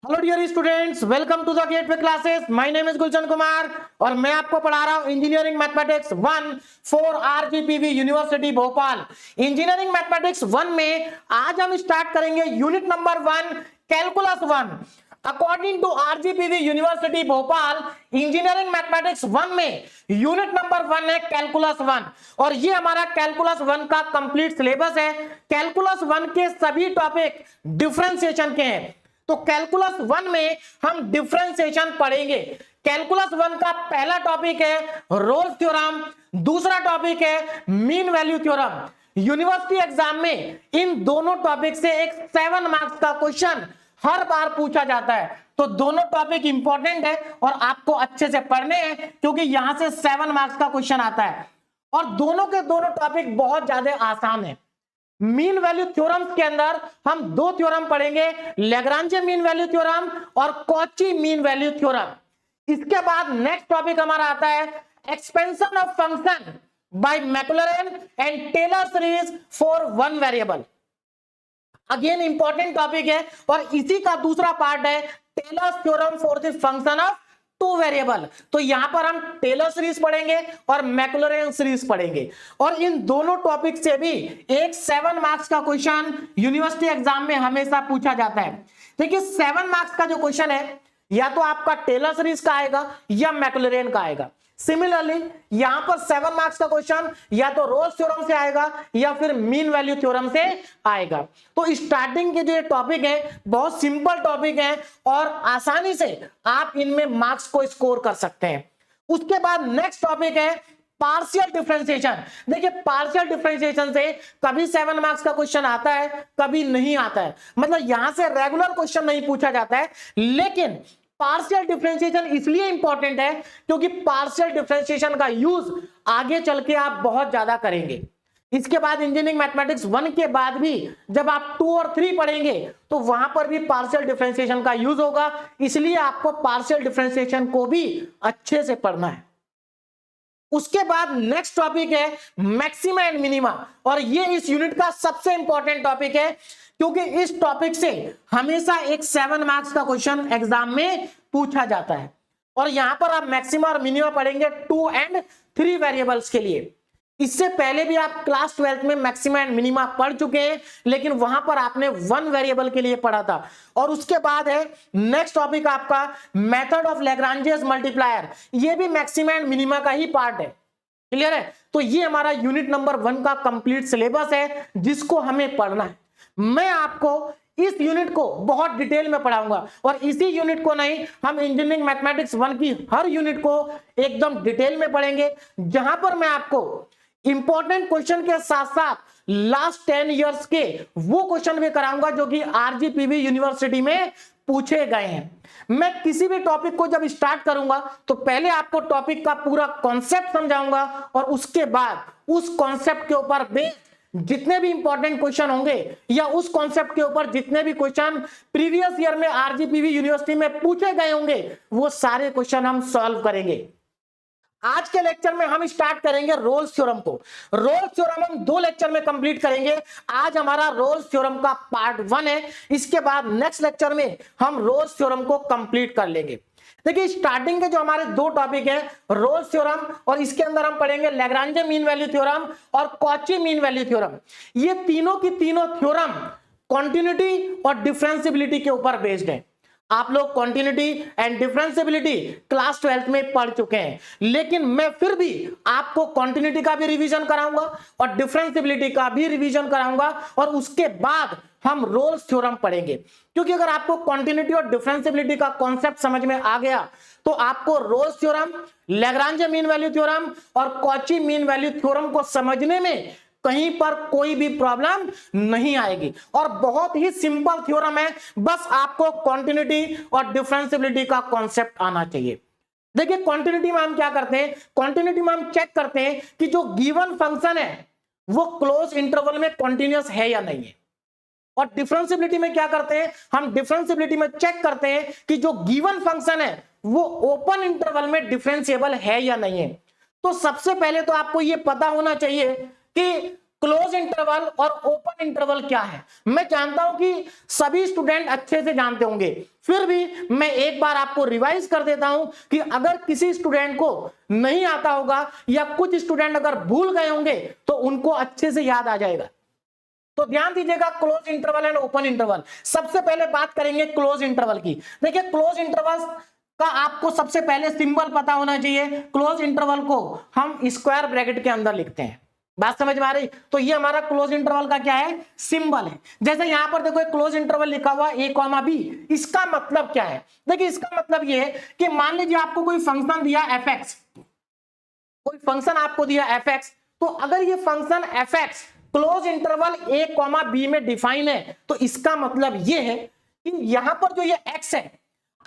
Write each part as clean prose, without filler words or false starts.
Hello dear students, welcome to the gateway classes. My name is Gulshan Kumar और मैं आपको पढ़ा रहा हूं engineering mathematics 1 for RGPV university Bhopal. Engineering mathematics 1 में आज हम स्टार्ट करेंगे unit number 1 calculus 1। According to RGPV university Bhopal, engineering mathematics 1 में यूनिट नंबर 1 है कैलकुलस 1 और ये हमारा कैलकुलस 1 का कंप्लीट सिलेबस है। कैलकुलस 1 के सभी टॉपिक डिफरेंशिएशन के हैं, तो कैलकुलस 1 में हम डिफरेंशिएशन पढ़ेंगे। कैलकुलस 1 का पहला टॉपिक है रोल्स थ्योरम, दूसरा टॉपिक है mean value theorem. University exam में इन दोनों टॉपिक से एक 7 मार्क्स का क्वेश्चन हर बार पूछा जाता है, तो दोनों टॉपिक इंपॉर्टेंट है और आपको अच्छे से पढ़ने हैं क्योंकि यहां से 7 मार्क्स का क्वेश्चन आता है और दोनों के दोनों टॉपिक बहुत ज्यादा आसान है। मीन वैल्यू थ्योरम्स के अंदर हम दो थ्योरम पढ़ेंगे, लैग्रांजे मीन वैल्यू थ्योरम और कॉची मीन वैल्यू थ्योरम। इसके बाद नेक्स्ट टॉपिक हमारा आता है expansion of function by Maclaurin and Taylor series for one variable. Again important topic है और इसी का दूसरा पार्ट है Taylor theorem for the function of two variable. तो यहां पर हम टेलर सीरीज पढ़ेंगे और मैक्लॉरेन सीरीज पढ़ेंगे और इन दोनों टॉपिक से भी एक 7 मार्क्स का क्वेश्चन यूनिवर्सिटी एग्जाम में हमेशा पूछा जाता है। देखिए 7 मार्क्स का जो क्वेश्चन है या तो आपका टेलर सीरीज का आएगा या मैक्लॉरेन का आएगा। सिमिलरली यहां पर 7 मार्क्स का क्वेश्चन या तो रोल्स थ्योरम से आएगा या फिर मीन वैल्यू थ्योरम से आएगा। तो स्टार्टिंग के जो टॉपिक है बहुत सिंपल टॉपिक है और आसानी से आप इनमें मार्क्स को स्कोर कर सकते हैं। उसके बाद नेक्स्ट टॉपिक है पार्शियल डिफरेंशिएशन। देखिए पार्शियल डिफरेंशिएशन से कभी 7 मार्क्स का क्वेश्चन आता है, कभी नहीं आता है, मतलब यहां से रेगुलर क्वेश्चन नहीं पूछा जाता है। लेकिन पार्शियल डिफरेंशिएशन इसलिए इंपॉर्टेंट है क्योंकि पार्शियल डिफरेंशिएशन का यूज आगे चल के आप बहुत ज्यादा करेंगे। इसके बाद इंजीनियरिंग मैथमेटिक्स 1 के बाद भी जब आप 2 और 3 पढ़ेंगे तो वहां पर भी पार्शियल डिफरेंशिएशन का यूज होगा, इसलिए आपको पार्शियल डिफरेंशिएशन को भी अच्छे से पढ़ना है। उसके बाद नेक्स्ट टॉपिक है मैक्सिमा एंड मिनिमा और ये इस यूनिट का सबसे इंपॉर्टेंट टॉपिक है क्योंकि इस टॉपिक से हमेशा एक 7 मार्क्स का क्वेश्चन एग्जाम में पूछा जाता है और यहां पर आप मैक्सिमा और मिनिमा पढ़ेंगे 2 एंड 3 वेरिएबल्स के लिए। इससे पहले भी आप क्लास 12 में मैक्सिमा एंड मिनिमा पढ़ चुके हैं, लेकिन वहां पर आपने 1 वेरिएबल के लिए पढ़ा था। और उसके बाद है नेक्स्ट टॉपिक आपका मेथड ऑफ लैग्रांजेस मल्टीप्लायर, ये भी मैक्सिमा एंड मिनिमा का ही पार्ट है। क्लियर है? तो ये हमारा यूनिट नंबर 1 का कंप्लीट सिलेबस है जिसको हमें पढ़ना है। मैं आपको इस यूनिट को बहुत डिटेल में पढ़ाऊंगा और इसी यूनिट को नहीं, हम इंजीनियरिंग मैथमेटिक्स 1 की हर यूनिट को एकदम डिटेल में पढ़ेंगे, जहां पर मैं आपको इंपॉर्टेंट क्वेश्चन के साथ साथ लास्ट 10 इयर्स के वो क्वेश्चन भी कराऊंगा जो कि आरजीपीवी यूनिवर्सिटी में पूछे गए हैं। मैं किसी भी टॉपिक को जब स्टार्ट करूंगा तो पहले आपको टॉपिक का पूरा कॉन्सेप्ट समझाऊंगा और उसके बाद उस कॉन्सेप्ट के ऊपर बेस्ड जितने भी इंपॉर्टेंट क्वेश्चन होंगे या उस कॉन्सेप्ट के ऊपर जितने भी क्वेश्चन प्रीवियस ईयर में आरजीपीवी यूनिवर्सिटी में पूछे गए होंगे वो सारे क्वेश्चन हम सॉल्व करेंगे। आज के लेक्चर में हम स्टार्ट करेंगे रोल्स थ्योरम को। रोल्स थ्योरम हम 2 लेक्चर में कंप्लीट करेंगे। आज हमारा रोल्स थ्योरम का पार्ट 1 है, इसके बाद नेक्स्ट लेक्चर में हम रोल्स थ्योरम को कंप्लीट कर लेंगे। देखिए स्टार्टिंग के जो हमारे 2 टॉपिक है रोल्स थ्योरम और इसके अंदर हम पढ़ेंगे लैग्रांजे मीन वैल्यू थ्योरम और कॉची मीन वैल्यू थ्योरम। ये तीनों की तीनों थ्योरम कॉन्टिन्यूटी और डिफरेंशिएबिलिटी के ऊपर बेस्ड है। आप लोग कॉन्टिन्यूटी एंड डिफरेंशिएबिलिटी क्लास 12 में पढ़ चुके हैं, लेकिन मैं फिर भी आपको कॉन्टिन्यूटी का भी रिवीजन कराऊंगा और डिफरेंशिएबिलिटी का भी रिवीजन कराऊंगा और उसके बाद हम रोल्स थ्योरम पढ़ेंगे। क्योंकि अगर आपको कॉन्टिन्यूटी और डिफरेंशिएबिलिटी का कॉन्सेप्ट समझ में आ गया तो आपको Rolle's theorem, Lagrange mean value theorem और कॉची मीन वैल्यू थ्योरम को समझने में कहीं पर कोई भी प्रॉब्लम नहीं आएगी और बहुत ही सिंपल थ्योरम है, बस आपको कॉन्टिन्यूटी और डिफरेंशिएबिलिटी का कॉन्सेप्ट आना चाहिए। देखिए कॉन्टिन्यूटी में हम क्या करते हैं, कॉन्टिन्यूटी में हम चेक करते हैं कि जो गिवन फंक्शन है वो क्लोज इंटरवल में कॉन्टिन्यूअस है या नहीं है। और डिफरेंशिएबिलिटी में क्या करते हैं, हम डिफरेंशिएबिलिटी में चेक करते हैं कि जो गिवन फंक्शन है वो ओपन इंटरवल में डिफरेंशिएबल है या नहीं है। तो सबसे पहले तो आपको यह पता होना चाहिए कि क्लोज इंटरवल और ओपन इंटरवल क्या है। मैं जानता हूं कि सभी स्टूडेंट अच्छे से जानते होंगे, फिर भी मैं एक बार आपको रिवाइज कर देता हूं कि अगर किसी स्टूडेंट को नहीं आता होगा या कुछ स्टूडेंट अगर भूल गए होंगे तो उनको अच्छे से याद आ जाएगा। तो ध्यान दीजिएगा, close interval and open interval. सबसे पहले बात करेंगे क्लोज इंटरवल की। देखिए क्लोज इंटरवल का आपको सबसे पहले सिंबल पता होना चाहिए। क्लोज इंटरवल को हम स्क्वायर ब्रैकेट के अंदर लिखते हैं। बात समझ में आ रही। तो ये हमारा क्लोज इंटरवल का क्या है, सिंबल है। जैसे यहां पर देखो क्लोज इंटरवल लिखा हुआ a कॉमा बी, इसका मतलब क्या है। देखिए इसका मतलब ये है कि मान लीजिए आपको कोई फंक्शन दिया fx, कोई फंक्शन आपको दिया fx, तो अगर ये function fx close interval a comma B में डिफाइन है तो इसका मतलब ये है कि यहां पर जो ये x है,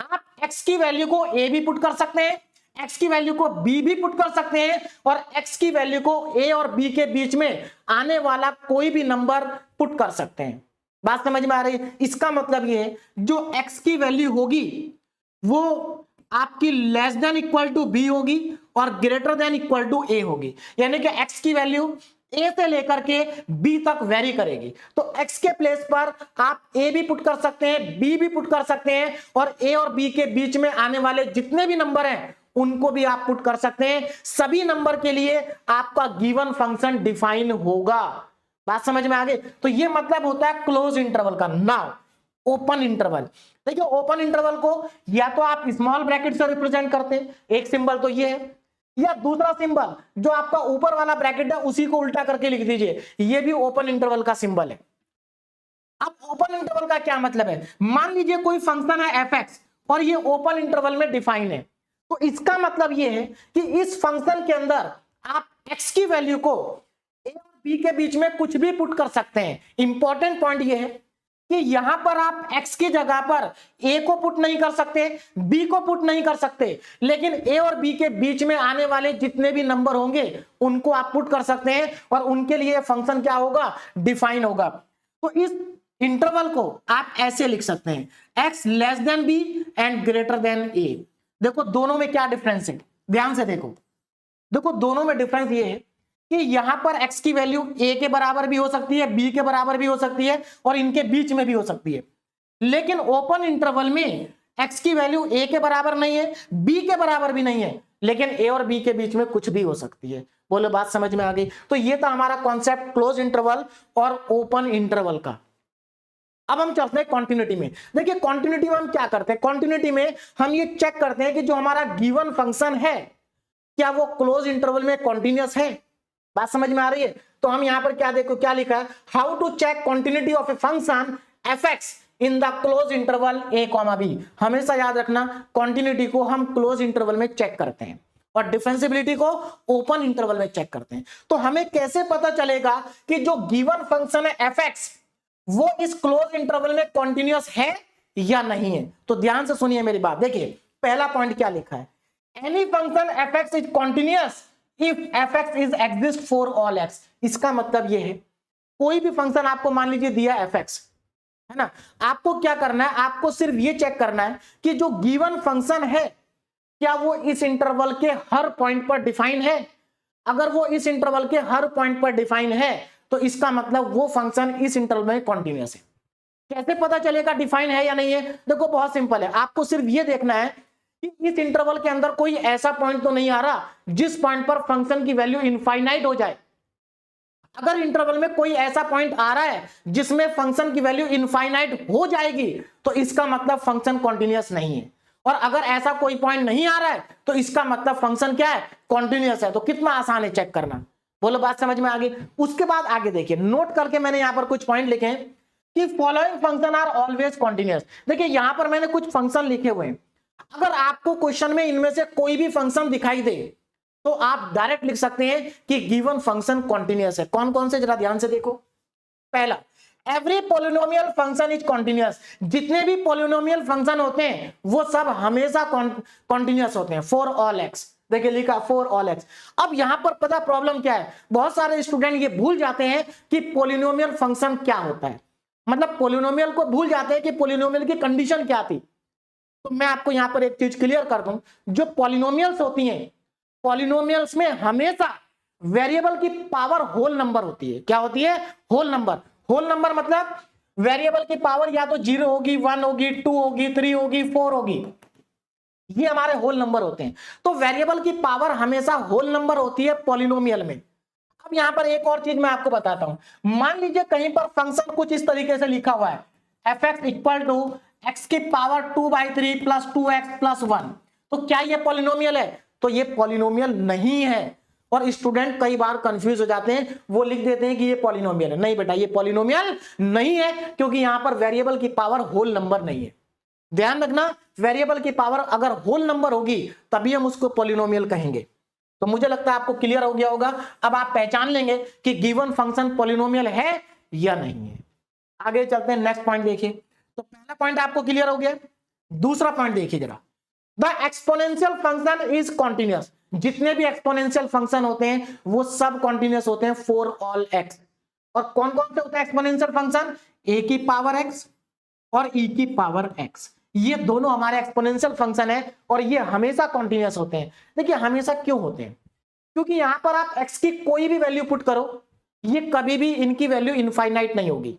आप x की वैल्यू को a भी पुट कर सकते हैं, x की वैल्यू को b भी पुट कर सकते हैं, और x की वैल्यू को a और b के बीच में आने वाला कोई भी नंबर पुट कर सकते हैं। बात समझ में आ रही है। इसका मतलब ये है जो x की वैल्यू होगी वो आपकी less than equal to b होगी और greater than equal to a होगी, यानी कि x की वैल्यू a से लेकर के b तक वेरी करेगी। तो x के प्लेस पर आप a भी पुट कर सकते हैं, b भी पुट कर सकते हैं, और a और b के बीच में आने वाले जितने भी नंबर हैं उनको भी आप पुट कर सकते हैं। सभी नंबर के लिए आपका गिवन फंक्शन डिफाइन होगा। बात समझ में आ गई। तो ये मतलब होता है क्लोज इंटरवल का। नाउ ओपन इंटरवल, देखिए ओपन इंटरवल को या तो आप स्मॉल ब्रैकेट से रिप्रेजेंट करते हैं, एक सिंबल तो ये है, या दूसरा सिंबल जो आपका ऊपर वाला ब्रैकेट है उसी को उल्टा करके लिख दीजिए, ये भी ओपन इंटरवल का सिंबल है। अब ओपन इंटरवल का क्या मतलब है, मान लीजिए कोई फंक्शन है fx और ये ओपन इंटरवल में डिफाइन है, तो इसका मतलब ये है कि इस फंक्शन के अंदर आप x की वैल्यू को a और b के बीच में कुछ भी पुट कर सकते हैं। इंपॉर्टेंट पॉइंट ये है कि यहां पर आप x की जगह पर a को पुट नहीं कर सकते, b को पुट नहीं कर सकते, लेकिन a और b के बीच में आने वाले जितने भी नंबर होंगे उनको आप पुट कर सकते हैं, और उनके लिए फंक्शन क्या होगा, डिफाइन होगा। तो इस इंटरवल को आप ऐसे लिख सकते हैं x less than b and greater than a। देखो दोनों में क्या डिफरेंस है, ध्यान से देखो। देखो दोनों में डिफरेंस ये है कि यहां पर x की वैल्यू a के बराबर भी हो सकती है, b के बराबर भी हो सकती है, और इनके बीच में भी हो सकती है। लेकिन ओपन इंटरवल में x की वैल्यू a के बराबर नहीं है, b के बराबर भी नहीं है, लेकिन a और b के बीच में कुछ भी हो सकती है। बोलो बात समझ में आ गई। तो ये था हमारा कॉन्सेप्ट क्लोज इंटरवल और ओपन इंटरवल का। अब हम चलते हैं कॉन्टिन्यूटी में। देखिए कॉन्टिन्यूटी में हम क्या करते हैं, कॉन्टिन्यूटी में हम ये चेक करते हैं कि जो हमारा गिवन फंक्शन है क्या वो क्लोज इंटरवल में कॉन्टिन्यूअस है। बात समझ में आ रही है। तो हम यहां पर क्या देखो, क्या लिखा है, how to check continuity of a function fx in the close interval a comma b। हमेशा याद रखना कॉन्टिन्यूटी को हम क्लोज इंटरवल में चेक करते हैं और डिफरेंशिएबिलिटी को ओपन इंटरवल में चेक करते हैं। तो हमें कैसे पता चलेगा कि जो गिवन फंक्शन है fx वो इस क्लोज इंटरवल में कॉन्टिन्यूअस है या नहीं है। तो ध्यान से सुनिए मेरी बात। देखिए पहला पॉइंट क्या लिखा है, any function fx is continuous if fx is exist for all x। इसका मतलब ये है कोई भी फंक्शन आपको मान लीजिए दिया fx है ना, आपको क्या करना है, आपको सिर्फ ये चेक करना है कि जो गिवन फंक्शन है क्या वो इस इंटरवल के हर पॉइंट पर डिफाइन है। अगर वो इस इंटरवल के हर पॉइंट पर डिफाइन है तो इसका मतलब वो फंक्शन इस इंटरवल में कॉन्टिन्यूअस है। कैसे पता चलेगा डिफाइन है या नहीं है, देखो बहुत सिंपल है, आपको सिर्फ ये देखना है कि इस इंटरवल के अंदर कोई ऐसा पॉइंट तो नहीं आ रहा जिस पॉइंट पर फंक्शन की वैल्यू इनफाइनाइट हो जाए। अगर इंटरवल में कोई ऐसा पॉइंट आ रहा है जिसमें फंक्शन की वैल्यू इनफाइनाइट हो जाएगी तो इसका मतलब फंक्शन कॉन्टिन्यूअस नहीं है, और अगर ऐसा कोई पॉइंट नहीं आ रहा है तो इसका मतलब फंक्शन क्या है, कॉन्टिन्यूअस है। तो कितना आसान है चेक करना, बोलो बात समझ में आ गई। उसके बाद आगे देखिए, नोट करके मैंने यहां पर कुछ पॉइंट लिखे हैं कि following function are always continuous. देखिए यहां पर मैंने कुछ फंक्शन लिखे हुए हैं, अगर आपको क्वेश्चन में इनमें से कोई भी फंक्शन दिखाई दे तो आप डायरेक्ट लिख सकते हैं कि गिवन फंक्शन कॉन्टिन्यूअस है। कौन कौन से, जरा ध्यान से देखो। पहला, every polynomial function is continuous. जितने भी पॉलिनोमियल फंक्शन होते हैं वो सब हमेशा कॉन्टिन्यूअस होते हैं फॉर ऑल एक्स। देखिए लिखा फॉर ऑल एक्स। अब यहां पर पता प्रॉब्लम क्या है, बहुत सारे स्टूडेंट ये भूल जाते हैं कि पॉलिनोमियल फंक्शन क्या होता है, मतलब पॉलिनोमियल को भूल जाते हैं कि पॉलिनोमियल की कंडीशन क्या थी। तो मैं आपको यहां पर एक चीज क्लियर कर दूं, जो पॉलिनोमियल्स होती हैं, पॉलिनोमियल्स में हमेशा वेरिएबल की पावर होल नंबर होती है। क्या होती है? Whole number. होल नंबर मतलब वेरिएबल की पावर या तो 0 होगी, 1 होगी, 2 होगी, 3 होगी, 4 होगी, ये हमारे होल नंबर होते हैं। तो वेरिएबल की पावर हमेशा होल नंबर होती है पॉलिनोमियल में। अब यहां पर एक और चीज मैं आपको बताता हूं। मान लीजिए कहीं पर फंक्शन कुछ इस तरीके से लिखा हुआ है, F x equal to X की पावर 2/3 प्लस 2x प्लस 1, तो क्या ये पॉलिनोमियल है? तो ये पॉलिनोमियल नहीं है। और स्टूडेंट कई बार कंफ्यूज हो जाते हैं, वो लिख देते हैं कि ये पॉलिनोमियल है। नहीं बेटा, ये पॉलिनोमियल नहीं है, क्योंकि यहां पर वेरिएबल की पावर होल नंबर नहीं है। ध्यान रखना, वेरिएबल की पावर अगर होल नंबर होगी तभी हम उसको पॉलिनोमियल कहेंगे। तो मुझे लगता है आपको क्लियर हो गया होगा। अब आप पहचान लेंगे कि गिवन फंक्शन पॉलिनोमियल है या नहीं है। आगे चलते हैं, नेक्स्ट पॉइंट देखिए। तो पहला पॉइंट आपको क्लियर हो गया। दूसरा पॉइंट देखिए जरा, the exponential function is continuous. जितने भी एक्सपोनेंशियल फंक्शन होते हैं वो सब कॉन्टिन्यूअस होते हैं फॉर ऑल एक्स। और कौन कौन से होता है एक्सपोनेंशियल फंक्शन? ए की पावर एक्स और ई की पावर एक्स, ये दोनों हमारे एक्सपोनेंशियल फंक्शन है और ये हमेशा कॉन्टिन्यूअस होते हैं। देखिए हमेशा क्यों होते हैं? क्योंकि यहां पर आप एक्स की कोई भी वैल्यू पुट करो, ये कभी भी इनकी वैल्यू इनफाइनाइट नहीं होगी।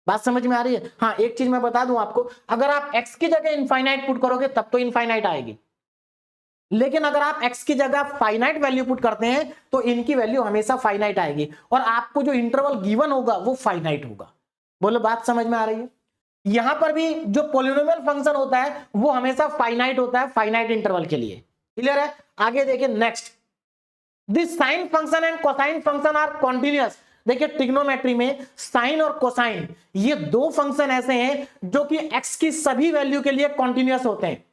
बात समझ में आ रही है? हाँ, एक चीज मैं बता दूं आपको, अगर आप एक्स की जगह इनफाइनाइट पुट करोगे तब तो इनफाइनाइट आएगी, लेकिन अगर आप x की जगह फाइनाइट वैल्यू पुट करते हैं तो इनकी वैल्यू हमेशा फाइनाइट आएगी और आपको जो इंटरवल गिवन होगा वो फाइनाइट होगा। बोलो बात समझ में आ रही है? यहां पर भी जो पॉलिनोमियल फंक्शन होता है वो हमेशा फाइनाइट होता है, फाइनाइट इंटरवल के लिए। क्लियर है? आगे देखिए next, this sine function and cosine function are continuous. देखिए ट्रिग्नोमेट्री में साइन और कोसाइन ये दो फंक्शन ऐसे हैं जो कि x की सभी वैल्यू के लिए कॉन्टिन्यूअस होते हैं।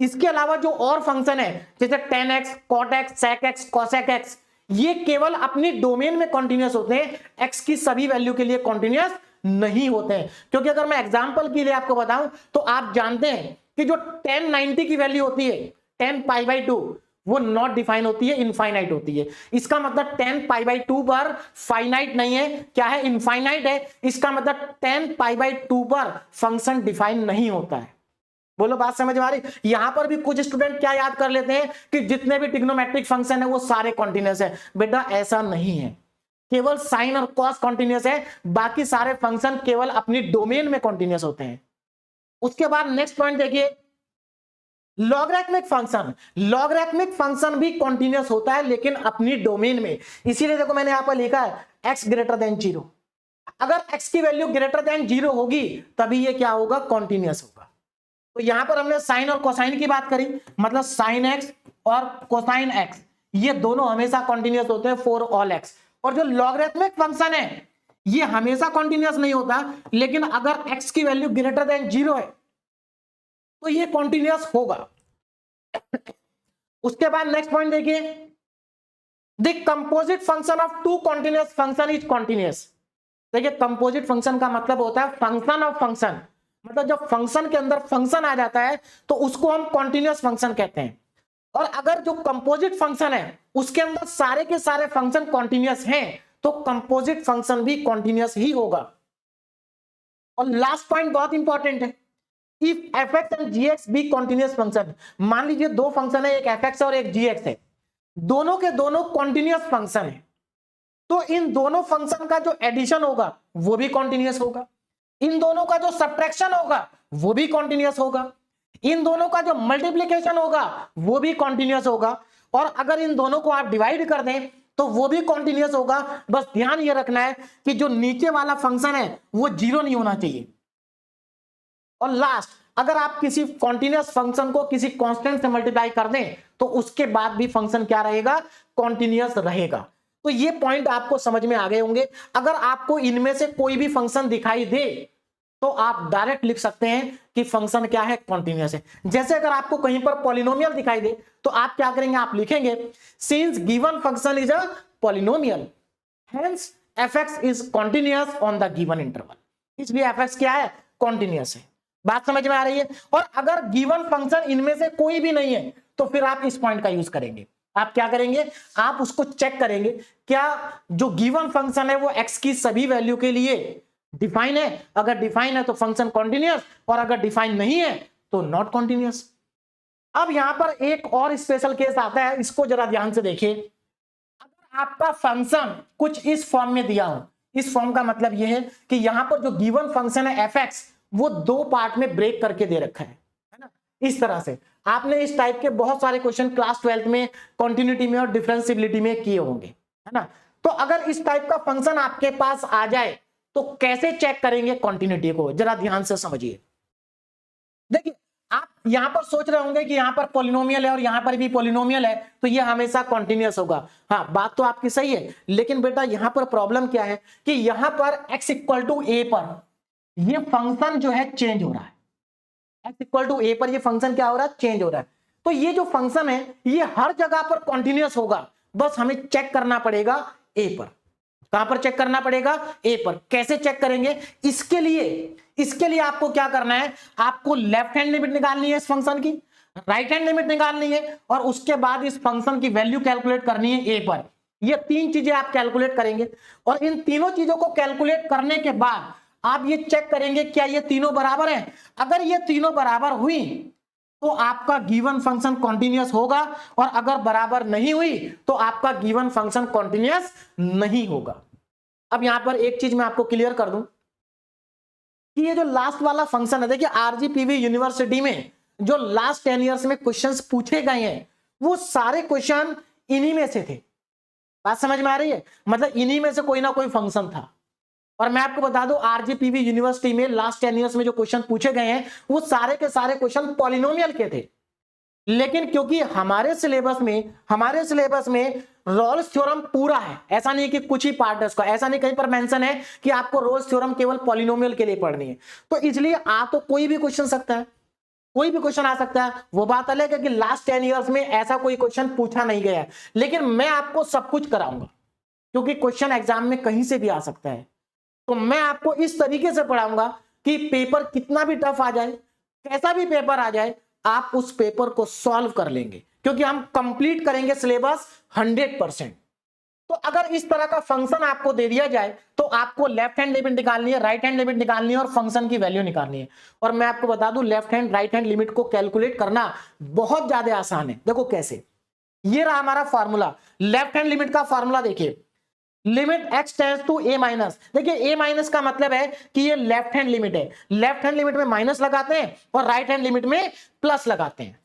इसके अलावा जो और फंक्शन है जैसे tan x, cot x, sec x, cosec x, ये केवल अपनी डोमेन में कॉन्टिन्यूअस होते हैं, x की सभी वैल्यू के लिए कॉन्टिन्यूअस नहीं होते हैं। क्योंकि अगर मैं एग्जांपल के लिए आपको बताऊं तो आप जानते हैं कि जो tan 90 की वैल्यू होती है tan π/2 वो नॉट डिफाइन होती है, इनफाइनाइट होती है। इसका मतलब tan π/2 पर फाइनाइट नहीं है, क्या है? इनफाइनाइट है। इसका मतलब tan π/2 पर फंक्शन डिफाइन नहीं होता है। बोलो बात समझ में आ रही? यहां पर भी कुछ स्टूडेंट क्या याद कर लेते हैं कि जितने भी ट्रिग्नोमेट्रिक फंक्शन है वो सारे कॉन्टिन्यूअस है। बेटा ऐसा नहीं है, केवल साइन और कॉस कॉन्टिन्यूअस है, बाकी सारे फंक्शन केवल अपनी डोमेन में कॉन्टिन्यूअस होते हैं। उसके बाद नेक्स्ट पॉइंट देखिए, लॉगरिथमिक फंक्शन। लॉगरिथमिक फंक्शन भी कॉन्टिन्यूअस होता है लेकिन अपनी डोमेन में। इसीलिए देखो मैंने यहां पर लिखा है x ग्रेटर देन 0। अगर x की वैल्यू ग्रेटर देन 0 होगी तभी ये क्या होगा? कॉन्टिन्यूअस होगा। तो यहां पर हमने साइन और कोसाइन की बात करी, मतलब साइन एक्स और कोसाइन एक्स ये दोनों हमेशा कॉन्टिन्यूअस होते हैं फॉर ऑल एक्स। और जो लॉगरिथमिक फंक्शन है ये हमेशा कॉन्टिन्यूअस नहीं होता, लेकिन अगर x की वैल्यू ग्रेटर देन 0 है तो ये कॉन्टिन्यूअस होगा। उसके बाद नेक्स्ट पॉइंट देखिए, the composite function of two continuous function is continuous. देखिए कंपोजिट फंक्शन का मतलब होता है फंक्शन ऑफ फंक्शन, मतलब जब फंक्शन के अंदर फंक्शन आ जाता है तो उसको हम कॉन्टिन्यूअस फंक्शन कहते हैं। और अगर जो कंपोजिट फंक्शन है उसके अंदर सारे के सारे फंक्शन कॉन्टिन्यूअस हैं तो कंपोजिट फंक्शन भी कॉन्टिन्यूअस ही होगा। और लास्ट पॉइंट बहुत इंपॉर्टेंट है, if F X and G X be continuous function. मान लीजिए दो फंक्शन है, एक एफ एक्स और एक जी एक्स है, दोनों के दोनों कॉन्टिन्यूअस फंक्शन है, तो इन दोनों फंक्शन का जो एडिशन होगा वो भी कॉन्टिन्यूअस होगा, इन दोनों का जो सब्ट्रैक्शन होगा वो भी कॉन्टिन्यूअस होगा, इन दोनों का जो मल्टीप्लिकेशन होगा वो भी कॉन्टिन्यूअस होगा, और अगर इन दोनों को आप डिवाइड कर दें तो वो भी कॉन्टिन्यूअस होगा। बस ध्यान ये रखना है कि जो नीचे वाला फंक्शन है वो 0 नहीं होना चाहिए। और लास्ट, अगर आप किसी कॉन्टिन्यूअस फंक्शन को किसी कांस्टेंट से मल्टीप्लाई कर दें तो उसके बाद भी फंक्शन क्या रहेगा? कॉन्टिन्यूअस रहेगा। तो ये पॉइंट आपको समझ में आ गए होंगे। अगर आपको इनमें से कोई भी फंक्शन दिखाई दे तो आप डायरेक्ट लिख सकते हैं कि फंक्शन क्या है? कॉन्टिन्यूअस है। जैसे अगर आपको कहीं पर पॉलिनोमियल दिखाई दे तो आप क्या करेंगे? आप लिखेंगे since given function is a polynomial hence fx is continuous on the given interval. इसलिए fx क्या है? कॉन्टिन्यूअस है। बात समझ में आ रही है? और अगर गिवन फंक्शन इनमें से कोई भी नहीं है तो फिर आप इस पॉइंट का यूज करेंगे। आप क्या करेंगे? आप उसको चेक करेंगे क्या जो गिवन फंक्शन है वो x की सभी वैल्यू के लिए डिफाइन है। अगर डिफाइन है तो फंक्शन कॉन्टिन्यूअस, और अगर डिफाइन नहीं है तो नॉट कॉन्टिन्यूअस। अब यहां पर एक और स्पेशल केस आता है, इसको जरा ध्यान से देखिए। अगर आपका फंक्शन कुछ इस फॉर्म में दिया हो, इस फॉर्म का मतलब यह है कि यहां पर जो गिवन फंक्शन है एफ एक्स वो दो पार्ट में ब्रेक करके दे रखा है ना। इस तरह से आपने इस टाइप के बहुत सारे क्वेश्चन क्लास 12th में कॉन्टिन्यूटी में और डिफरेंशियबिलिटी में किए होंगे, है ना। तो अगर इस टाइप का फंक्शन आपके पास आ जाए तो कैसे चेक करेंगे कॉन्टिन्यूटी को, जरा ध्यान से समझिए। देखिए आप यहां पर सोच रहे होंगे कि यहां पर पॉलिनोमियल है और यहां पर भी पॉलिनोमियल है तो ये हमेशा कॉन्टिन्यूअस होगा। हाँ, बात तो आपकी सही है, लेकिन बेटा यहां पर प्रॉब्लम क्या है कि यहां पर x इक्वल टू ए पर ये फंक्शन जो है चेंज हो रहा है। x इक्वल टू ए पर ये फंक्शन क्या हो रहा है, चेंज हो रहा है। तो ये जो फंक्शन है ये हर जगह पर कॉन्टिन्यूअस होगा, बस हमें चेक करना पड़ेगा ए पर। कहां पर चेक करना पड़ेगा, ए पर। कैसे चेक करेंगे, इसके लिए आपको क्या करना है, आपको लेफ्ट हैंड लिमिट निकालनी है इस फंक्शन की, राइट हैंड लिमिट निकालनी है और उसके बाद इस फंक्शन की वैल्यू कैलकुलेट करनी है ए पर। ये तीन चीजें आप कैलकुलेट करेंगे और इन तीनों चीजों को कैलकुलेट करने के बाद आप ये चेक करेंगे क्या ये तीनों बराबर हैं। अगर ये तीनों बराबर हुई तो आपका गिवन फंक्शन कॉन्टिन्यूअस होगा और अगर बराबर नहीं हुई तो आपका गिवन फंक्शन कॉन्टिन्यूअस नहीं होगा। अब यहां पर एक चीज मैं आपको क्लियर कर दूं कि ये जो लास्ट वाला फंक्शन है, देखिए आरजीपीवी यूनिवर्सिटी में जो लास्ट 10 इयर्स में क्वेश्चंस पूछे गए हैं वो सारे क्वेश्चन इन्हीं में से थे। बात समझ में आ रही है, मतलब इन्हीं में से कोई ना कोई फंक्शन था। और मैं आपको बता दूं आरजीपीवी यूनिवर्सिटी में लास्ट 10 इयर्स में जो क्वेश्चन पूछे गए हैं वो सारे के सारे क्वेश्चन पॉलिनोमियल के थे। लेकिन क्योंकि हमारे सिलेबस में रोल्स थ्योरम पूरा है, ऐसा नहीं कि कुछ ही पार्ट है उसका, ऐसा नहीं कहीं पर मेंशन है कि आपको रोल्स थ्योरम केवल पॉलिनोमियल के लिए पढ़नी है। तो इसलिए आ तो कोई भी क्वेश्चन सकता है, कोई भी क्वेश्चन आ सकता है। वो बात अलग है कि लास्ट 10 इयर्स में ऐसा कोई क्वेश्चन पूछा नहीं गया है, लेकिन मैं आपको सब कुछ कराऊंगा क्योंकि क्वेश्चन एग्जाम में कहीं से भी आ सकता है। तो मैं आपको इस तरीके से पढ़ाऊंगा कि पेपर कितना भी टफ आ जाए, कैसा भी पेपर आ जाए, आप उस पेपर को सॉल्व कर लेंगे क्योंकि हम कंप्लीट करेंगे सिलेबस 100%। तो अगर इस तरह का फंक्शन आपको दे दिया जाए तो आपको लेफ्ट हैंड लिमिट निकालनी है, राइट हैंड लिमिट निकालनी है और फंक्शन की वैल्यू निकालनी है। और मैं आपको बता दूं left hand right hand limit को कैलकुलेट करना बहुत ज्यादा आसान है। देखो कैसे, ये रहा हमारा फॉर्मूला। लेफ्ट हैंड लिमिट का फॉर्मूला देखिए, limit x tends to a minus. देखिए a माइनस का मतलब है कि ये लेफ्ट हैंड लिमिट है, लेफ्ट हैंड लिमिट में माइनस लगाते हैं और राइट हैंड लिमिट में प्लस लगाते हैं।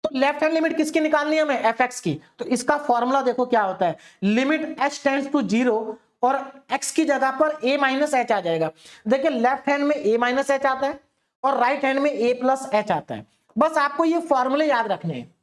तो लेफ्ट हैंड लिमिट किसकी निकालनी है हमें, fx की। तो इसका फॉर्मूला देखो क्या होता है, लिमिट h टेंड्स टू 0 और x की जगह पर a माइनस h आ जाएगा। देखिए लेफ्ट हैंड में a माइनस h आता है और राइट हैंड में a प्लस h आता है। बस आपको ये फॉर्मूले याद रखने हैं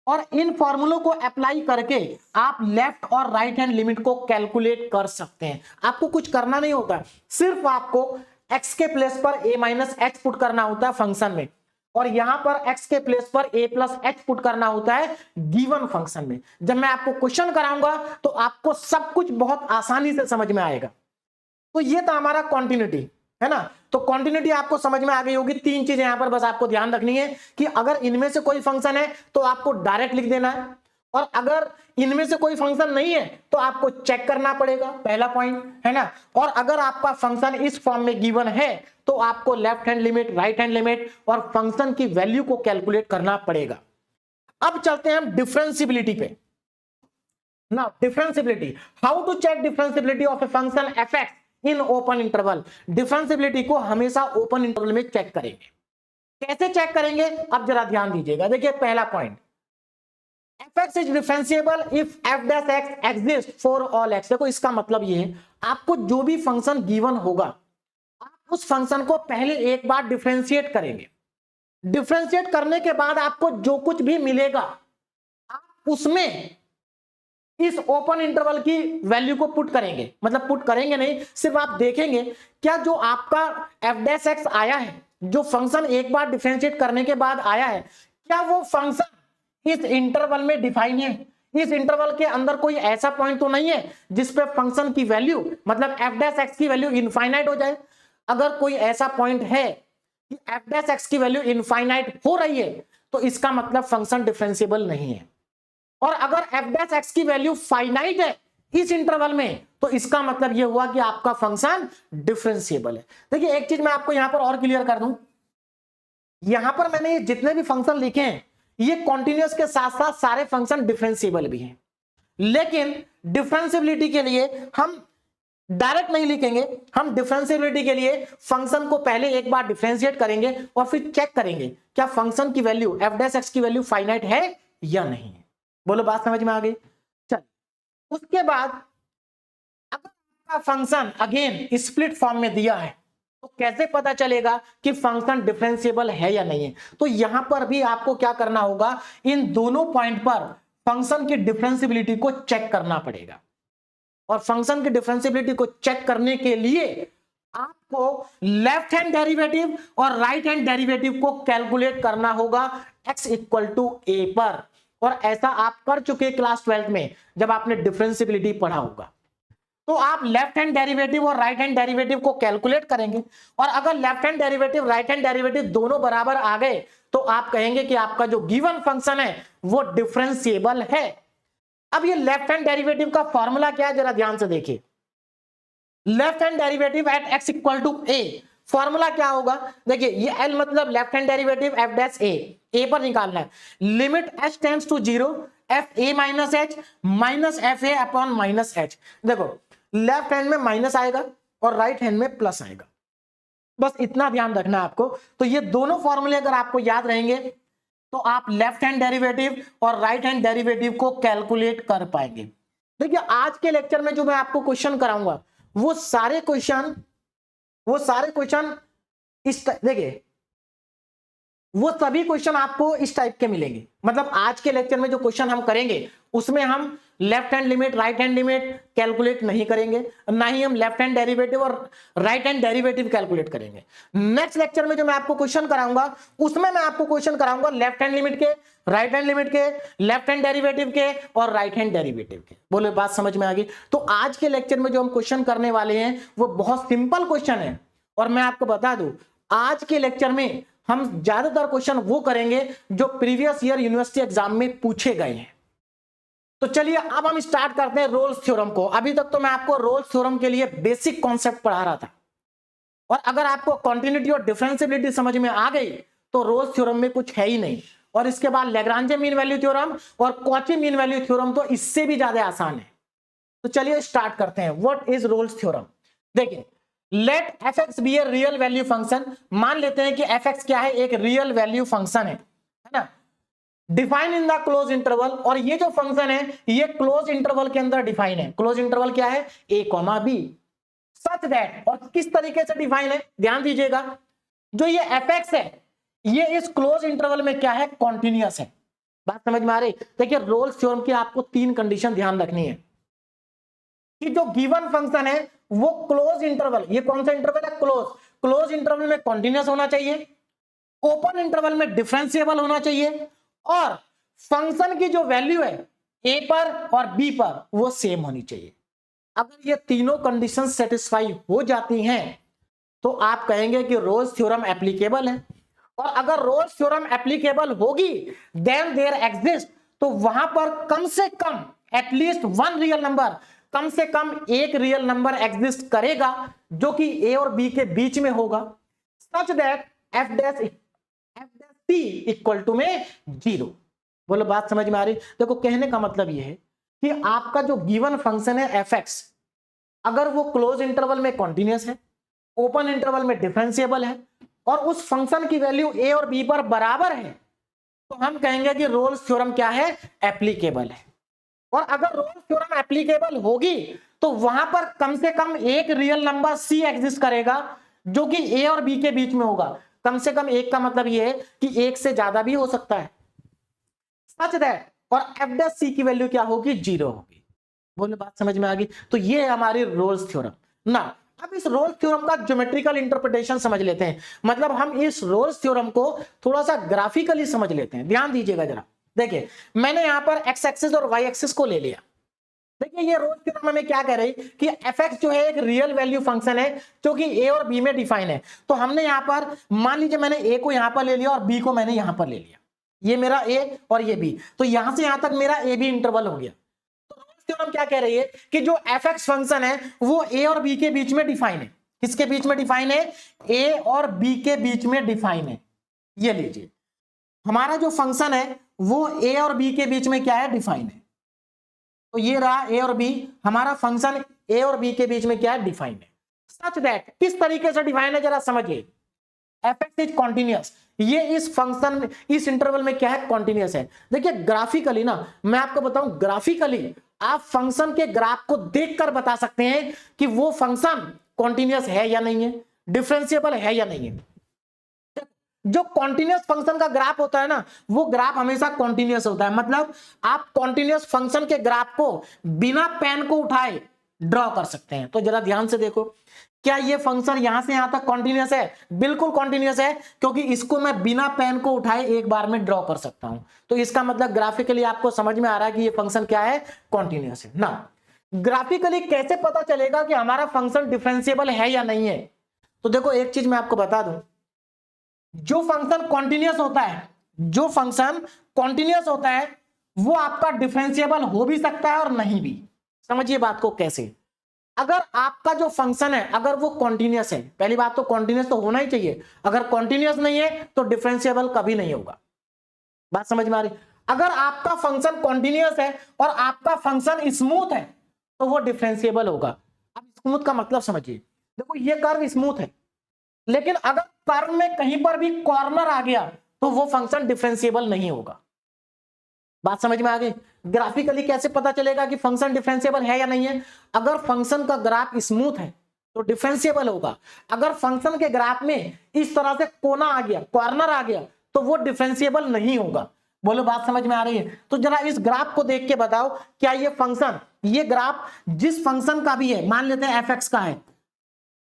और इन फॉर्मूलों को अप्लाई करके आप लेफ्ट और राइट हैंड लिमिट को कैलकुलेट कर सकते हैं। आपको कुछ करना नहीं होता, सिर्फ आपको x के प्लेस पर a माइनस h पुट करना होता है फंक्शन में और यहां पर x के प्लेस पर a प्लस h पुट करना होता है गिवन फंक्शन में। जब मैं आपको क्वेश्चन कराऊंगा तो आपको सब कुछ बहुत आसानी से समझ में आएगा। तो ये था हमारा कॉन्टिन्यूटी, है ना। तो कॉन्टिन्यूटी आपको समझ में आ गई होगी। तीन चीजें यहां पर बस आपको ध्यान रखनी है कि अगर इनमें से कोई फंक्शन है तो आपको डायरेक्ट लिख देना है और अगर इनमें से कोई फंक्शन नहीं है तो आपको चेक करना पड़ेगा, पहला पॉइंट, है ना। और अगर आपका फंक्शन इस फॉर्म में गिवन है तो आपको left hand limit, right hand limit और फंक्शन की वैल्यू को कैलकुलेट करना पड़ेगा। अब चलते हैं हम डिफरेंशियबिलिटी पे। Now differentiability, how to check differentiability of a function fx in open interval. Differentiability को हमेशा ओपन इंटरवल में चेक करेंगे। कैसे चेक करेंगे, अब जरा ध्यान दीजिएगा। देखिए पहला point, fx is differentiable if f dash x exist for all x। देखो इसका मतलब ये है आपको जो भी फंक्शन गिवन होगा आप उस फंक्शन को पहले एक बार डिफरेंशिएट करेंगे। डिफरेंशिएट करने के बाद आपको जो कुछ भी मिलेगा आप उसमें इस ओपन इंटरवल की वैल्यू को पुट करेंगे। मतलब पुट करेंगे नहीं, सिर्फ आप देखेंगे क्या जो आपका f डैश x आया है, जो फंक्शन एक बार डिफरेंशिएट करने के बाद आया है, क्या वो फंक्शन इस इंटरवल में डिफाइन है। इस इंटरवल के अंदर कोई ऐसा पॉइंट तो नहीं है जिसपे फंक्शन की वैल्यू मतलब f डैश x की वैल्यू इनफाइनाइट हो जाए। अगर कोई ऐसा पॉइंट है कि f डैश x की वैल्यू इनफाइनाइट हो रही है तो इसका मतलब फंक्शन डिफरेंशिएबल नहीं है। और अगर f डैश x की वैल्यू फाइनाइट है इस इंटरवल में तो इसका मतलब यह हुआ कि आपका फंक्शन डिफरेंशिएबल है। देखिए एक चीज मैं आपको यहां पर और क्लियर कर दूं, यहां पर मैंने ये जितने भी फंक्शन लिखे हैं ये कॉन्टिन्यूअस के साथ साथ सारे फंक्शन डिफरेंशिएबल भी हैं। लेकिन डिफरेंशियबिलिटी के लिए हम डायरेक्ट नहीं लिखेंगे, हम डिफरेंशियबिलिटी के लिए फंक्शन को पहले एक बार डिफरेंशिएट करेंगे और फिर चेक करेंगे क्या फंक्शन की वैल्यू एफ डैश एक्स की वैल्यू फाइनाइट है या नहीं है। बोलो बात समझ में आ गई। चल उसके बाद अगर आपका फंक्शन अगेन स्प्लिट फॉर्म में दिया है तो कैसे पता चलेगा कि फंक्शन डिफरेंशिएबल है या नहीं है। तो यहां पर भी आपको क्या करना होगा, इन दोनों पॉइंट पर फंक्शन की डिफरेंशिएबिलिटी को चेक करना पड़ेगा। और फंक्शन की डिफरेंशिएबिलिटी को चेक करने के लिए आपको लेफ्ट हैंड डेरिवेटिव और राइट हैंड डेरिवेटिव को कैलकुलेट करना होगा x इक्वल टू a पर। और ऐसा आप कर चुके क्लास 12 में जब आपने डिफरेंशिएबिलिटी पढ़ा होगा। तो आप लेफ्ट हैंड डेरिवेटिव और राइट हैंड डेरिवेटिव को कैलकुलेट करेंगे और अगर left hand derivative right hand derivative दोनों बराबर आ गए तो आप कहेंगे कि आपका जो गिवन फंक्शन है वो डिफरेंशिएबल है। अब ये लेफ्ट हैंड डेरिवेटिव का फॉर्मूला क्या है जरा ध्यान से देखिए। Left hand derivative at x equal to a, formula क्या होगा, देखिए ये l मतलब left hand derivative f dash a पर निकालना है। Limit h tends to 0 f a minus h minus f a upon minus h। देखो लेफ्ट हैंड में माइनस आएगा और राइट हैंड में प्लस आएगा, बस इतना ध्यान रखना है आपको। तो ये दोनों फॉर्मूले अगर आपको याद रहेंगे तो आप लेफ्ट हैंड डेरिवेटिव और राइट हैंड डेरिवेटिव को कैलकुलेट कर पाएंगे। देखिए आज के लेक्चर में जो मैं आपको क्वेश्चन कराऊंगा वो सारे क्वेश्चन देखिए वो सभी क्वेश्चन आपको इस टाइप के मिलेंगे। मतलब आज के लेक्चर में जो क्वेश्चन हम करेंगे उसमें हम left hand limit right hand limit calculate नहीं करेंगे, ना ही हम लेफ्ट हैंड डेरिवेटिव और राइट हैंड डेरिवेटिव कैलकुलेट करेंगे। नेक्स्ट लेक्चर में जो मैं आपको क्वेश्चन कराऊंगा उसमें मैं आपको क्वेश्चन कराऊंगा लेफ्ट हैंड लिमिट के, राइट हैंड लिमिट के, लेफ्ट हैंड डेरिवेटिव के और राइट हैंड डेरिवेटिव के। बोले बात समझ में आ गई। तो आज के लेक्चर में जो हम क्वेश्चन करने वाले हैं वो बहुत सिंपल क्वेश्चन है और मैं आपको बता दूं आज के लेक्चर में हम ज्यादातर क्वेश्चन वो करेंगे जो प्रीवियस ईयर यूनिवर्सिटी एग्जाम में पूछे गए हैं। तो चलिए अब हम स्टार्ट करते हैं रोल्स थ्योरम को। अभी तक तो मैं आपको रोल्स थ्योरम के लिए बेसिक कॉन्सेप्ट पढ़ा रहा था और अगर आपको कंटिन्यूटी और डिफरेंशिएबिलिटी समझ में आ गई तो रोल्स थ्योरम में कुछ है ही नहीं। और इसके बाद लैग्रांजे मीन वैल्यू थ्योरम और कॉची मीन वैल्यू थ्योरम तो इससे भी ज्यादा आसान है। तो चलिए स्टार्ट करते हैं। What is Rolle's theorem. देखिए let f x be a real value function. मान लेते हैं कि एफ एक्स क्या है, एक रियल वैल्यू फंक्शन है ना। Define in the close interval, और ये जो फंक्शन है ये क्लोज इंटरवल के अंदर डिफाइन है। क्लोज इंटरवल क्या है, a comma B, such that. और किस तरीके से डिफाइन है ध्यान दीजिएगा, जो ये एफ एक्स है ये इस क्लोज इंटरवल में क्या है, कॉन्टिन्यूअस है। बात समझ में आ रही। देखिए रोल्स थ्योरम की आपको तीन कंडीशन ध्यान रखनी है कि जो गिवन फंक्शन है वो क्लोज इंटरवल, ये कौन सा इंटरवल है, क्लोज इंटरवल में कॉन्टिन्यूअस होना चाहिए, ओपन इंटरवल में डिफरेंशिएबल होना चाहिए और फंक्शन की जो वैल्यू है ए पर और बी पर वो सेम होनी चाहिए। अगर ये तीनों कंडीशन सेटिस्फाई हो जाती हैं तो आप कहेंगे कि रोल्स थ्योरम एप्लीकेबल है। और अगर रोल्स थ्योरम एप्लीकेबल होगी देन देयर एग्जिस्ट, तो वहां पर कम से कम एटलीस्ट वन रियल नंबर, कम से कम एक रियल नंबर एग्जिस्ट करेगा जो कि ए और बी के बीच में होगा, such that F dash C equal to में 0। बोलो बात समझ में आ रही। देखो कहने का मतलब यह है कि आपका जो गिवन फंक्शन है एफ एक्स, अगर वो क्लोज इंटरवल में कॉन्टिन्यूअस है, ओपन इंटरवल में डिफरेंशिएबल है और उस फंक्शन की वैल्यू ए और बी पर बराबर है तो हम कहेंगे कि रोल्स थ्योरम क्या है, एप्लीकेबल है। और अगर रोल्स थ्योरम एप्लीकेबल होगी तो वहां पर कम से कम एक रियल नंबर सी एग्जिस्ट करेगा जो कि ए और बी के बीच में होगा। कम से कम एक का मतलब यह है कि एक से ज्यादा भी हो सकता है, सच दैट। और एफ डैश सी की वैल्यू क्या होगी, 0 होगी। बोले बात समझ में आ गई। तो ये है हमारी रोल्स थ्योरम ना। अब इस रोल्स थ्योरम का ज्योमेट्रिकल इंटरप्रिटेशन समझ लेते हैं। मतलब हम इस रोल्स थ्योरम को थोड़ा सा ग्राफिकली समझ लेते हैं। ध्यान दीजिएगा जरा। देखिए मैंने यहां पर एक्स एक्सिस और वाई एक्सिस को ले लिया। देखिए ये रोल्स थ्योरम में क्या कह रही कि एफ एक्स जो है एक रियल वैल्यू फंक्शन है जो कि ए और बी में डिफाइन है। तो हमने यहां पर मान लीजिए मैंने ए को यहां पर ले लिया और बी को मैंने यहां पर ले लिया, ये मेरा ए और ये बी, तो यहां से यहां तक मेरा ए बी इंटरवल हो गया। तो रोल्स थ्योरम क्या कह रही है कि जो एफ एक्स फंक्शन है वो ए और बी के बीच में डिफाइन है। किसके बीच में डिफाइन है, ए और बी के बीच में डिफाइन है। ये लीजिए हमारा जो फंक्शन है वो ए और बी के बीच में क्या है, डिफाइन है। तो ये रहा ए और बी, हमारा फंक्शन ए और बी के बीच में क्या है, डिफाइन है। सच दैट किस तरीके से डिफाइन है जरा समझिए। एफ एक्स इज कॉन्टिन्यूअस, ये इस फंक्शन में, इस इंटरवल में क्या है, कॉन्टिन्यूअस है। देखिए ग्राफिकली ना, मैं आपको बताऊं, ग्राफिकली आप फंक्शन के ग्राफ को देखकर बता सकते हैं कि वो फंक्शन कॉन्टिन्यूअस है या नहीं है, डिफरेंशिएबल है या नहीं है। जो कॉन्टिन्यूअस फंक्शन का ग्राफ होता है ना, वो ग्राफ हमेशा कॉन्टिन्यूअस होता है। मतलब आप कॉन्टिन्यूअस फंक्शन के ग्राफ को बिना पेन को उठाए ड्रॉ कर सकते हैं। तो जरा ध्यान से देखो, क्या ये फंक्शन यहां से यहां तक कॉन्टिन्यूअस है? बिल्कुल कॉन्टिन्यूअस है, क्योंकि इसको मैं बिना पेन को उठाए एक बार में ड्रॉ कर सकता हूं। तो इसका मतलब ग्राफिकली आपको समझ में आ रहा है कि ये फंक्शन क्या है, कॉन्टिन्यूअस है ना। ग्राफिकली कैसे पता चलेगा कि हमारा फंक्शन डिफरेंशिएबल है या नहीं है? तो देखो एक चीज मैं आपको बता दूं, जो फंक्शन कॉन्टिन्यूअस होता है, जो फंक्शन कॉन्टिन्यूअस होता है वो आपका डिफरेंशिएबल हो भी सकता है और नहीं भी। समझिए बात को कैसे। अगर आपका जो फंक्शन है अगर वो कॉन्टिन्यूअस है, पहली बात तो कॉन्टिन्यूअस तो होना ही चाहिए, अगर कॉन्टिन्यूअस नहीं है तो डिफरेंशिएबल कभी नहीं होगा। बात समझ में आ रही? अगर आपका फंक्शन कॉन्टिन्यूअस है और आपका फंक्शन स्मूथ है तो वो डिफरेंशिएबल होगा। अब स्मूथ का मतलब समझिए, देखो ये कर्व स्मूथ है, लेकिन अगर कर्व में कहीं पर भी कॉर्नर आ गया तो वो फंक्शन डिफरेंशिएबल नहीं होगा। बात समझ में आ गई? ग्राफिकली कैसे पता चलेगा कि फंक्शन डिफरेंशिएबल है या नहीं है? अगर फंक्शन का ग्राफ स्मूथ है तो डिफरेंशिएबल होगा, अगर फंक्शन के ग्राफ में इस तरह से कोना आ गया, कॉर्नर आ गया, तो वो डिफरेंशिएबल नहीं होगा। बोलो बात समझ में आ रही है? तो जरा इस ग्राफ को देख के बताओ, क्या ये फंक्शन, ये ग्राफ जिस फंक्शन का भी है, मान लेते हैं एफ एक्स का है,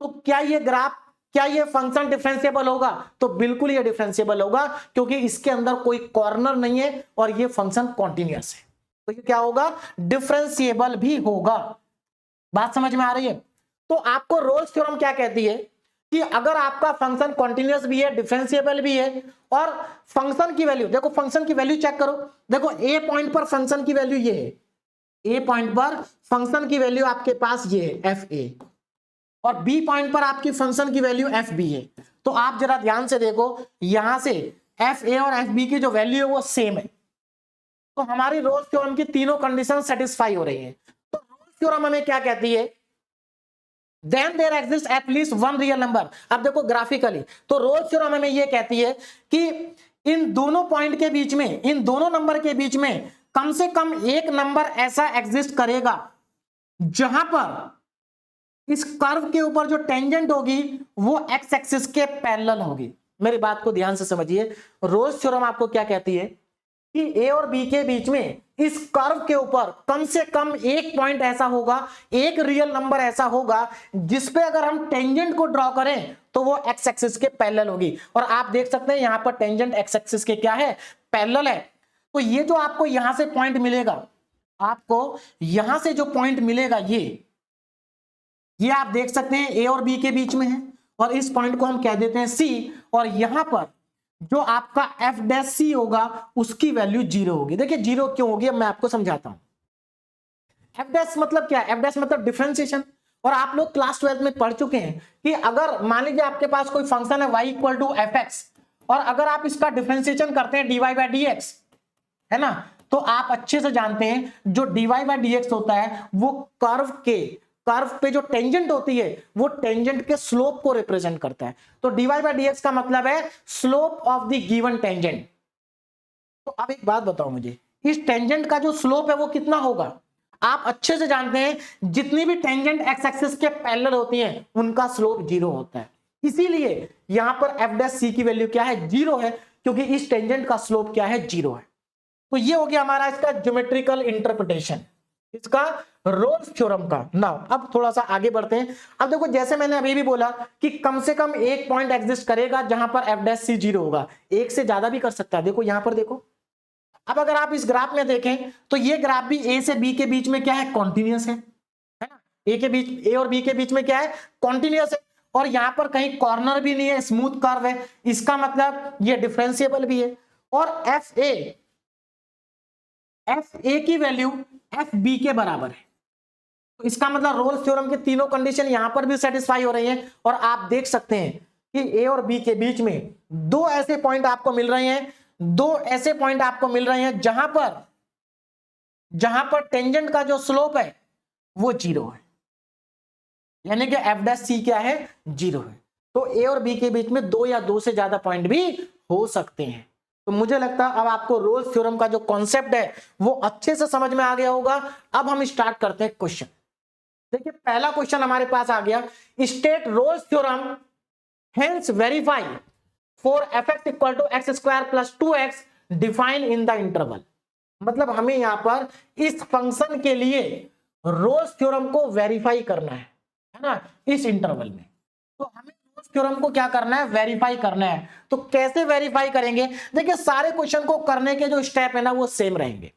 तो क्या ये ग्राफ, क्या ये फंक्शन डिफरेंशिएबल होगा? तो बिल्कुल ये डिफरेंशिएबल होगा, क्योंकि इसके अंदर कोई कॉर्नर नहीं है और ये फंक्शन कॉन्टिन्यूअस है, तो ये क्या होगा, डिफरेंशिएबल भी होगा। बात समझ में आ रही है? तो आपको रोल्स थ्योरम क्या कहती है कि अगर आपका फंक्शन कॉन्टिन्यूअस भी है, डिफरेंशिएबल भी है, और फंक्शन की वैल्यू, देखो फंक्शन की वैल्यू चेक करो, देखो ए पॉइंट पर फंक्शन की वैल्यू ये है, ए पॉइंट पर फंक्शन की वैल्यू आपके पास ये है एफ ए, और बी पॉइंट पर आपकी फंक्शन की वैल्यू एफ बी है। तो आप जरा ध्यान से देखो, यहां से एफ ए और एफ बी की जो वैल्यू है वो सेम है, तो हमारी रोल्स थ्योरम की तीनों कंडीशन सेटिस्फाई हो रही है। तो रोल्स थ्योरम हमें क्या कहती है, then there exist at least one real number. अब देखो ग्राफिकली, तो रोल्स थ्योरम हमें ये कहती है कि इन दोनों पॉइंट के बीच में, इन दोनों नंबर के बीच में कम से कम एक नंबर ऐसा एग्जिस्ट करेगा जहां पर इस कर्व के ऊपर जो टेंजेंट होगी वो एक्स एक्सिस के पैरेलल होगी। मेरी बात को ध्यान से समझिए, रोल्स थ्योरम आपको क्या कहती है कि ए और बी के बीच में इस कर्व के ऊपर कम से कम एक पॉइंट ऐसा होगा, एक रियल नंबर ऐसा होगा जिसपे अगर हम टेंजेंट को ड्रॉ करें तो वो एक्स एक्सिस के पैरेलल होगी। और आप देख सकते हैं यहां पर टेंजेंट एक्स एक्सिस के क्या है, पैरेलल है। तो ये जो आपको यहां से पॉइंट मिलेगा, आपको यहां से जो पॉइंट मिलेगा ये आप देख सकते हैं ए और बी के बीच में है, और इस पॉइंट को हम कह देते हैं सी, और यहां पर जो आपका एफ डैश सी होगा उसकी वैल्यू 0 होगी। देखिए 0 क्यों होगी, अब मैं आपको समझाता हूं। एफ डैश मतलब क्या है, एफ डैश मतलब डिफरेंशिएशन, और आप लोग क्लास 12 में पढ़ चुके हैं कि अगर मान लीजिए आपके पास कोई फंक्शन है y equal to F X, और अगर आप इसका डिफरेंशिएशन करते हैं dy बाई डी एक्स, है ना, तो आप अच्छे से जानते हैं जो dy बाई डी एक्स होता है वो कर्व पे जो टेंजेंट होती है वो टेंजेंट के स्लोप को रिप्रेजेंट करता है। तो dy बाई डी एक्स का मतलब है slope of the given tangent. तो अब एक बात बताओ मुझे, इस टेंजेंट का जो स्लोप है वो कितना होगा? आप अच्छे से जानते हैं जितनी भी टेंजेंट एक्स एक्सिस के पैरेलल होती हैं उनका स्लोप 0 होता है, इसीलिए यहां पर एफ डैश सी की वैल्यू क्या है, 0 है, क्योंकि इस टेंजेंट का स्लोप क्या है, 0 है। तो ये हो गया हमारा इसका ज्योमेट्रिकल इंटरप्रिटेशन, इसका रोल्स थ्योरम का। नाउ अब थोड़ा सा आगे बढ़ते हैं। अब देखो जैसे मैंने अभी भी बोला कि कम से कम एक पॉइंट एग्जिस्ट करेगा जहां पर एफ डैश सी 0 होगा, एक से ज्यादा भी कर सकता है। देखो यहां पर देखो, अब अगर आप इस ग्राफ में देखें तो ये ग्राफ भी ए से बी के बीच में क्या है, कॉन्टिन्यूअस है ना, ए और बी के बीच में क्या है, कॉन्टिन्यूअस है, और यहां पर कहीं कॉर्नर भी नहीं है, स्मूथ कर्व है, इसका मतलब ये डिफरेंशिएबल भी है। और एफ ए की वैल्यू एफ बी के बराबर है, तो इसका मतलब रोल्स थ्योरम के तीनों कंडीशन यहां पर भी सेटिस्फाई हो रही हैं। और आप देख सकते हैं कि ए और बी के बीच में दो ऐसे पॉइंट आपको मिल रहे हैं, जहां पर जहां पर टेंजेंट का जो स्लोप है वो 0 है, यानी कि एफ डैश सी क्या है, 0 है। तो ए और बी के बीच में 2 या 2 से ज्यादा पॉइंट भी हो सकते हैं। तो मुझे लगता है अब आपको रोल्स थ्योरम का जो कॉन्सेप्ट है वो अच्छे से समझ में आ गया होगा। अब हम स्टार्ट करते हैं क्वेश्चन। देखिए पहला क्वेश्चन हमारे पास आ गया, state Rolle's theorem hence verify for fx equal to X square plus 2x define in the interval. मतलब हमें यहां पर इस फंक्शन के लिए रोल्स थ्योरम को वेरीफाई करना है ना, इस इंटरवल में। तो हमें रोल्स थ्योरम को क्या करना है, वेरीफाई करना है। तो कैसे वेरीफाई करेंगे, देखिए सारे क्वेश्चन को करने के जो स्टेप है ना वो सेम रहेंगे,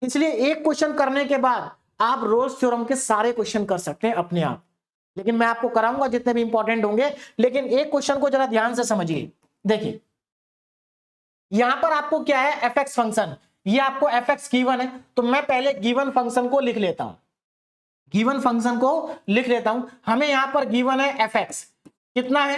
इसलिए एक क्वेश्चन करने के बाद आप रोल्स थ्योरम के सारे क्वेश्चन कर सकते हैं अपने आप। लेकिन मैं आपको कराऊंगा जितने भी इंपॉर्टेंट होंगे, लेकिन एक क्वेश्चन को जरा ध्यान से समझिए। देखिए यहां पर आपको क्या है, एफ एक्स फंक्शन, ये आपको एफ एक्स गिवन है, तो मैं पहले गिवन फंक्शन को लिख लेता हूं, गिवन फंक्शन को लिख लेता हूं। हमें यहां पर गिवन है एफ एक्स, कितना है,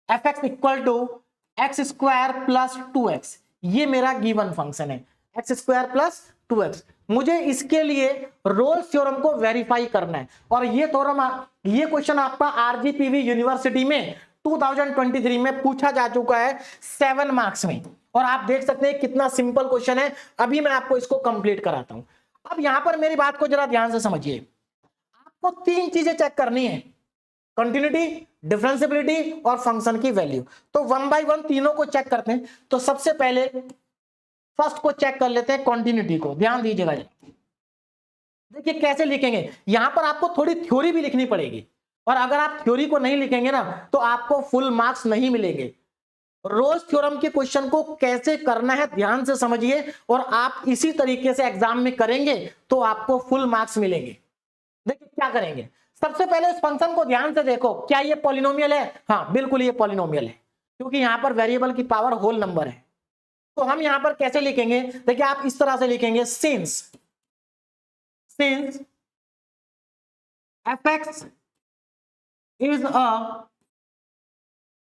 F x equal to X square plus 2x, ये मेरा गिवन फंक्शन है, एक्स स्क्वायर प्लस 2x। मुझे इसके लिए रोल्स थ्योरम को वेरीफाई करना है, और ये थ्योरम, ये क्वेश्चन आपका आरजीपीवी यूनिवर्सिटी में 2023 में पूछा जा चुका है 7 मार्क्स में, और आप देख सकते हैं कितना सिंपल क्वेश्चन है। अभी मैं आपको इसको कंप्लीट कराता हूं। अब यहां पर मेरी बात को जरा ध्यान से समझिए, आपको 3 चीजें चेक करनी है, कंटिन्यूटी, डिफरेंशियबिलिटी और फंक्शन की वैल्यू। तो 1 बाय 1 तीनों को चेक करते हैं। तो सबसे पहले फर्स्ट को चेक कर लेते हैं, कंटिन्यूटी को। ध्यान दीजिएगा, देखिए कैसे लिखेंगे, यहां पर आपको थोड़ी थ्योरी भी लिखनी पड़ेगी, और अगर आप थ्योरी को नहीं लिखेंगे ना तो आपको फुल मार्क्स नहीं मिलेंगे। रोल्स थ्योरम के क्वेश्चन को कैसे करना है ध्यान से समझिए, और आप इसी तरीके से एग्जाम में करेंगे तो आपको फुल मार्क्स मिलेंगे। देखिए क्या करेंगे, सबसे पहले इस फंक्शन को ध्यान से देखो, क्या ये पॉलिनोमियल है, हाँ बिल्कुल ये पॉलिनोमियल है, क्योंकि यहां पर वेरिएबल की पावर होल नंबर है। तो हम यहां पर कैसे लिखेंगे, देखिए आप इस तरह से लिखेंगे, since fx is a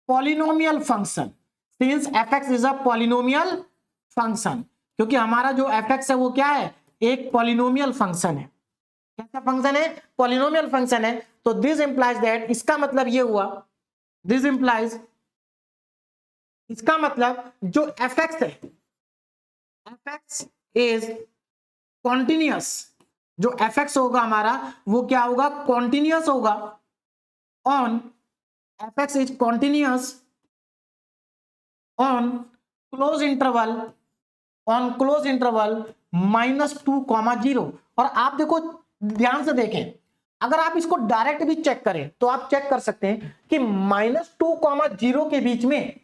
polynomial function, since fx is a polynomial function, क्योंकि हमारा जो fx है वो क्या है, एक पॉलिनोमियल फंक्शन है। कैसा फंक्शन है, पॉलिनोमियल फंक्शन है। तो दिस इंप्लाइज दैट, इसका मतलब ये हुआ, दिस इंप्लाइज, इसका मतलब जो fx है, fx इज कॉन्टिन्यूअस, जो fx होगा हमारा वो क्या होगा, कॉन्टिन्यूअस होगा on, fx is continuous on close interval, on close interval -2,0। और आप देखो ध्यान से देखें, अगर आप इसको डायरेक्ट भी चेक करें तो आप चेक कर सकते हैं कि -2,0 के बीच में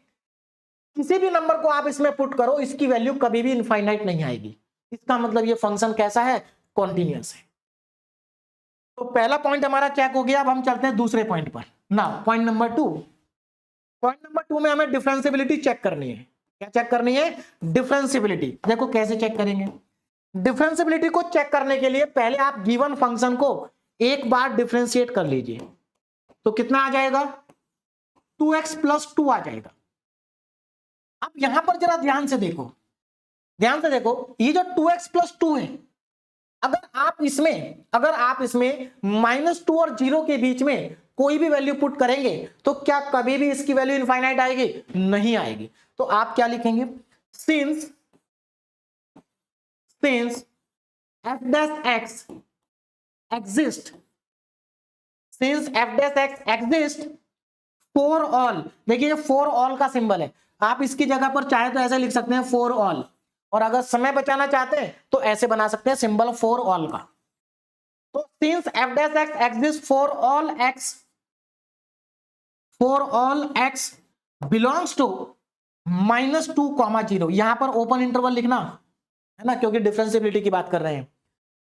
किसी भी नंबर को आप इसमें पुट करो, इसकी वैल्यू कभी भी इनफाइनाइट नहीं आएगी। इसका मतलब ये फंक्शन कैसा है, कॉन्टिन्यूअस है। तो पहला पॉइंट हमारा चेक हो गया। अब हम चलते हैं दूसरे पॉइंट पर। Now point number 2, point number 2 में हमें डिफरेंशियबिलिटी चेक करनी है। क्या चेक करनी है, डिफरेंशियबिलिटी। देखो कैसे चेक करेंगे, डिफरेंशियबिलिटी को चेक करने के लिए पहले आप गिवन फंक्शन को एक बार डिफरेंशिएट कर लीजिए, तो कितना आ जाएगा, 2x + 2 आ जाएगा। अब यहां पर जरा ध्यान से देखो, ध्यान से देखो, ये जो 2x + 2 है, अगर आप इसमें -2 और 0 के बीच में कोई भी वैल्यू पुट करेंगे तो क्या कभी भी इसकी वैल्यू इनफाइनाइट आएगी, नहीं आएगी। तो आप क्या लिखेंगे, since f dash x exist, since f dash x exist for all, देखिए for all का सिंबल है, आप इसकी जगह पर चाहे तो ऐसे लिख सकते हैं for all, और अगर समय बचाना चाहते हैं तो ऐसे बना सकते हैं सिंबल for all का। तो since f dash x exists for all x belongs to -2,0, यहां पर ओपन इंटरवल लिखना है ना, क्योंकि डिफरेंशियबिलिटी की बात कर रहे हैं।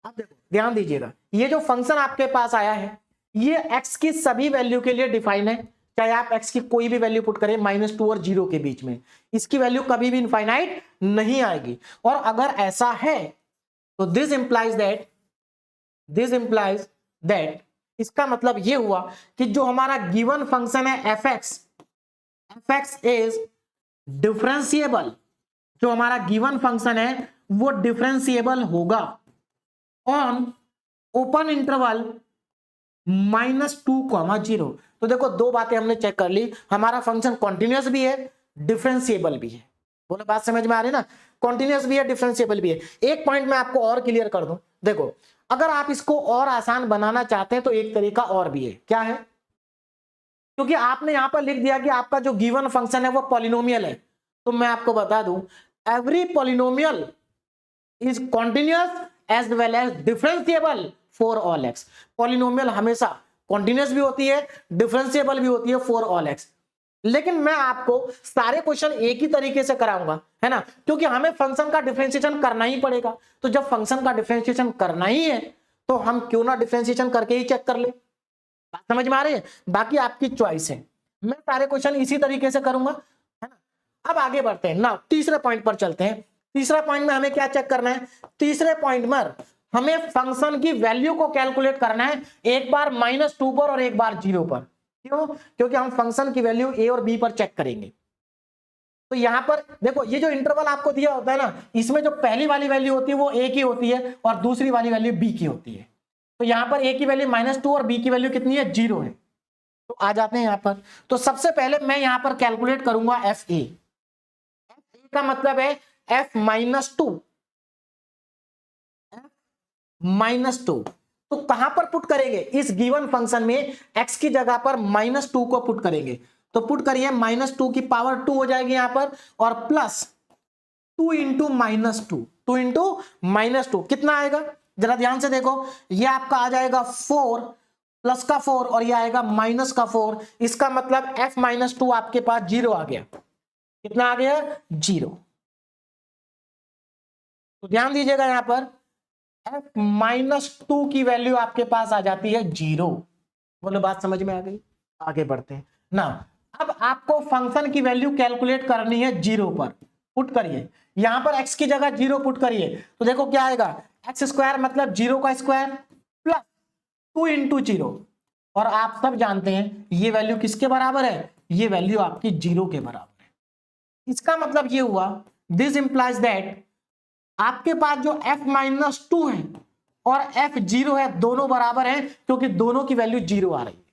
अब देखो ध्यान दीजिएगा, ये जो फंक्शन आपके पास आया है ये x की सभी वैल्यू के लिए डिफाइन है, चाहे आप x की कोई भी वैल्यू पुट करें -2 और 0 के बीच में, इसकी वैल्यू कभी भी इनफाइनाइट नहीं आएगी। और अगर ऐसा है तो दिस इंप्लाइज दैट, इसका मतलब ये हुआ कि जो हमारा गिवन फंक्शन है fx इज डिफरेंशिएबल, जो हमारा गिवन फंक्शन है वो डिफरेंशिएबल होगा। On open interval -2, 0। तो देखो दो बातें हमने चेक कर ली, हमारा फंक्शन कॉन्टिन्यूअस भी है, डिफरेंशिएबल भी है। बोलो बात समझ में आ रही ना, कॉन्टिन्यूअस भी है, डिफरेंशिएबल भी है। एक पॉइंट मैं आपको और क्लियर कर दूं, देखो अगर आप इसको और आसान बनाना चाहते हैं तो एक तरीका और भी है, क्या है, क्योंकि आपने यहां पर लिख दिया कि आपका जो गिवन फंक्शन है वो पॉलिनोमियल है, तो मैं आपको बता दूं every polynomial is continuous as well as differentiable for all X. Polynomial हमेशा कॉन्टिन्यूअस भी होती है, डिफरेंशिएबल भी होती है फॉर ऑल एक्स। लेकिन मैं आपको सारे क्वेश्चन एक ही तरीके से कराऊंगा, है ना, क्योंकि हमें फंक्शन का डिफरेंशिएशन करना ही पड़ेगा। तो जब फंक्शन का डिफरेंशिएशन करना ही है तो हम क्यों ना डिफरेंशिएशन करके ही चेक कर ले। बात समझ में आ रही है, बाकी आपकी चॉइस है, मैं सारे क्वेश्चन इसी तरीके से करूंगा, है ना। अब आगे बढ़ते हैं ना, तीसरे पॉइंट पर चलते हैं। तीसरा पॉइंट में हमें क्या चेक करना है, तीसरे पॉइंट में हमें फंक्शन की वैल्यू को कैलकुलेट करना है, एक बार -2 पर और एक बार 0 पर। क्यों, क्योंकि हम फंक्शन की वैल्यू ए और बी पर चेक करेंगे। तो यहां पर देखो ये जो इंटरवल आपको दिया होता है ना, इसमें जो पहली वाली वैल्यू होती है वो ए की होती है और दूसरी वाली वैल्यू बी की होती है। तो यहां पर ए की वैल्यू -2 और बी की वैल्यू कितनी है, 0 है। तो आ जाते हैं यहां पर, तो सबसे पहले मैं यहां पर कैलकुलेट करूंगा एफ ए। एफ ए का मतलब है एफ -2, -2। तो कहां पर पुट करेंगे, इस गिवन फंक्शन में एक्स की जगह पर -2 को पुट करेंगे। तो पुट करिए, -2 की पावर 2 हो जाएगी यहां पर, और प्लस 2 इंटू -2, 2 इंटू -2 कितना आएगा, जरा ध्यान से देखो, ये आपका आ जाएगा 4 प्लस का 4 और ये आएगा माइनस का 4। इसका मतलब f -2 आपके पास 0 आ गया। कितना आ गया, 0। तो ध्यान दीजिएगा यहां पर f -2 की वैल्यू आपके पास आ जाती है 0। बोलो बात समझ में आ गई, आगे बढ़ते हैं ना। अब आपको फंक्शन की वैल्यू कैलकुलेट करनी है 0 पर, पुट करिए यहां पर x की जगह 0 पुट करिए, तो देखो क्या आएगा, एक्स स्क्वायर मतलब 0 का स्क्वायर प्लस 2 इंटू 0। और आप सब जानते हैं ये वैल्यू किसके बराबर है, ये वैल्यू आपकी 0 के बराबर है। इसका मतलब ये हुआ, दिस इंप्लाइज दैट आपके पास जो f -2 है और f0 है दोनों बराबर हैं, क्योंकि दोनों की वैल्यू 0 आ रही है।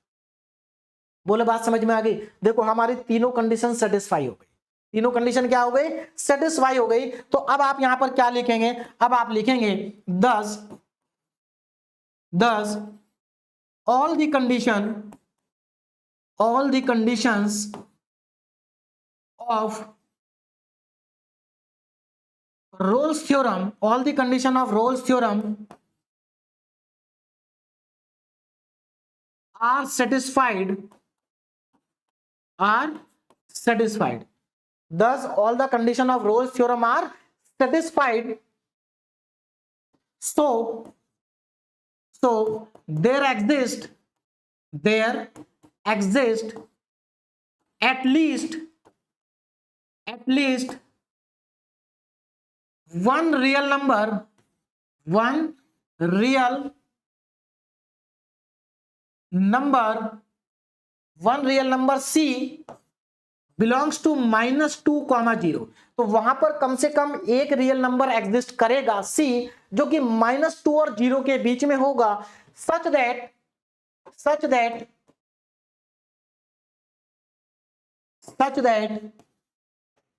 बोले बात समझ में आ गई, देखो हमारी तीनों कंडीशन सेटिस्फाई हो गई, तीनों कंडीशन क्या हो गई, सेटिस्फाई हो गई। तो अब आप यहां पर क्या लिखेंगे, अब आप लिखेंगे दस all the conditions of Rolle's theorem, all the condition of Rolle's theorem are satisfied, thus all the condition of Rolle's theorem are satisfied, so there exist at least one real number C belongs to -2, 0। तो वहां पर कम से कम एक real number exist करेगा C, जो कि -2 और 0 के बीच में होगा, सच दैट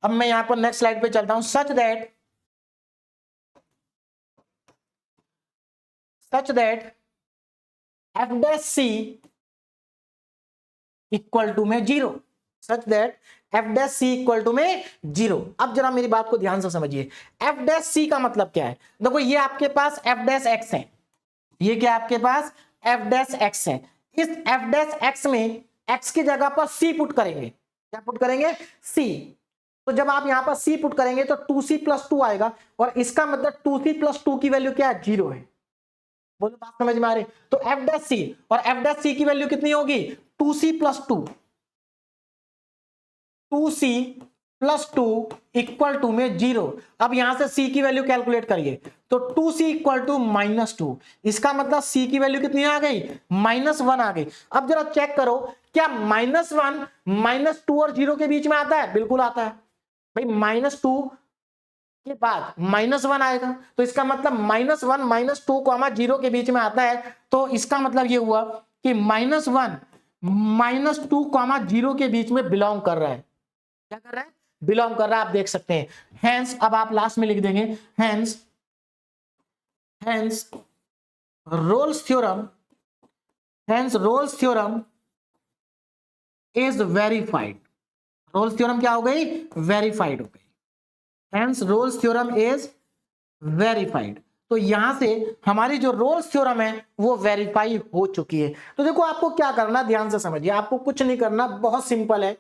अब मैं यहां पर नेक्स्ट स्लाइड पे चलता हूं, such that f dash C equal to में 0, such that f dash C equal to में 0। अब जरा मेरी बात को ध्यान से समझिए, f डैश C का मतलब क्या है, देखो ये आपके पास f डैश x है, ये क्या आपके पास f डैश x है। इस f डैश x में x की जगह पर C पुट करेंगे, क्या पुट करेंगे, C। तो जब आप यहां पर C पुट करेंगे तो 2C + 2 आएगा, और इसका मतलब 2C + 2 की वैल्यू क्या है, 0 है। बोलो बात समझ में आ रही, तो f डैश C, और f डैश C की वैल्यू कितनी होगी, 2C + 2, 2C + 2 इक्वल टू में 0। अब यहां से C की वैल्यू कैलकुलेट करिए, तो 2C इक्वल टू -2, इसका मतलब C की वैल्यू कितनी आ गई, -1 आ गई। अब जरा चेक करो, क्या -1 -2 और 0 के बीच में आता है, बिल्कुल आता है भाई। -2 के बाद -1 आएगा, तो इसका मतलब -1 -2 जीरो के बीच में आता है, तो इसका मतलब ये हुआ कि -1 -2 जीरो के बीच में बिलोंग कर रहा है। क्या कर रहा है? बिलोंग कर रहा है, आप देख सकते हैं। हेंस, अब आप लास्ट में लिख देंगे hence Rolle's theorem, hence Rolle's theorem is verified. Rolle's theorem क्या हो गई? वेरीफाइड हो गई। Hence Rolle's theorem is verified. तो यहां से हमारी जो रोल्स थ्योरम है वो वेरीफाई हो चुकी है। तो देखो आपको क्या करना, ध्यान से समझिए, आपको कुछ नहीं करना, बहुत सिंपल है।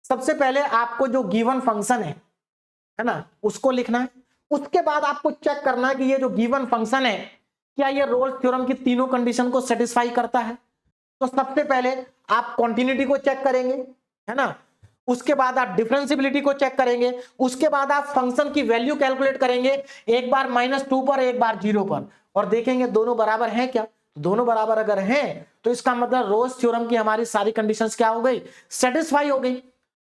सबसे पहले आपको जो गिवन फंक्शन है ना, उसको लिखना है। उसके बाद आपको चेक करना है कि ये जो गिवन फंक्शन है क्या ये रोल्स थ्योरम की तीनों कंडीशन को सेटिस्फाई करता है। तो सबसे पहले आप कॉन्टिन्यूटी को चेक करेंगे, है ना, उसके बाद आप डिफरेंशियबिलिटी को चेक करेंगे, उसके बाद आप फंक्शन की वैल्यू कैलकुलेट करेंगे, एक बार -2 पर, एक बार 0 पर, और देखेंगे दोनों बराबर हैं क्या। दोनों बराबर अगर हैं तो इसका मतलब रोल्स थ्योरम की हमारी सारी कंडीशंस क्या हो गई? सेटिस्फाई हो गई।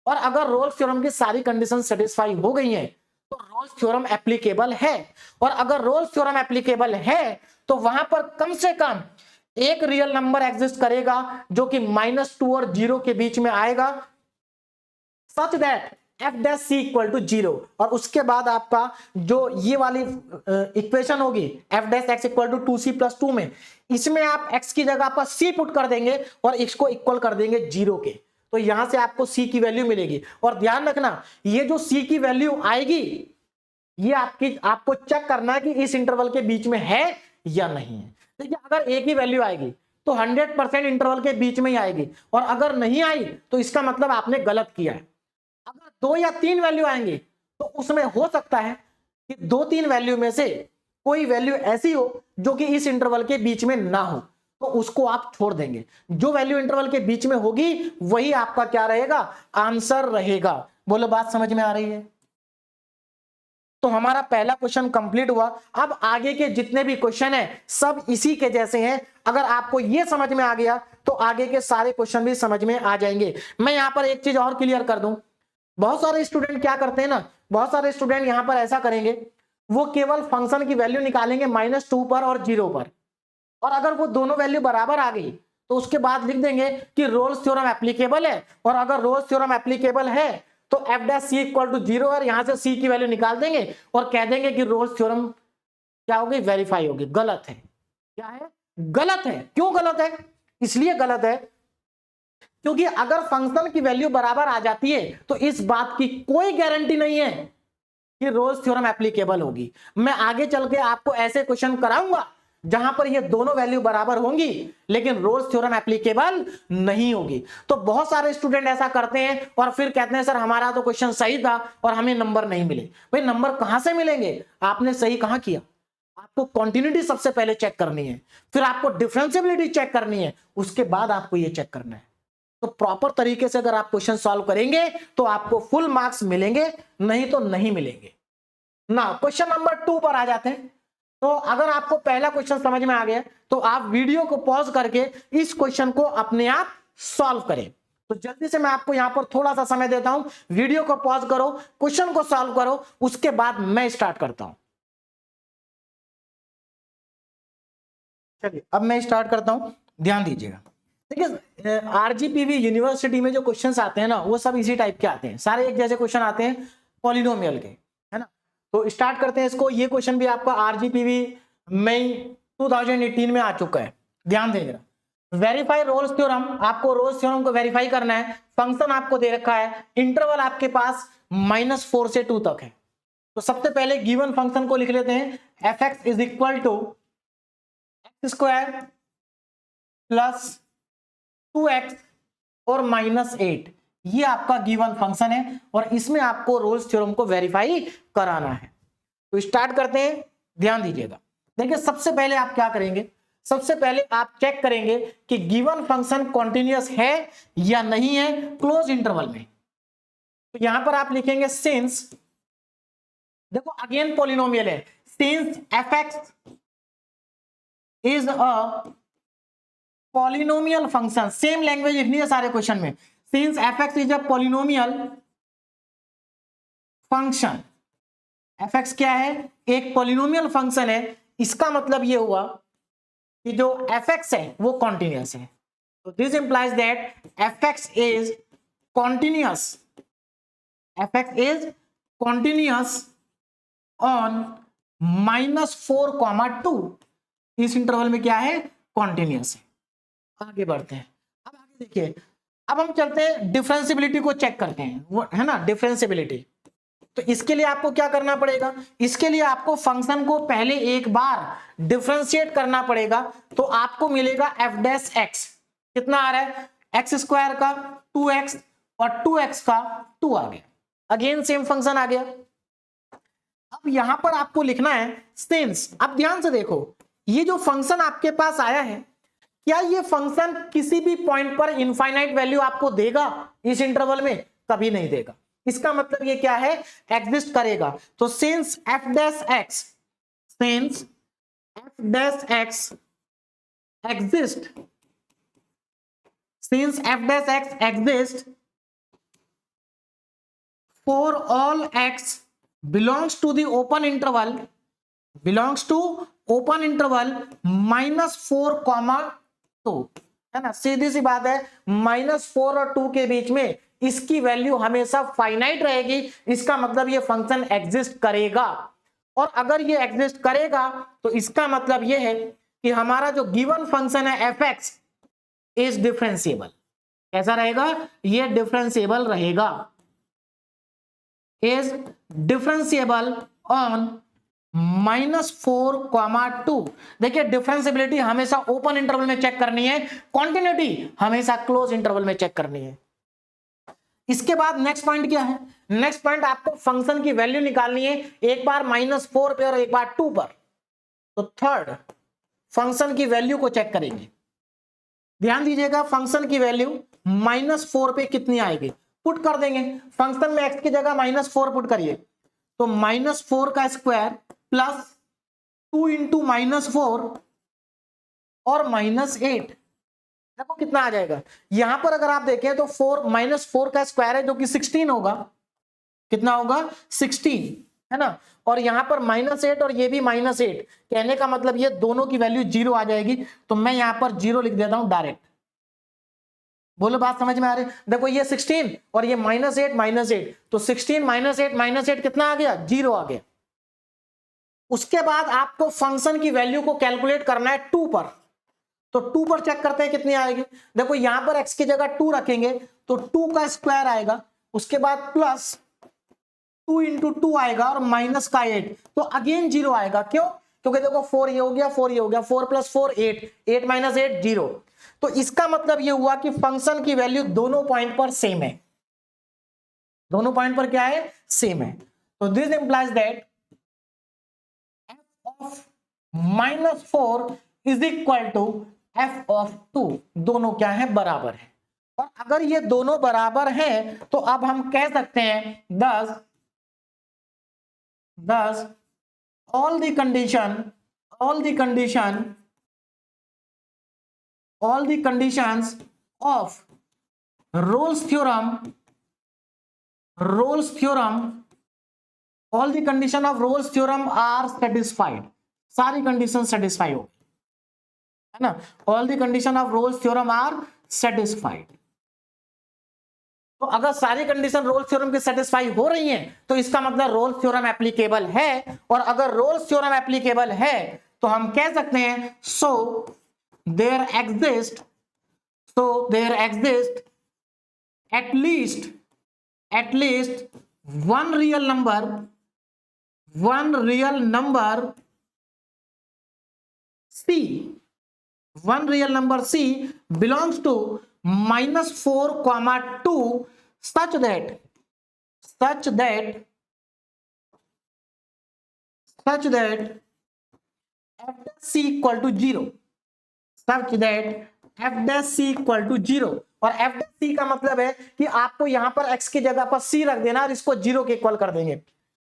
और अगर रोल्स थ्योरम की सारी कंडीशन सेटिस्फाई हो गई हैं तो रोल्स थ्योरम एप्लीकेबल है। और अगर रोल्स थ्योरम एप्लीकेबल है तो वहां पर कम से कम एक रियल नंबर एग्जिस्ट करेगा जो कि -2 और 0 के बीच में आएगा, such that F dash C equal to 0। और उसके बाद आपका जो ये वाली इक्वेशन होगी F dash X equal to 2c+2 में, इसमें आप x की जगह पर c पुट कर देंगे और इसको इक्वल कर देंगे 0 के। तो यहां से आपको c की वैल्यू मिलेगी। और ध्यान रखना, ये जो c की वैल्यू आएगी ये आपको चेक करना है कि इस इंटरवल के बीच में है या नहीं है। देखिए अगर एक ही वैल्यू आएगी तो 100% इंटरवल के बीच में ही आएगी, और अगर नहीं आई तो इसका मतलब आपने गलत किया है। अगर 2 या 3 वैल्यू आएंगे तो उसमें हो सकता है कि 2-3 वैल्यू में से कोई वैल्यू ऐसी हो जो कि इस इंटरवल के बीच में ना हो, तो उसको आप छोड़ देंगे। जो वैल्यू इंटरवल के बीच में होगी वही आपका क्या रहेगा? आंसर रहेगा। बोलो बात समझ में आ रही है? तो हमारा पहला क्वेश्चन कंप्लीट हुआ। अब आगे के जितने भी क्वेश्चन हैं सब इसी के जैसे हैं। अगर आपको ये समझ में आ गया तो आगे के सारे क्वेश्चन भी समझ में आ जाएंगे। मैं यहां पर एक चीज और क्लियर कर दूं, बहुत सारे स्टूडेंट क्या करते हैं ना, बहुत सारे स्टूडेंट यहां पर ऐसा करेंगे, वो केवल फंक्शन की वैल्यू निकालेंगे -2 पर और 0 पर, और अगर वो दोनों वैल्यू बराबर आ गई तो उसके बाद लिख देंगे कि रोल्स थ्योरम एप्लीकेबल है। और अगर रोल्स थ्योरम एप्लीकेबल है तो F dash C equal to 0 है, यहां से सी की वैल्यू निकाल देंगे और कह देंगे कि रोल्स थ्योरम क्या होगी? वेरीफाई होगी। गलत है। क्या है? गलत है। क्यों गलत है? इसलिए गलत है क्योंकि अगर फंक्शन की वैल्यू बराबर आ जाती है तो इस बात की कोई गारंटी नहीं है कि रोल्स थ्योरम एप्लीकेबल होगी। मैं आगे चल के आपको ऐसे क्वेश्चन कराऊंगा जहां पर ये दोनों वैल्यू बराबर होंगी लेकिन रोल्स थ्योरम एप्लीकेबल नहीं होगी। तो बहुत सारे स्टूडेंट ऐसा करते हैं और फिर कहते हैं सर हमारा तो क्वेश्चन सही था और हमें नंबर नहीं मिले। भाई नंबर कहां से मिलेंगे? आपने सही कहां किया? आपको कॉन्टिन्यूटी सबसे पहले चेक करनी है, फिर आपको डिफरेंशियबिलिटी चेक करनी है, उसके बाद आपको ये चेक करना है। तो प्रॉपर तरीके से अगर आप क्वेश्चन सॉल्व करेंगे तो आपको फुल मार्क्स मिलेंगे, नहीं तो नहीं मिलेंगे ना। क्वेश्चन नंबर 2 पर आ जाते हैं। तो अगर आपको पहला क्वेश्चन समझ में आ गया तो आप वीडियो को पॉज करके इस क्वेश्चन को अपने आप सॉल्व करें। तो जल्दी से मैं आपको यहां पर थोड़ा सा समय देता हूं, वीडियो को पॉज करो, क्वेश्चन को सॉल्व करो, उसके बाद मैं स्टार्ट करता हूं। चलिए अब मैं स्टार्ट करता हूं, ध्यान दीजिएगा। देखिए आरजीपीवी यूनिवर्सिटी में जो क्वेश्चंस आते हैं ना वो सब इसी टाइप के आते हैं, सारे एक जैसे क्वेश्चन आते हैं पॉलिनोमियल के, है ना। तो स्टार्ट करते हैं इसको। ये क्वेश्चन भी आपका आरजीपीवी मई 2018 में आ चुका है, ध्यान देगा। वेरीफाई रोल्स थ्योरम, आपको रोल्स थ्योरम को वेरीफाई करना है। फंक्शन आपको दे रखा है, इंटरवल आपके पास -4 से 2 तक है। तो सबसे पहले गिवन फंक्शन को लिख लेते हैं, F x is equal to x² plus 2x और -8, ये आपका गिवन फंक्शन है और इसमें आपको रोल्स थ्योरम को वेरीफाई कराना है। तो स्टार्ट करते हैं, ध्यान दीजिएगा। देखिए सबसे पहले आप क्या करेंगे, सबसे पहले आप चेक करेंगे कि गिवन फंक्शन कॉन्टिन्यूअस है या नहीं है क्लोज इंटरवल में। तो यहां पर आप लिखेंगे सिंस, देखो अगेन पॉलिनोमियल है, since F x is a polynomial function, same language लिखनी है सारे क्वेश्चन में। Since F x is a polynomial function F x क्या है, एक पॉलिनोमियल फंक्शन है, इसका मतलब ये हुआ कि जो एफ एक्स है वो कॉन्टिन्यूअस है। तो this implies that F x is continuous, F x is continuous on -4,2, इस इंटरवल में क्या है, कॉन्टिन्यूअस है। आगे बढ़ते हैं, अब आगे देखिए, अब हम चलते हैं डिफरेंशिएबिलिटी को चेक करते हैं, वो है ना डिफरेंशिएबिलिटी। तो इसके लिए आपको क्या करना पड़ेगा, इसके लिए आपको फंक्शन को पहले एक बार डिफरेंशिएट करना पड़ेगा। तो आपको मिलेगा एफ डैश एक्स, कितना आ रहा है, एक्स स्क्वायर का 2x और 2x का 2 आ गया, अगेन सेम फंक्शन आ गया। अब यहां पर आपको लिखना है सिंस, अब ध्यान से देखो, ये जो फंक्शन आपके पास आया है, क्या ये फंक्शन किसी भी पॉइंट पर इनफाइनाइट वैल्यू आपको देगा इस इंटरवल में, कभी नहीं देगा। इसका मतलब ये क्या है, एग्जिस्ट करेगा। तो since F dash x, since F dash X exist, since F dash X exist for all x belongs to the open interval, belongs to open interval -4,2, है ना, सीधी सी बात है, -4 और 2 के बीच में इसकी वैल्यू हमेशा फाइनाइट रहेगी। इसका मतलब ये फंक्शन एग्जिस्ट करेगा, और अगर ये एग्जिस्ट करेगा तो इसका मतलब ये है कि हमारा जो गिवन फंक्शन है एफ एक्स इज डिफरेंशिएबल। कैसा रहेगा, ये डिफरेंशिएबल रहेगा, is differentiable on -4,2। देखिए डिफरेंशिएबिलिटी हमेशा ओपन इंटरवल में चेक करनी है, कॉन्टिन्यूटी हमेशा क्लोज इंटरवल में चेक करनी है। इसके बाद नेक्स्ट पॉइंट क्या है, नेक्स्ट पॉइंट आपको फंक्शन की वैल्यू निकालनी है, एक बार -4 पे और एक बार 2 पर। तो थर्ड फंक्शन की वैल्यू को चेक करेंगे, ध्यान दीजिएगा, फंक्शन की वैल्यू -4 पे कितनी आएगी, पुट कर देंगे। फंक्शन में x की जगह -4 पुट करिए, तो -4 का स्क्वायर प्लस 2 इंटू -4 और -8, देखो कितना आ जाएगा। यहां पर अगर आप देखें तो -4 का स्क्वायर है जो कि 16 होगा, कितना होगा 16, है ना, और यहां पर -8 और ये भी -8, कहने का मतलब ये दोनों की वैल्यू 0 आ जाएगी। तो मैं यहां पर 0 लिख देता हूं डायरेक्ट, बोलो बात समझ में आ रही, देखो ये 16 और ये -8, तो 16 -8 कितना आ गया, 0 आ गया। उसके बाद आपको फंक्शन की वैल्यू को कैलकुलेट करना है 2 पर, तो 2 पर चेक करते हैं कितनी आएगी। देखो यहां पर x की जगह 2 रखेंगे तो 2 का स्क्वायर आएगा, उसके बाद प्लस 2 इंटू 2 आएगा और माइनस का 8, तो अगेन 0 आएगा। क्यों, क्योंकि देखो 4 ये हो गया, 4 ये हो गया, 4 + 4 8, 8 - 8 0। तो इसका मतलब ये हुआ कि फंक्शन की वैल्यू दोनों पॉइंट पर सेम है, दोनों पॉइंट पर क्या है, सेम है। तो this implies that f of -4 is equal to f of 2, दोनों क्या है, बराबर है। और अगर ये दोनों बराबर हैं तो अब हम कह सकते हैं thus all the conditions of Rolle's theorem, all the condition of Rolle's theorem are satisfied, सारी कंडीशन सेटिस्फाई हो, है ना, all the condition of Rolle's theorem are satisfied। तो अगर सारी कंडीशन रोल्स थ्योरम की सेटिस्फाई हो रही हैं तो इसका मतलब रोल्स थ्योरम एप्लीकेबल है, और अगर रोल्स थ्योरम एप्लीकेबल है तो हम कह सकते हैं so there exist at least one real number C belongs to -4,2 such that f(c) equal to 0, और f(c) का मतलब है कि आपको यहां पर x की जगह पर c रख देना और इसको 0 के इक्वल कर देंगे,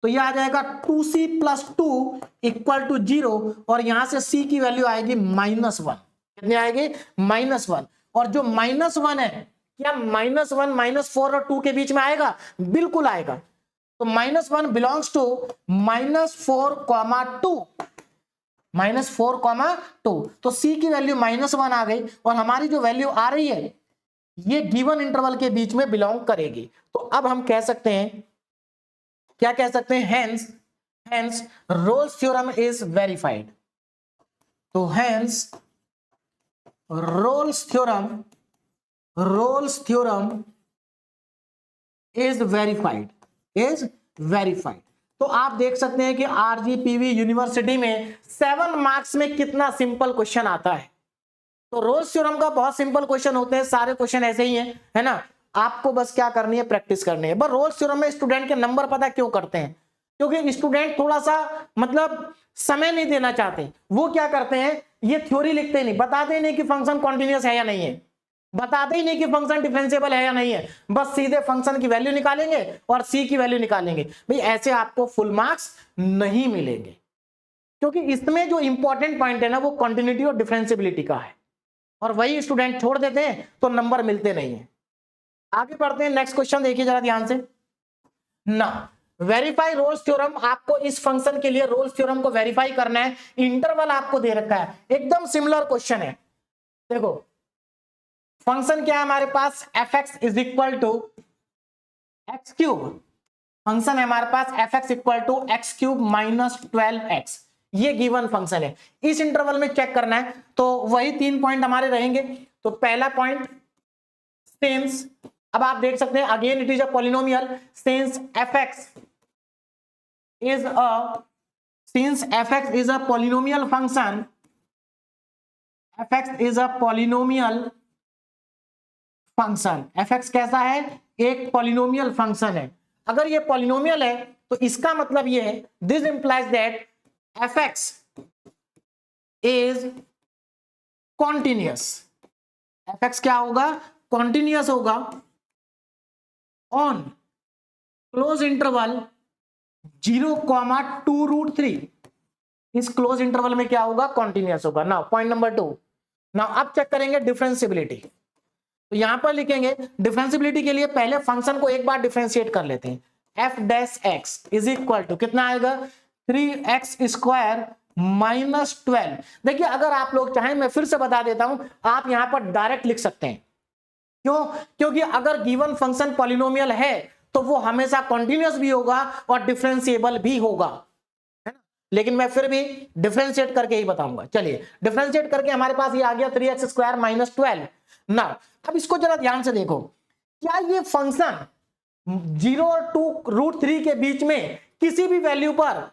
तो यह आ जाएगा 2c + 2 = 0, और यहां से c की वैल्यू आएगी -1, कितनी आएगी, -1। और जो -1 है, क्या -1 -4 और 2 के बीच में आएगा, बिल्कुल आएगा। तो -1 बिलोंग्स टू -4, 2, -4, 2। तो सी की वैल्यू -1 आ गई और हमारी जो वैल्यू आ रही है ये गिवन इंटरवल के बीच में बिलोंग करेगी। तो अब हम कह सकते हैं, क्या कह सकते हैं, hence Rolle's theorem is verified. तो hence Rolle's theorem is verified. तो आप देख सकते हैं कि आरजीपीवी यूनिवर्सिटी में 7 मार्क्स में कितना सिंपल क्वेश्चन आता है। तो रोल्स थ्योरम का बहुत सिंपल क्वेश्चन होते हैं, सारे क्वेश्चन ऐसे ही हैं, है ना। आपको बस क्या करनी है, प्रैक्टिस करनी है। बस रोल्स थ्योरम में स्टूडेंट के नंबर पता क्यों करते हैं, क्योंकि स्टूडेंट थोड़ा सा मतलब समय नहीं देना चाहते। वो क्या करते हैं, ये थ्योरी लिखते नहीं, बताते नहीं कि फंक्शन कॉन्टिन्यूअस है या नहीं है, बताते ही नहीं कि फंक्शन डिफरेंशिएबल है या नहीं है, बस सीधे फंक्शन की वैल्यू निकालेंगे और सी की वैल्यू निकालेंगे। भाई ऐसे आपको फुल मार्क्स नहीं मिलेंगे, क्योंकि इसमें जो इंपॉर्टेंट पॉइंट है ना वो कंटिन्यूटी और डिफरेंशिएबिलिटी का है, और वही स्टूडेंट छोड़ देते हैं तो नंबर मिलते नहीं है। आगे बढ़ते हैं, नेक्स्ट क्वेश्चन देखिए जरा ध्यान से ना। वेरीफाई रोल्स थ्योरम, आपको इस फंक्शन के लिए रोल्स थ्योरम को वेरीफाई करना है। इंटरवल आपको दे रखा है, एकदम सिमिलर क्वेश्चन है। देखो फंक्शन क्या है हमारे पास, f x is equal to x cube. Function है हमारे पास f x equal to x cube -12x, ये गिवन फंक्शन है। इस इंटरवल में चेक करना है, तो वही 3 पॉइंट हमारे रहेंगे। तो पहला पॉइंट, सिंस, अब आप देख सकते हैं again it is a polynomial, since F x is a polynomial function, F x is a polynomial function, F x कैसा है, एक पॉलिनोमियल फंक्शन है। अगर ये पॉलिनोमियल है तो इसका मतलब ये है, this implies that F x is continuous. F x क्या होगा, कॉन्टिन्यूअस होगा ऑन क्लोज इंटरवल 0,2√3। इस क्लोज इंटरवल में क्या होगा, कॉन्टिन्यूअस होगा। नाउ पॉइंट नंबर 2, नाउ अब चेक करेंगे डिफरेंशिएबिलिटी। तो यहां पर लिखेंगे डिफरेंशिएबिलिटी के लिए पहले फंक्शन को एक बार डिफरेंशिएट कर लेते हैं। F dash X is equal to कितना आएगा, 3x² -12। देखिए अगर आप लोग चाहें, मैं फिर से बता देता हूं, आप यहां पर डायरेक्ट लिख सकते हैं। क्यों, क्योंकि अगर गिवन फंक्शन पॉलिनोमियल है तो वो हमेशा कॉन्टिन्यूअस भी होगा और डिफरेंशिएबल भी होगा, है ना। लेकिन मैं फिर भी डिफरेंशिएट करके ही बताऊंगा। चलिए डिफरेंशिएट करके हमारे पास ये आ गया 3x² -12। ना अब इसको जरा ध्यान से देखो, क्या ये फंक्शन 0 और 2√3 के बीच में किसी भी वैल्यू पर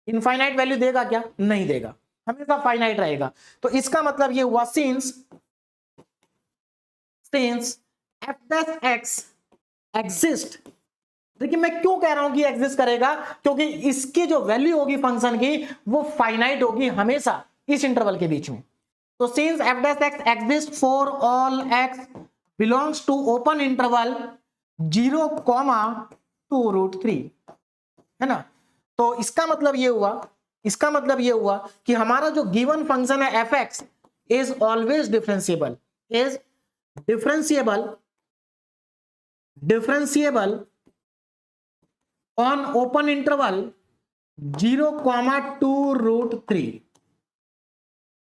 इनफाइनाइट वैल्यू देगा क्या, नहीं देगा, हमेशा फाइनाइट रहेगा। तो इसका मतलब ये हुआ since F dash X exist. देखिए मैं क्यों कह रहा हूं कि एग्जिस्ट करेगा, क्योंकि इसकी जो वैल्यू होगी फंक्शन की वो फाइनाइट होगी हमेशा इस इंटरवल के बीच में। तो since F dash X exist for all X belongs to open interval 0,2√3, है ना। तो इसका मतलब ये हुआ कि हमारा जो गिवन फंक्शन है F x is always differentiable on open interval 0,2√3।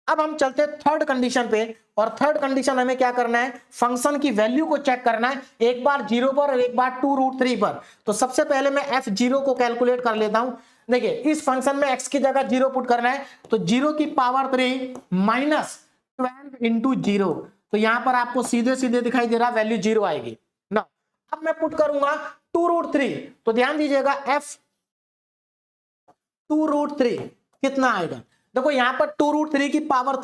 अब हम चलते हैं थर्ड कंडीशन पे, और थर्ड कंडीशन हमें क्या करना है, फंक्शन की वैल्यू को चेक करना है, एक बार 0 पर और एक बार 2√3 पर। तो सबसे पहले मैं f0 को कैलकुलेट कर लेता हूं। देखिए इस फंक्शन में x की जगह 0 पुट करना है, तो 0 की पावर 3 -12 इंटू 0। तो यहां पर आपको सीधे सीधे दिखाई दे रहा वैल्यू 0 आएगी ना। अब मैं पुट करूंगा 2√3, तो ध्यान दीजिएगा f 2√3 कितना आएगा। देखो यहां पर 2√3 की पावर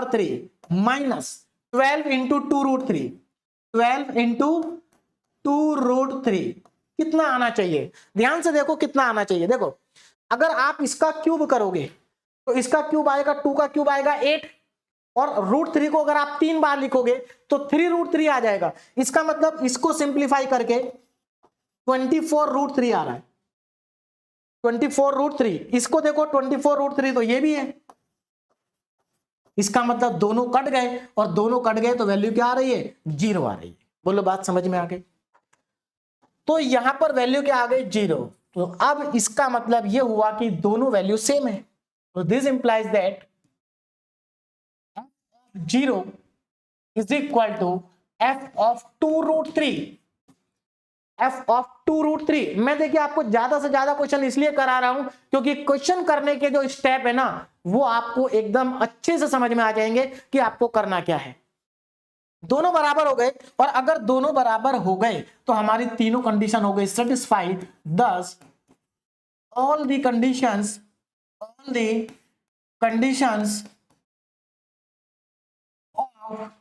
3 -12 इंटू 2√3, 12 इंटू 2√3 कितना आना चाहिए, ध्यान से देखो कितना आना चाहिए। देखो अगर आप इसका क्यूब करोगे तो इसका क्यूब आएगा, 2 का क्यूब आएगा 8, और √3 को अगर आप 3 बार लिखोगे तो 3√3 आ जाएगा। इसका मतलब इसको सिंप्लीफाई करके 24√3 आ रहा है, 24√3। इसको देखो 24√3, तो ये भी है। इसका मतलब दोनों कट गए, और दोनों कट गए तो वैल्यू क्या आ रही है, 0 आ रही है। बोलो बात समझ में आ गई। तो यहां पर वैल्यू क्या आ गई 0। तो अब इसका मतलब ये हुआ कि दोनों वैल्यू सेम है। तो this implies that 0 is equal to f of 2√3। f of 2√3। मैं देखिए आपको ज्यादा से ज्यादा क्वेश्चन इसलिए करा रहा हूं क्योंकि क्वेश्चन करने के जो स्टेप है ना वो आपको एकदम अच्छे से समझ में आ जाएंगे कि आपको करना क्या है। दोनों बराबर हो गए, और अगर दोनों बराबर हो गए तो हमारी तीनों कंडीशन हो गई सेटिस्फाइड। दस all the conditions of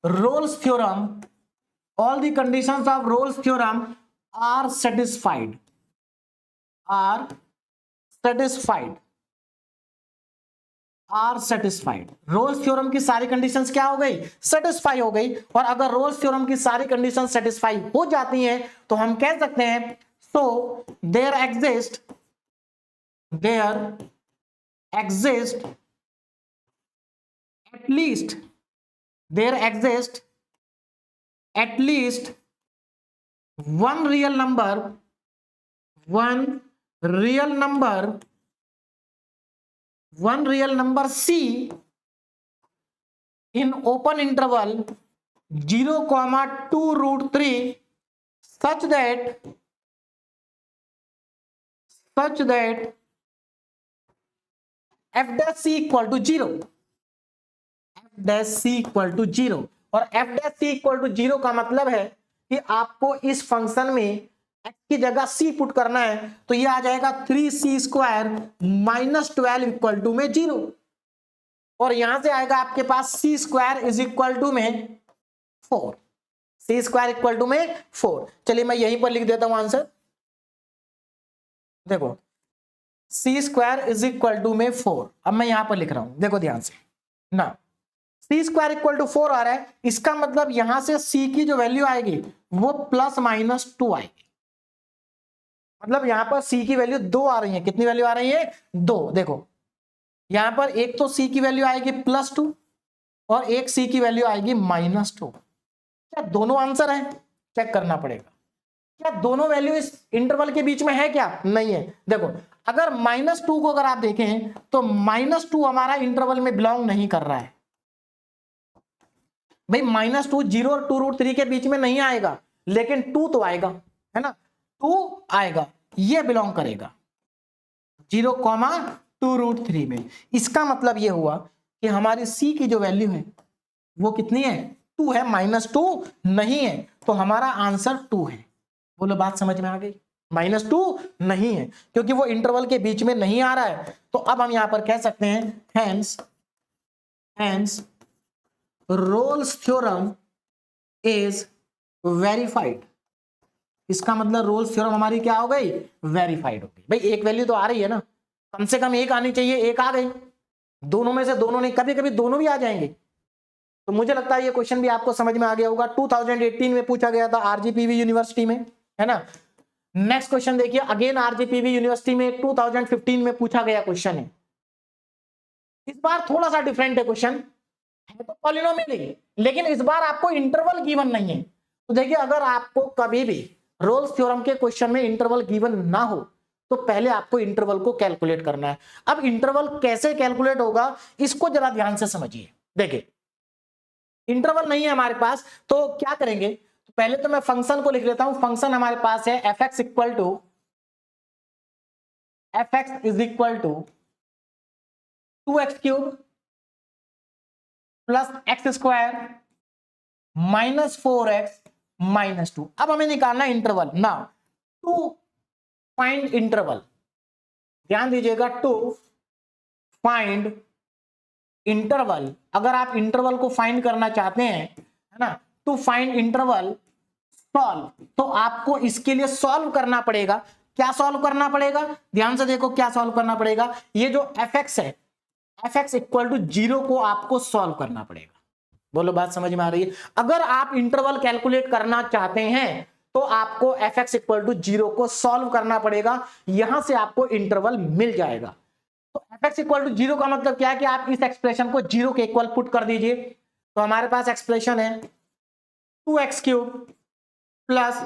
Rolle's theorem, all the conditions of Rolle's theorem are satisfied. Rolle's theorem की सारी कंडीशंस क्या हो गई? सेटिस्फाई हो गई। और अगर Rolle's theorem की सारी कंडीशन सेटिस्फाई हो जाती हैं तो हम कह सकते हैं so there exists at least one real number C in open interval 0,2√3 such that f dash c equal to 0। और f dash c equal to 0 का मतलब है कि आपको इस फंक्शन में x की जगह c पुट करना है, तो ये आ जाएगा 3c² -12 इक्वल टू में 0। और यहां से आएगा आपके पास c² इज इक्वल टू में 4। c² इक्वल टू में 4। चलिए मैं यहीं पर लिख देता हूं आंसर। देखो c² इज इक्वल टू में 4। अब मैं यहां पर लिख रहा हूं, देखो ध्यान से ना, c² इक्वल टू 4 आ रहा है। इसका मतलब यहां से c की जो वैल्यू आएगी वो +-2 आएगी। मतलब यहां पर c की वैल्यू 2 आ रही है। कितनी वैल्यू आ रही है? 2। देखो यहां पर एक तो c की वैल्यू आएगी +2 और एक c की वैल्यू आएगी -2। क्या दोनों आंसर है? चेक करना पड़ेगा। क्या दोनों वैल्यू इस इंटरवल के बीच में है? क्या नहीं है। देखो अगर -2 को अगर आप देखें तो -2 हमारा इंटरवल में बिलोंग नहीं कर रहा है भाई। -2 0 और 2√3 के बीच में नहीं आएगा, लेकिन 2 तो आएगा, है ना। 2 आएगा, ये बिलोंग करेगा 0,2√3 में। इसका मतलब ये हुआ कि हमारी c की जो वैल्यू है वो कितनी है? 2 है, -2 नहीं है। तो हमारा आंसर 2 है। बोलो बात समझ में आ गई? -2 नहीं है क्योंकि वो इंटरवल के बीच में नहीं आ रहा है। तो अब हम यहां पर कह सकते हैं hence Rolle's theorem is verified। इसका मतलब Rolle's theorem हमारी क्या हो गई? वेरीफाइड हो गई। भाई एक वैल्यू तो आ रही है ना, कम से कम एक आनी चाहिए। एक आ गई, दोनों में से दोनों नहीं, कभी कभी दोनों भी आ जाएंगे। तो मुझे लगता है ये क्वेश्चन भी आपको समझ में आ गया होगा। 2018 में पूछा गया था आरजीपीवी यूनिवर्सिटी में, है ना। नेक्स्ट क्वेश्चन देखिए, अगेन आरजीपीवी यूनिवर्सिटी में 2015 में पूछा गया क्वेश्चन है। इस बार थोड़ा सा डिफरेंट है क्वेश्चन, है तो पॉलिनोमियल ही, लेकिन इस बार आपको इंटरवल गिवन नहीं है। तो देखिए अगर आपको कभी भी रोल्स थ्योरम के क्वेश्चन में इंटरवल गिवन ना हो तो पहले आपको इंटरवल को कैलकुलेट करना है। अब इंटरवल कैसे कैलकुलेट होगा इसको जरा ध्यान से समझिए। देखिए इंटरवल नहीं है हमारे पास, तो क्या करेंगे? तो पहले तो मैं फंक्शन को लिख लेता हूं। फंक्शन हमारे पास है f(x) is equal to 2x³ plus x² -4x -2। अब हमें निकालना इंटरवल ना, टू फाइंड इंटरवल। ध्यान दीजिएगा, टू फाइंड इंटरवल। अगर आप इंटरवल को फाइंड करना चाहते हैं, है ना, टू फाइंड इंटरवल सॉल्व, तो आपको इसके लिए सॉल्व करना पड़ेगा। क्या सॉल्व करना पड़ेगा? ध्यान से देखो क्या सॉल्व करना पड़ेगा। ये जो fx है, fx इक्वल टू 0 को आपको सॉल्व करना पड़ेगा। बोलो बात समझ में आ रही है? अगर आप इंटरवल कैलकुलेट करना चाहते हैं तो आपको fx इक्वल टू 0 को सॉल्व करना पड़ेगा। यहां से आपको इंटरवल मिल जाएगा। तो fx इक्वल टू 0 का मतलब क्या है कि आप इस एक्सप्रेशन को 0 के इक्वल पुट कर दीजिए। तो हमारे पास एक्सप्रेशन है 2x³ plus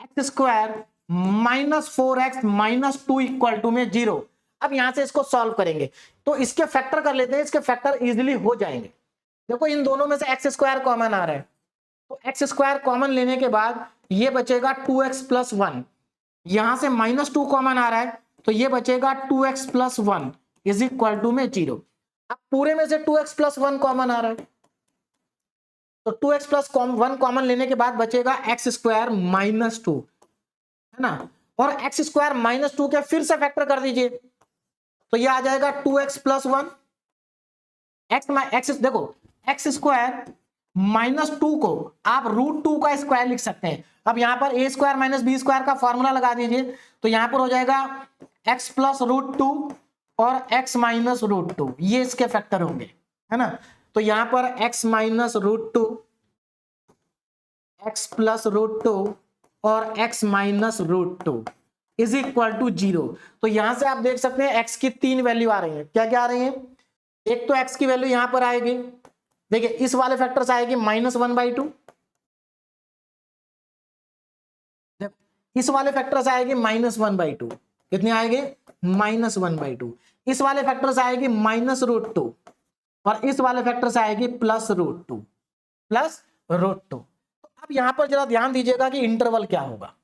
X square minus 4x minus 2 equal to में 0। अब यहां से इसको सॉल्व करेंगे तो इसके फैक्टर कर लेते हैं, इसके फैक्टर इजीली हो जाएंगे। देखो इन दोनों में से एक्स स्क्वायर कॉमन आ रहा है, तो एक्स स्क्वायर कॉमन लेने के बाद ये बचेगा 2x प्लस 1, यहां से माइनस 2 कॉमन आ रहा है तो ये बचेगा 2x plus 1 is equal to में 0। अब पूरे में से 2x प्लस 1 कॉमन आ रहा है तो 2x प्लस 1 कॉमन लेने के बाद बचेगा एक्स स्क्वायर माइनस 2, है ना, और एक्स स्क्वायर माइनस 2 के फिर से फैक्टर कर दीजिए तो ये आ जाएगा 2x प्लस 1 एक्स देखो एक्स स्क्वायर माइनस 2 को आप √2 का स्क्वायर लिख सकते हैं। अब यहां पर a square minus B square का फॉर्मूला लगा दीजिए तो यहां पर हो जाएगा x प्लस √2 और x माइनस √2, ये इसके फैक्टर होंगे, है ना। तो यहां पर x माइनस √2, x प्लस √2 और x minus √2 is equal to 0। तो यहां से आप देख सकते हैं x की 3 वैल्यू आ रही है। क्या क्या आ रही है? एक तो x की वैल्यू यहां पर आएगी, देखिए इस वाले फैक्टर से आएगी -1/2, इस वाले फैक्टर से आएगी -1/2, कितनी आएगी? -1/2। इस वाले फैक्टर से आएगी -√2 और इस वाले फैक्टर से आएगी +√2। तो अब यहां पर जरा ध्यान दीजिएगा कि इंटरवल क्या होगा,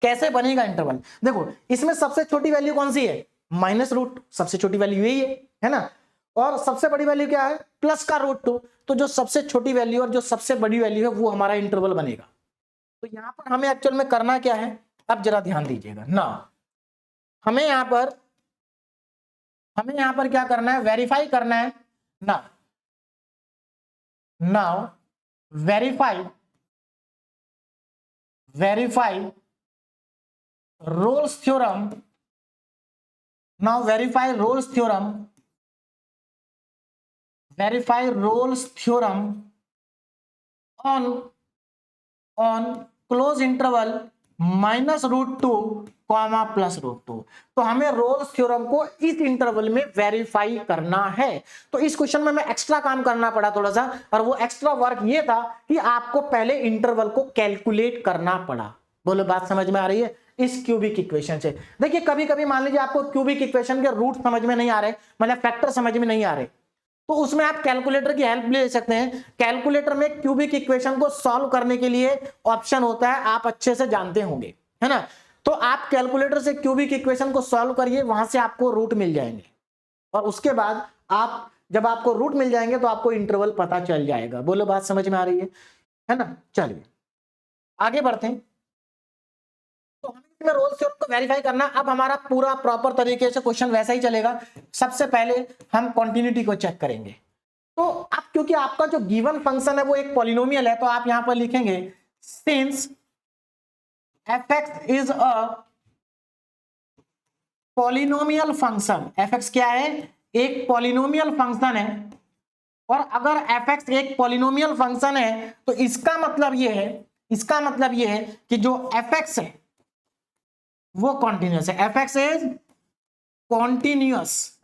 कैसे बनेगा इंटरवल। देखो इसमें सबसे छोटी वैल्यू कौन सी है? -√2, सबसे छोटी वैल्यू यही है ना, और सबसे बड़ी वैल्यू क्या है? प्लस का √2। तो जो सबसे छोटी वैल्यू और जो सबसे बड़ी वैल्यू है वो हमारा इंटरवल बनेगा। तो यहां पर हमें एक्चुअल में करना क्या है, अब जरा ध्यान दीजिएगा ना, हमें यहां पर क्या करना है? वेरीफाई करना है ना। Now verify Rolle's theorem. Now verify Rolle's theorem on close interval -√2, +√2। तो हमें रोल्स थ्योरम को इस इंटरवल में वेरीफाई करना है। तो इस क्वेश्चन में मैं एक्स्ट्रा काम करना पड़ा थोड़ा सा, और वो एक्स्ट्रा वर्क ये था कि आपको पहले इंटरवल को कैलकुलेट करना पड़ा। बोलो बात समझ में आ रही है? इस क्यूबिक इक्वेशन से देखिए, कभी कभी मान लीजिए आपको क्यूबिक इक्वेशन के रूट समझ में नहीं आ रहे, मतलब फैक्टर समझ में नहीं आ रहे, तो उसमें आप कैलकुलेटर की हेल्प ले सकते हैं। कैलकुलेटर में क्यूबिक इक्वेशन को सॉल्व करने के लिए ऑप्शन होता है, आप अच्छे से जानते होंगे, है ना। तो आप कैलकुलेटर से क्यूबिक इक्वेशन को सॉल्व करिए, वहां से आपको रूट मिल जाएंगे, और उसके बाद आप जब आपको रूट मिल जाएंगे तो आपको इंटरवल पता चल जाएगा। बोलो बात समझ में आ रही है ना। चलिए आगे बढ़ते हैं। तो हमें रोल्स थ्योरम को वेरीफाई करना। अब हमारा पूरा प्रॉपर तरीके से क्वेश्चन वैसा ही चलेगा। सबसे पहले हम कंटिन्यूटी को चेक करेंगे। तो अब क्योंकि आपका जो गिवन फंक्शन है वो एक पॉलिनोमियल है, तो आप यहां पर लिखेंगे since fx is a polynomial function. fx क्या है? एक पॉलिनोमियल फंक्शन है, और अगर fx एक पॉलिनोमियल फंक्शन है तो इसका मतलब ये है कि जो fx है वो कॉन्टिन्यूअस है। fx is continuous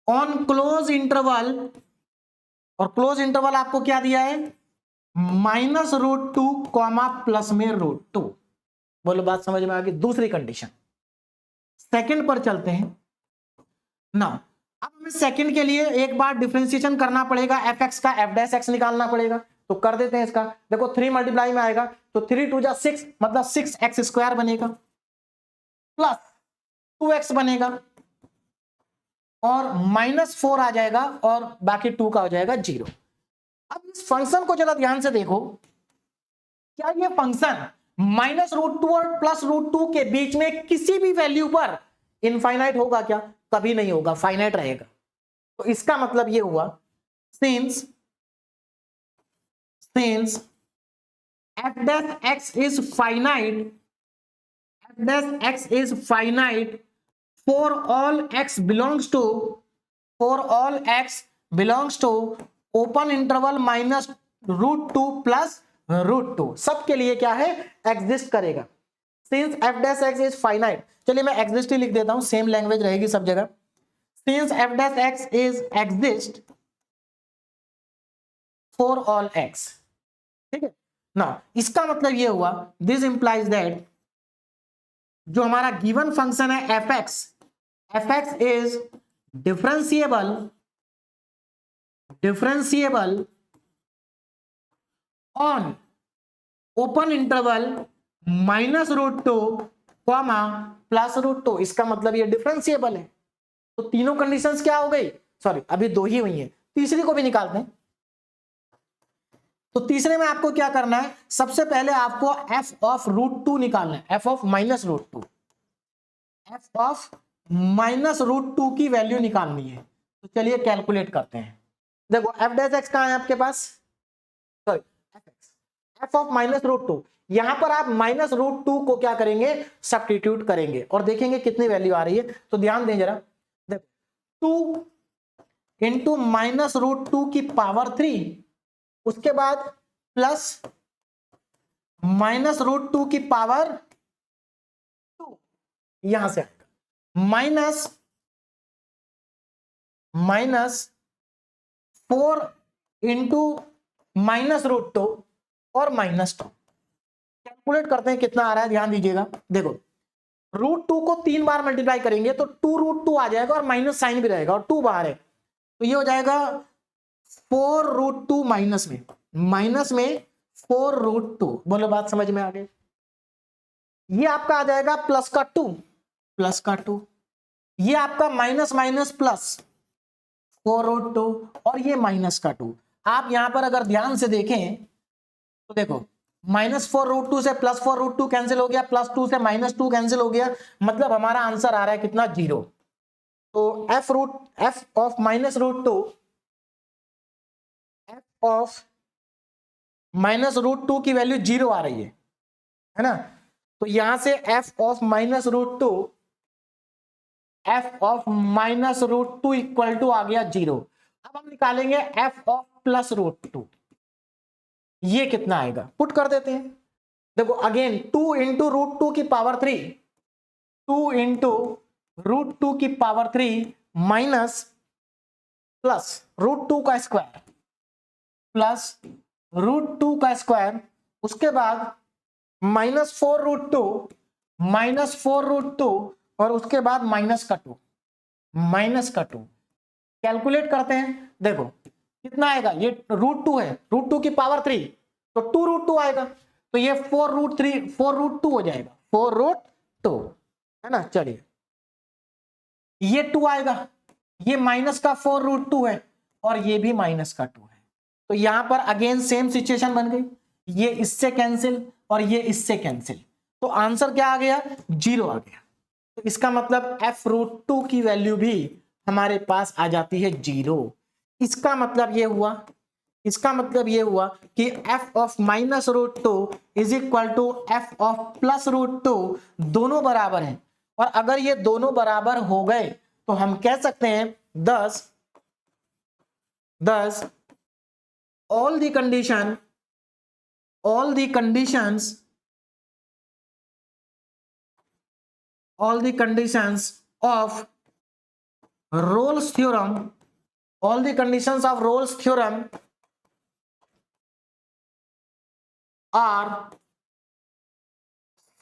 on close interval, और क्लोज इंटरवल आपको क्या दिया है? -√2, प्लस में √2। बोलो बात समझ में आ गई। दूसरी कंडीशन, सेकंड पर चलते हैं ना। अब हमें सेकंड के लिए एक बार डिफरेंशिएशन करना पड़ेगा, fx का f' निकालना पड़ेगा, तो कर देते हैं इसका। देखो 3 मल्टीप्लाई में आएगा तो 3 2 6, मतलब 6x² बनेगा, प्लस 2x बनेगा, और -4 आ जाएगा, और बाकी 2 का हो जाएगा 0। अब इस फंक्शन को जरा ध्यान से देखो, क्या ये फंक्शन -√2 और +√2 के बीच में किसी भी वैल्यू पर इनफाइनाइट होगा क्या? कभी नहीं होगा, फाइनाइट रहेगा। तो इसका मतलब ये हुआ since f' is finite for all x belongs to open interval -√2 plus √2, सबके लिए क्या है? एग्जिस्ट करेगा। सिंस f' is finite, चलिए मैं एग्जिस्ट ही लिख देता हूं, सेम लैंग्वेज रहेगी सब जगह। Since f' is exist for all x, ठीक है ना, इसका मतलब ये हुआ, दिस इंप्लाइज दैट जो हमारा गिवन फंक्शन है F x is differentiable on open interval -√2 comma +√2। इसका मतलब ये डिफरेंशिएबल है। तो तीनों कंडीशंस क्या हो गई, सॉरी अभी दो ही हुई है, तीसरी को भी निकालते हैं। तो तीसरे में आपको क्या करना है, सबसे पहले आपको f(√2) निकालना है, f(-√2), f(-√2) की वैल्यू निकालनी है। तो चलिए कैलकुलेट करते हैं। देखो f' कहां है आपके पास, सॉरी f(-√2), यहां पर आप -√2 को क्या करेंगे, सब्स्टिट्यूट करेंगे और देखेंगे कितनी वैल्यू आ रही है। तो ध्यान दें जरा, देखो 2 इंटू -√2 की पावर 3, उसके बाद प्लस -√2 की पावर 2, यहां से आएगा -4 इंटू -√2 और -2। कैलकुलेट करते हैं कितना आ रहा है, ध्यान दीजिएगा। देखो √2 को 3 बार मल्टीप्लाई करेंगे तो 2√2 आ जाएगा और माइनस साइन भी रहेगा और 2 बाहर है, तो ये हो जाएगा 4√2 माइनस में 4√2। बोलो बात समझ में आ गई। ये आपका आ जाएगा प्लस का 2, ये आपका माइनस माइनस प्लस 4√2 और ये माइनस का 2। आप यहां पर अगर ध्यान से देखें तो देखो -4√2 से +4√2 कैंसिल हो गया, +2 से -2 कैंसिल हो गया, मतलब हमारा आंसर आ रहा है कितना, 0। तो f ऑफ -√2 की वैल्यू 0 आ रही है ना। तो यहां से f ऑफ -√2 इक्वल टू आ गया 0। अब हम निकालेंगे f ऑफ +√2, ये कितना आएगा, पुट कर देते हैं। देखो अगेन 2 इंटू √2 की पावर 3, 2 इंटू √2 की पावर 3 माइनस प्लस √2 का स्क्वायर प्लस √2 का स्क्वायर, उसके बाद -4√2 और उसके बाद माइनस का 2। कैलकुलेट करते हैं, देखो कितना आएगा, ये √2 है, √2 की पावर 3 तो 2√2 आएगा, तो ये 4√2 हो जाएगा, 4√2 है ना। चलिए ये 2 आएगा, ये माइनस का 4√2 है और ये भी माइनस का 2 है। तो यहां पर अगेन सेम सिचुएशन बन गई, ये इससे कैंसिल और ये इससे कैंसिल, तो आंसर क्या आ गया, 0 आ गया। तो इसका मतलब f√2 की वैल्यू भी हमारे पास आ जाती है 0। इसका मतलब ये हुआ कि f of -√2 is equal to f of +√2 दोनों बराबर हैं, और अगर ये दोनों बराबर हो गए तो हम कह सकते हैं 10 all the conditions of Rolle's theorem are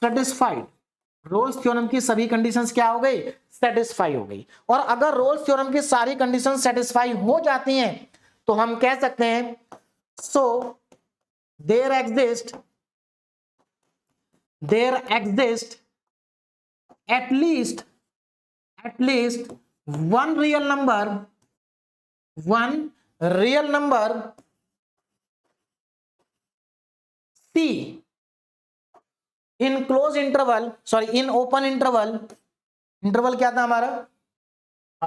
satisfied। Rolle's theorem की सभी कंडीशंस क्या हो गई, सेटिस्फाई हो गई। और अगर रोल्स थ्योरम की सारी कंडीशंस सेटिस्फाई हो जाती हैं तो हम कह सकते हैं so there exist at least one real number C in open interval क्या था हमारा,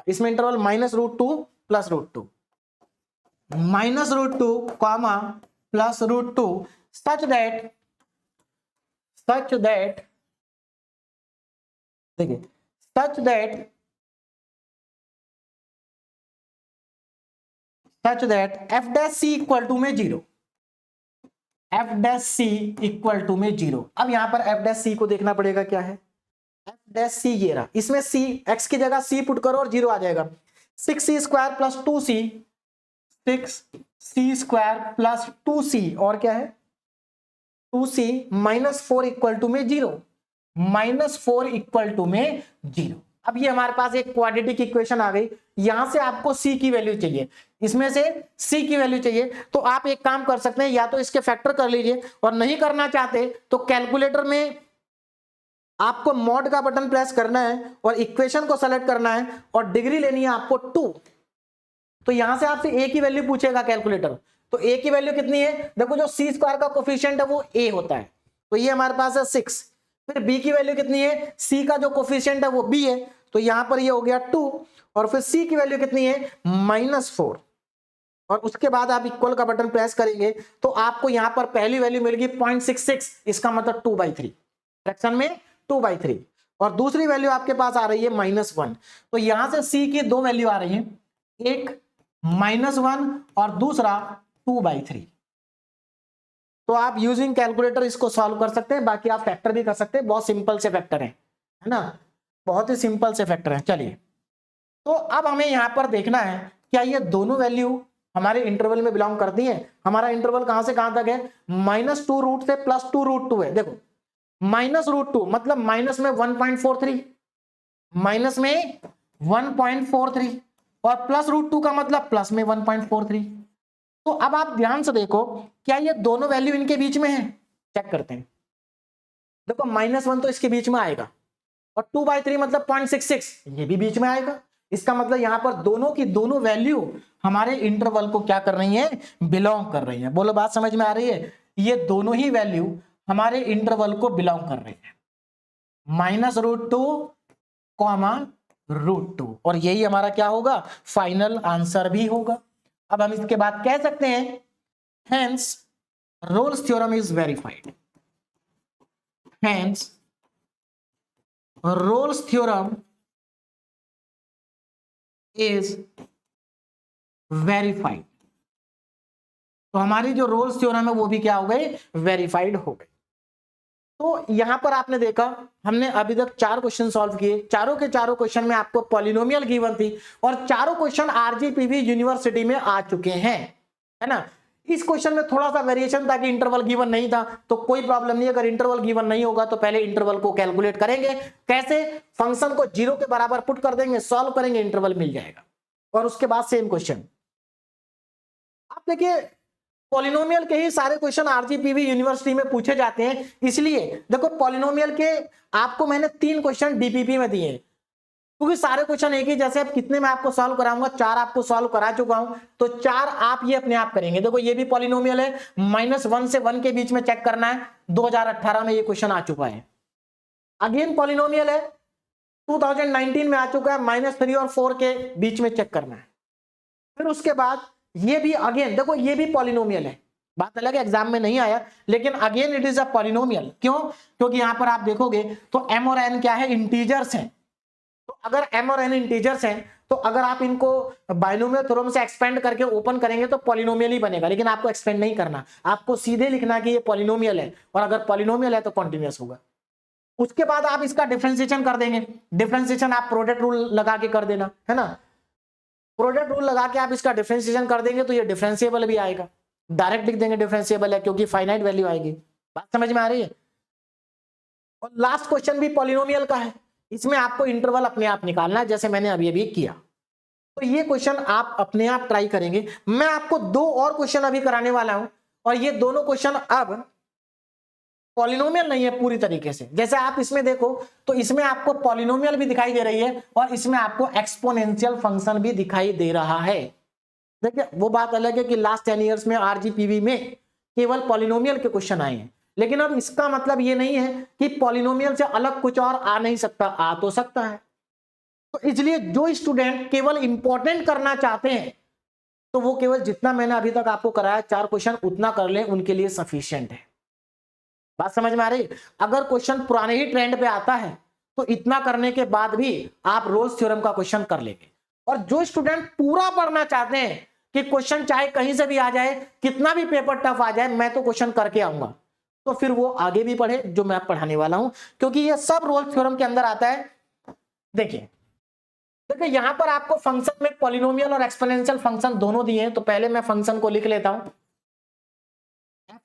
इसमें इंटरवल -√2 +√2 कॉमा +√2 such that देखिए such that f' equal to में 0, इक्वल टू में 0। अब यहां पर f' को देखना पड़ेगा क्या है, f' ये रहा, इसमें c x की जगह c पुट करो और 0 आ जाएगा। 6c² + 2c और क्या है 2c माइनस 4 इक्वल टू में 0, -4 इक्वल टू में 0। अब ये हमारे पास एक क्वाड्रेटिक इक्वेशन आ गई। यहां से आपको c की वैल्यू चाहिए, इसमें से c की वैल्यू चाहिए, तो आप एक काम कर सकते हैं, या तो इसके फैक्टर कर लीजिए, और नहीं करना चाहते तो कैलकुलेटर में आपको मॉड का बटन प्रेस करना है और इक्वेशन को सेलेक्ट करना है और डिग्री लेनी है आपको 2। तो यहां से आपसे a की वैल्यू पूछेगा कैलकुलेटर, तो a की वैल्यू कितनी है? देखो जो c स्क्वायर का कोफिशिएंट है वो a होता है, तो ये हमारे पास है 6। फिर b की वैल्यू कितनी है? c का जो कोफिशिएंट है वो b है, तो यहां पर ये हो गया 2, और फिर c की वैल्यू कितनी है? -4। और उसके बाद आप इक्वल का बटन प्रेस करेंगे तो आपको यहां पर पहली वैल्यू मिलेगी 0.66, इसका मतलब 2/3, फ्रैक्शन में 2/3। और दूसरी वैल्यू आपके पास आ रही है -1। तो यहां से c की दो वैल्यू आ रही है, एक -1 और दूसरा 2/3। तो आप यूजिंग कैलकुलेटर इसको सॉल्व कर सकते हैं, बाकी आप फैक्टर भी कर सकते हैं, बहुत सिंपल से फैक्टर है ना, बहुत ही सिंपल से फैक्टर है। चलिए, तो अब हमें यहां पर देखना है क्या ये दोनों वैल्यू हमारे इंटरवल में बिलोंग करती हैं। हमारा इंटरवल कहां से कहां तक है? -2 से +2√2 है। देखो -√2 मतलब माइनस में 1.43, माइनस में 1.43, और +√2 का मतलब प्लस में 1.43। तो अब आप ध्यान से देखो, क्या ये दोनों वैल्यू इनके बीच में है? चेक करते हैं। देखो -1 तो इसके बीच में आएगा, और 2/3 मतलब 0.66 ये भी बीच में आएगा। इसका मतलब यहां पर दोनों की दोनों वैल्यू हमारे इंटरवल को क्या कर रही है? बिलोंग कर रही है। बोलो बात समझ में आ रही है? ये दोनों ही वैल्यू हमारे इंटरवल को बिलोंग कर रही है, -√2, √2, और यही हमारा क्या होगा? फाइनल आंसर भी होगा। अब हम इसके बाद कह सकते हैं hence Rolle's theorem is verified, hence Rolle's theorem is verified। तो हमारी जो रोल्स थ्योरम है वो भी क्या हो गई? वेरीफाइड हो गई। तो यहां पर आपने देखा, हमने अभी तक 4 क्वेश्चन सॉल्व किए, चारों के चारों क्वेश्चन में आपको पॉलिनोमियल गिवन थी, और चारों क्वेश्चन आरजीपीवी यूनिवर्सिटी में आ चुके हैं, है ना। इस क्वेश्चन में थोड़ा सा वेरिएशन था कि इंटरवल गिवन नहीं था, तो कोई प्रॉब्लम नहीं। अगर इंटरवल गिवन नहीं होगा तो पहले इंटरवल को कैलकुलेट करेंगे, कैसे? फंक्शन को 0 के बराबर पुट कर देंगे, सॉल्व करेंगे, इंटरवल मिल जाएगा। और उसके बाद सेम क्वेश्चन आप देखिए, पॉलिनोमियल के ही सारे क्वेश्चन आरजीपीवी यूनिवर्सिटी में पूछे जाते हैं। इसलिए देखो, पॉलिनोमियल के आपको मैंने 3 क्वेश्चन डीपीपी में दिए, क्योंकि सारे क्वेश्चन एक ही जैसे। अब कितने मैं आपको सॉल्व कराऊंगा? 4 आपको सॉल्व करा चुका हूं, तो 4 आप ये अपने आप करेंगे। देखो ये भी पॉलिनोमियल है, -1 से 1 के बीच में चेक करना है, 2018 में ये क्वेश्चन आ चुका है। अगेन पॉलिनोमियल है, 2019 में आ चुका है, -3 और 4 के बीच में चेक करना है। फिर उसके बाद ये भी अगेन देखो, ये भी पॉलिनोमियल है, बात अलग है एग्जाम में नहीं आया, लेकिन again it is a polynomial. क्यों? क्योंकि यहां पर आप देखोगे तो m और n क्या है? इंटीजर्स हैं। तो अगर m और n इंटीजर्स हैं, तो अगर आप इनको बाइनोमियल थ्योरम से एक्सपेंड करके ओपन करेंगे तो पॉलिनोमियल ही बनेगा, लेकिन आपको एक्सपेंड नहीं करना, आपको सीधे लिखना कि ये पॉलिनोमियल है, और अगर पॉलिनोमियल है तो कॉन्टिन्यूअस होगा। उसके बाद आप इसका डिफरेंशिएशन कर देंगे, डिफरेंशिएशन आप प्रोडक्ट रूल लगा के कर देना, है ना। प्रोडक्ट रूल लगा के आप इसका डिफरेंशिएशन कर देंगे तो ये डिफरेंशिएबल भी आएगा, डायरेक्ट लिख देंगे डिफरेंशिएबल है, क्योंकि फाइनाइट वैल्यू आएगी। बात समझ में आ रही है? और लास्ट क्वेश्चन भी पॉलिनोमियल का है, इसमें आपको इंटरवल अपने आप निकालना है, जैसे मैंने अभी किया। तो ये क्वेश्चन आप अपने आप ट्राई करेंगे। मैं आपको 2 और क्वेश्चन अभी कराने वाला हूं, और ये दोनों क्वेश्चन अब पॉलिनोमियल नहीं है पूरी तरीके से। जैसे आप इसमें देखो तो इसमें आपको पॉलिनोमियल भी दिखाई दे रही है, और इसमें आपको एक्सपोनेंशियल फंक्शन भी दिखाई दे रहा है। देखिए वो बात अलग है कि लास्ट 10 इयर्स में आरजीपीवी में केवल पॉलिनोमियल के क्वेश्चन आए हैं, लेकिन अब इसका मतलब ये नहीं है कि पॉलिनोमियल से अलग कुछ और आ नहीं सकता, आ तो सकता है। तो इसलिए जो स्टूडेंट केवल इंपॉर्टेंट करना चाहते हैं, तो वो केवल जितना मैंने अभी तक आपको कराया 4 क्वेश्चन उतना कर लें, उनके लिए सफिशिएंट है। बात समझ में आ रही? अगर क्वेश्चन पुराने ही ट्रेंड पे आता है तो इतना करने के बाद भी आप रोल्स थ्योरम का क्वेश्चन कर लेंगे। और जो स्टूडेंट पूरा पढ़ना चाहते हैं कि क्वेश्चन चाहे कहीं से भी आ जाए, कितना भी पेपर टफ आ जाए, मैं तो क्वेश्चन करके आऊंगा, तो फिर वो आगे भी पढ़े जो मैं पढ़ाने वाला हूं, क्योंकि ये सब रोल्स थ्योरम के अंदर आता है। देखिए देखिए यहां पर आपको फंक्शन में पॉलिनोमियल और एक्सपोनेंशियल फंक्शन दोनों दिए हैं, तो पहले मैं फंक्शन को लिख लेता हूं।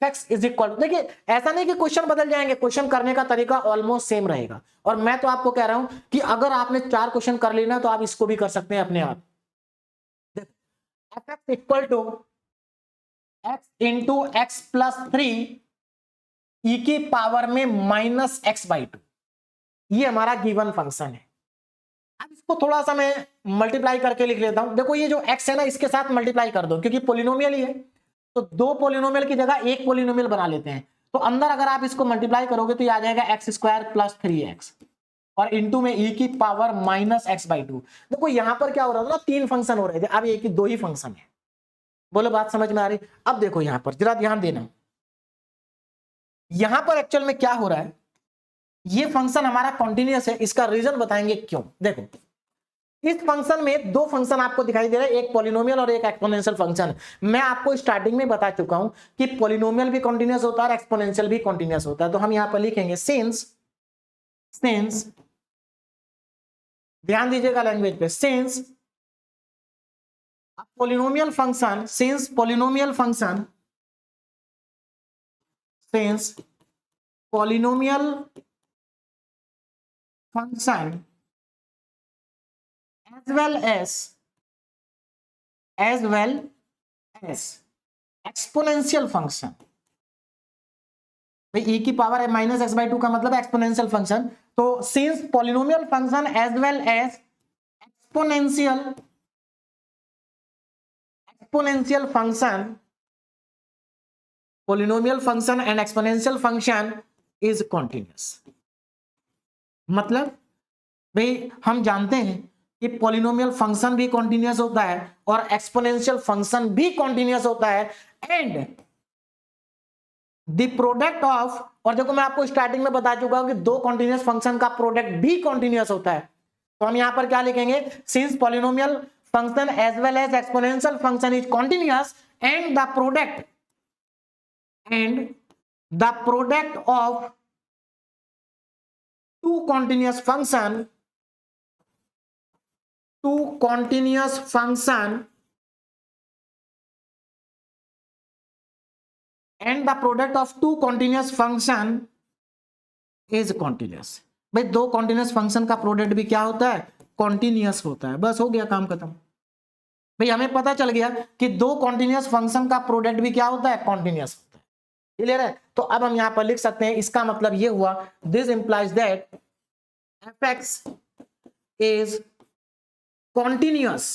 fx इज इक्वल, देखिए ऐसा नहीं कि क्वेश्चन बदल जाएंगे, क्वेश्चन करने का तरीका ऑलमोस्ट सेम रहेगा। और मैं तो आपको कह रहा हूं कि अगर आपने 4 क्वेश्चन कर लेना तो आप इसको भी कर सकते हैं अपने आप। fx equal to x into X plus 3 E की पावर में माइनस एक्स बाई 2, ये हमारा गिवन फंक्शन है। अब इसको थोड़ा सा मैं मल्टीप्लाई करके लिख लेता हूं। देखो ये जो x है ना, इसके साथ मल्टीप्लाई कर दो क्योंकि पोलिनोमियल ही है, तो 2 पोलिनोमियल की जगह 1 पोलिनोमियल बना लेते हैं। तो अंदर अगर आप इसको मल्टीप्लाई करोगे तो ये आ जाएगा एक्स स्क्वायर प्लस 3x और इंटू में e की पावर माइनस एक्स बाई 2। देखो यहां पर क्या हो रहा था ना, 3 फंक्शन हो रहे थे, अब एक ही 2 ही फंक्शन है। बोलो बात समझ में आ रही? अब देखो यहां पर जरा ध्यान देना, यहां पर एक्चुअल में क्या हो रहा है, ये फंक्शन हमारा कॉन्टिन्यूअस है, इसका रीजन बताएंगे क्यों। देखो इस फंक्शन में 2 फंक्शन आपको दिखाई दे रहे हैं, एक पॉलिनोमियल और एक एक्सपोनेंशियल फंक्शन। मैं आपको स्टार्टिंग में बता चुका हूं कि पॉलिनोमियल भी कॉन्टिन्यूअस होता है और एक्सपोनेंशियल भी कॉन्टिन्यूअस होता है। तो हम यहां पर लिखेंगे सिंस, ध्यान दीजिएगा लैंग्वेज पे, since polynomial function, since polynomial function, since polynomial function as well as exponential function. भाई e की पावर है माइनस एक्स बाई 2 का मतलब एक्सपोनेंशियल फंक्शन। तो since polynomial function as well as exponential function, polynomial function and exponential function is continuous. मतलब भाई हम जानते हैं कि पॉलिनोमियल फंक्शन भी कॉन्टिन्यूअस होता है और एक्सपोनेंशियल फंक्शन भी कॉन्टिन्यूअस होता है, एंड द प्रोडक्ट ऑफ, और देखो मैं आपको स्टार्टिंग में बता चुका हूं कि 2 कॉन्टिन्यूअस फंक्शन का प्रोडक्ट भी कॉन्टिन्यूअस होता है। तो हम यहां पर क्या लिखेंगे, since polynomial function as well as exponential function is continuous and the product of 2 continuous function and the product of 2 continuous function is continuous। भाई 2 continuous function का प्रोडक्ट भी क्या होता है, कॉन्टिन्यूअस होता है। बस हो गया काम खत्म। भाई हमें पता चल गया कि 2 continuous function का प्रोडक्ट भी क्या होता है, कॉन्टिन्यूअस होता है। क्लियर है? तो अब हम यहां पर लिख सकते हैं, इसका मतलब ये हुआ, this implies that fx is continuous,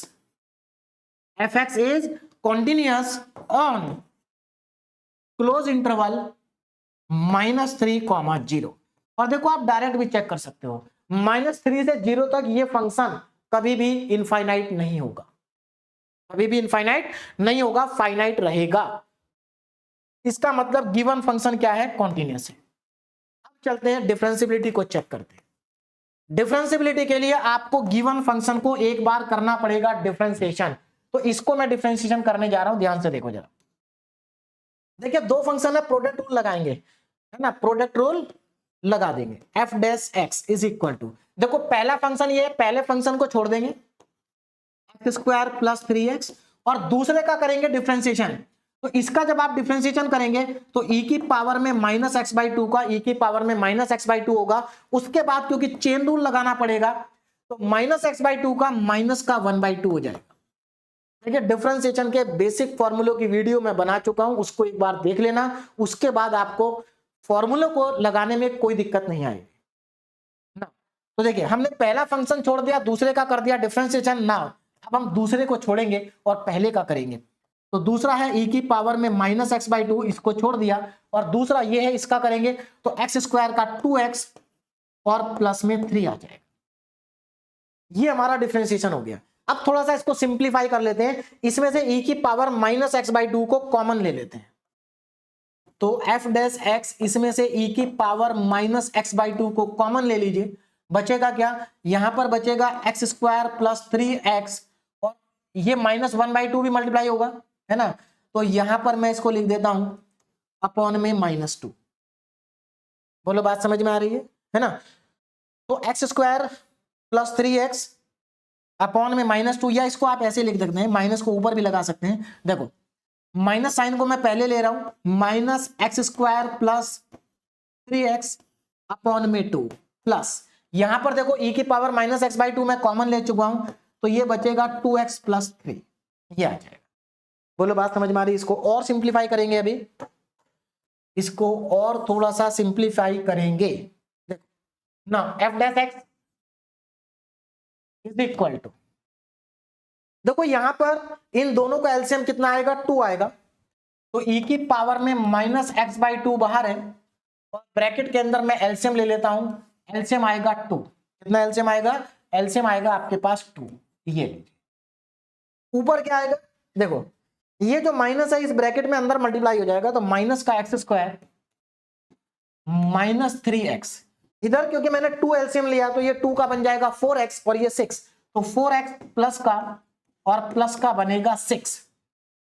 fx is continuous on close interval -3, 0। और देखो आप डायरेक्ट भी चेक कर सकते हो, -3 से 0 तक ये फंक्शन कभी भी इनफाइनाइट नहीं होगा, कभी भी इनफाइनाइट नहीं होगा, फाइनाइट रहेगा। इसका मतलब गिवन फंक्शन क्या है, कॉन्टिन्यूअस है। अब चलते हैं डिफरेंशिएबिलिटी को चेक करते हैं। डिफरेंशिएबिलिटी के लिए आपको गिवन फंक्शन को एक बार करना पड़ेगा डिफरेंशिएशन। तो इसको मैं डिफरेंशिएशन करने जा रहा हूं, ध्यान से देखो जरा। देखिए 2 फंक्शन है, प्रोडक्ट रूल लगाएंगे, है ना, प्रोडक्ट रूल लगा देंगे। F dash X is equal to, देखो पहला फंक्शन ये है, पहले फंक्शन को छोड़ देंगे एक्स स्क्वायर प्लस 3x और दूसरे का करेंगे डिफरेंशिएशन। तो इसका जब आप डिफरेंशिएशन करेंगे तो e की पावर में माइनस एक्स बाई 2 का e की पावर में माइनस एक्स बाई 2 होगा। उसके बाद क्योंकि चेन रूल लगाना पड़ेगा तो माइनस एक्स बाई 2 का माइनस का 1/2 हो जाएगा। देखिए डिफरेंशिएशन के बेसिक फॉर्मूलों की वीडियो मैं बना चुका हूं, उसको एक बार देख लेना, उसके बाद आपको फॉर्मूलों को लगाने में कोई दिक्कत नहीं आएगी ना। तो देखिए हमने पहला फंक्शन छोड़ दिया, दूसरे का कर दिया डिफरेंशिएशन। ना अब हम दूसरे को छोड़ेंगे और पहले का करेंगे। तो दूसरा है e की पावर में माइनस एक्स बाई 2, इसको छोड़ दिया, और दूसरा ये है, इसका करेंगे तो एक्स स्क्वायर का 2x और प्लस में 3 आ जाएगा। ये हमारा डिफरेंशिएशन हो गया। अब थोड़ा सा इसको सिंप्लीफाई कर लेते हैं, इसमें से e की पावर माइनस एक्स बाई 2 को कॉमन ले लेते हैं। तो एफ डैश एक्स, इसमें से e की पावर माइनस एक्स बाई 2 को कॉमन ले लीजिए, बचेगा क्या, यहां पर बचेगा एक्स स्क्वायर प्लस 3x और ये -1/2 भी मल्टीप्लाई होगा, है ना। तो यहां पर मैं इसको लिख देता हूं अपॉन में -2। बोलो बात समझ में आ रही है ना। तो x square plus 3x upon में -2, या इसको आप ऐसे लिख सकते हैं, माइनस को ऊपर भी लगा सकते हैं। देखो माइनस साइन को मैं पहले ले रहा हूं, minus x square plus 3x upon में 2 प्लस, यहां पर देखो e की पावर माइनस एक्स बाई 2 मैं कॉमन ले चुका हूं, तो ये बचेगा 2x प्लस 3, ये आ जाएगा। बोलो बात समझ में आ रही? इसको और सिंप्लीफाई करेंगे, अभी इसको और थोड़ा सा सिंप्लीफाई करेंगे। देखो ना, F dash X is equal to, देखो यहां पर इन दोनों का एलसीएम कितना आएगा, 2 आएगा, तो e की पावर में माइनस एक्स बाई 2 बाहर है, और ब्रैकेट के अंदर मैं एलसीएम ले लेता हूं, एलसीएम आएगा 2, कितना एलसीएम आएगा, एलसीएम आएगा आपके पास 2, ये लीजिए। ऊपर क्या आएगा, देखो ये जो माइनस है इस ब्रैकेट में अंदर मल्टीप्लाई हो जाएगा, तो माइनस का एक्स स्क्वायर माइनस 3x, इधर क्योंकि मैंने 2 एलसीएम लिया तो ये 2 का बन जाएगा 4x और ये 6, तो 4x प्लस का और प्लस का बनेगा 6,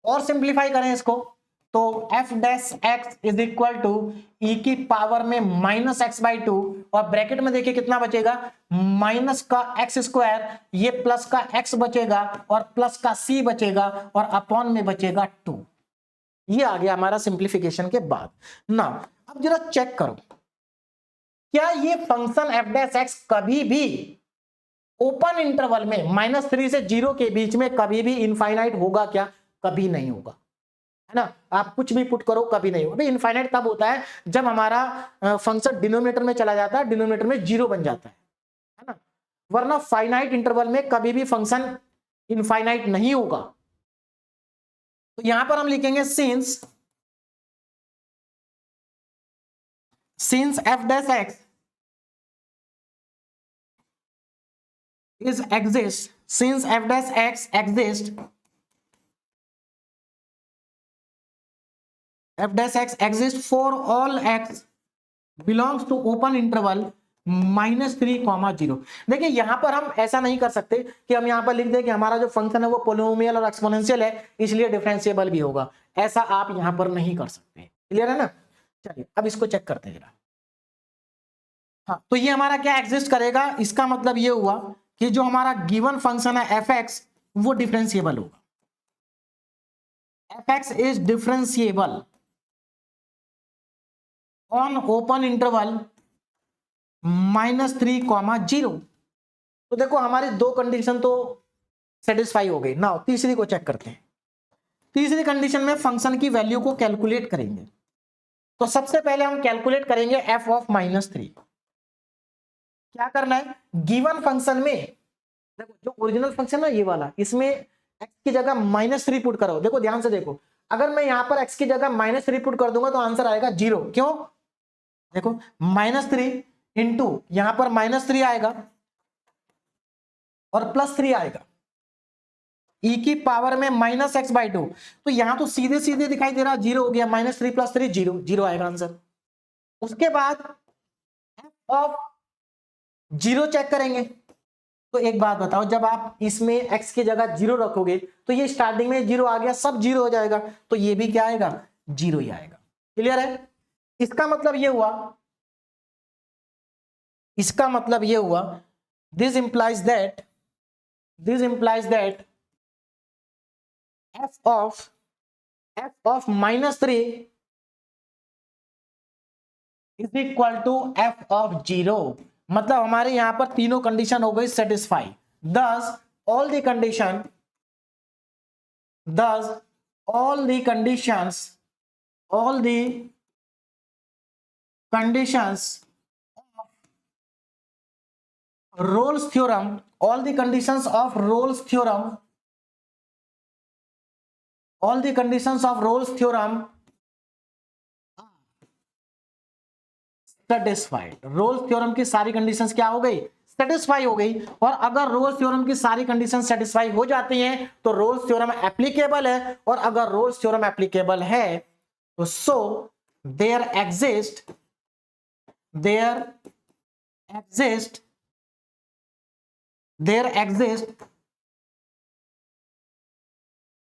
और सिंप्लीफाई करें इसको, तो f dash x is equal to e की पावर में माइनस एक्स बाई 2, और ब्रैकेट में देखिए कितना बचेगा, माइनस का एक्स स्क्वायर, ये प्लस का x बचेगा और प्लस का c बचेगा और अपॉन में बचेगा 2, ये आ गया हमारा सिंप्लीफिकेशन के बाद ना। अब जरा चेक करो, क्या ये फंक्शन f डैश x कभी भी ओपन इंटरवल में -3 से 0 के बीच में कभी भी इनफाइनाइट होगा क्या? कभी नहीं होगा, है ना। आप कुछ भी पुट करो कभी नहीं होगा। इनफाइनाइट तब होता है जब हमारा फंक्शन डिनोमिनेटर में चला जाता है, डिनोमिनेटर में 0 बन जाता है ना, वरना फाइनाइट इंटरवल में कभी भी फंक्शन इनफाइनाइट नहीं होगा। तो यहां पर हम लिखेंगे since f dash x is exists, since f dash x exists, f dash x exists for all x belongs to open interval -3, 0। देखिए यहां पर हम ऐसा नहीं कर सकते कि हम यहां पर लिख दें कि हमारा जो फंक्शन है वो पोलिनोमियल और एक्सपोनेंशियल है इसलिए डिफरेंशिएबल भी होगा, ऐसा आप यहां पर नहीं कर सकते। क्लियर है ना? चलिए अब इसको चेक करते हैं जरा। हाँ, तो ये हमारा क्या एग्जिस्ट करेगा, इसका मतलब ये हुआ कि जो हमारा गिवन फंक्शन है एफ एक्स वो डिफरेंशिएबल होगा। F x is differentiable on open interval -3, 0। तो देखो हमारी दो कंडीशन तो सेटिस्फाई हो गई ना। तीसरी को चेक करते हैं। तीसरी कंडीशन में फंक्शन की वैल्यू को कैलकुलेट करेंगे। तो सबसे पहले हम कैलकुलेट करेंगे एफ ऑफ -3। क्या करना है, गिवन फंक्शन में देखो जो ओरिजिनल फंक्शन है ये वाला, इसमें x की जगह -3 पुट करो। देखो ध्यान से देखो, अगर मैं यहां पर x की जगह -3 पुट कर दूंगा तो आंसर आएगा 0। क्यों? देखो -3 इंटू यहां पर -3 आएगा और +3 आएगा, e की पावर में -x/2। तो यहां तो सीधे सीधे दिखाई दे रहा 0 हो गया, -3 + 3 0, 0 आएगा आंसर। उसके बाद f ऑफ 0 चेक करेंगे। तो एक बात बताओ, जब आप इसमें x की जगह 0 रखोगे तो ये स्टार्टिंग में 0 आ गया, सब 0 हो जाएगा, तो ये भी क्या आएगा, 0 ही आएगा। क्लियर है? इसका मतलब ये हुआ, इसका मतलब ये हुआ, this implies that f of -3 is equal to f ऑफ 0। मतलब हमारे यहां पर तीनों कंडीशन हो गई satisfy. thus all the conditions Rolle's theorem, all the conditions of Rolle's theorem satisfied. Rolle's theorem की सारी कंडीशंस क्या हो गई, सेटिस्फाई हो गई। और अगर रोल्स थ्योरम की सारी कंडीशन सेटिस्फाई हो जाती हैं तो रोल्स थ्योरम एप्लीकेबल है। और अगर रोल्स थ्योरम एप्लीकेबल है तो so there exist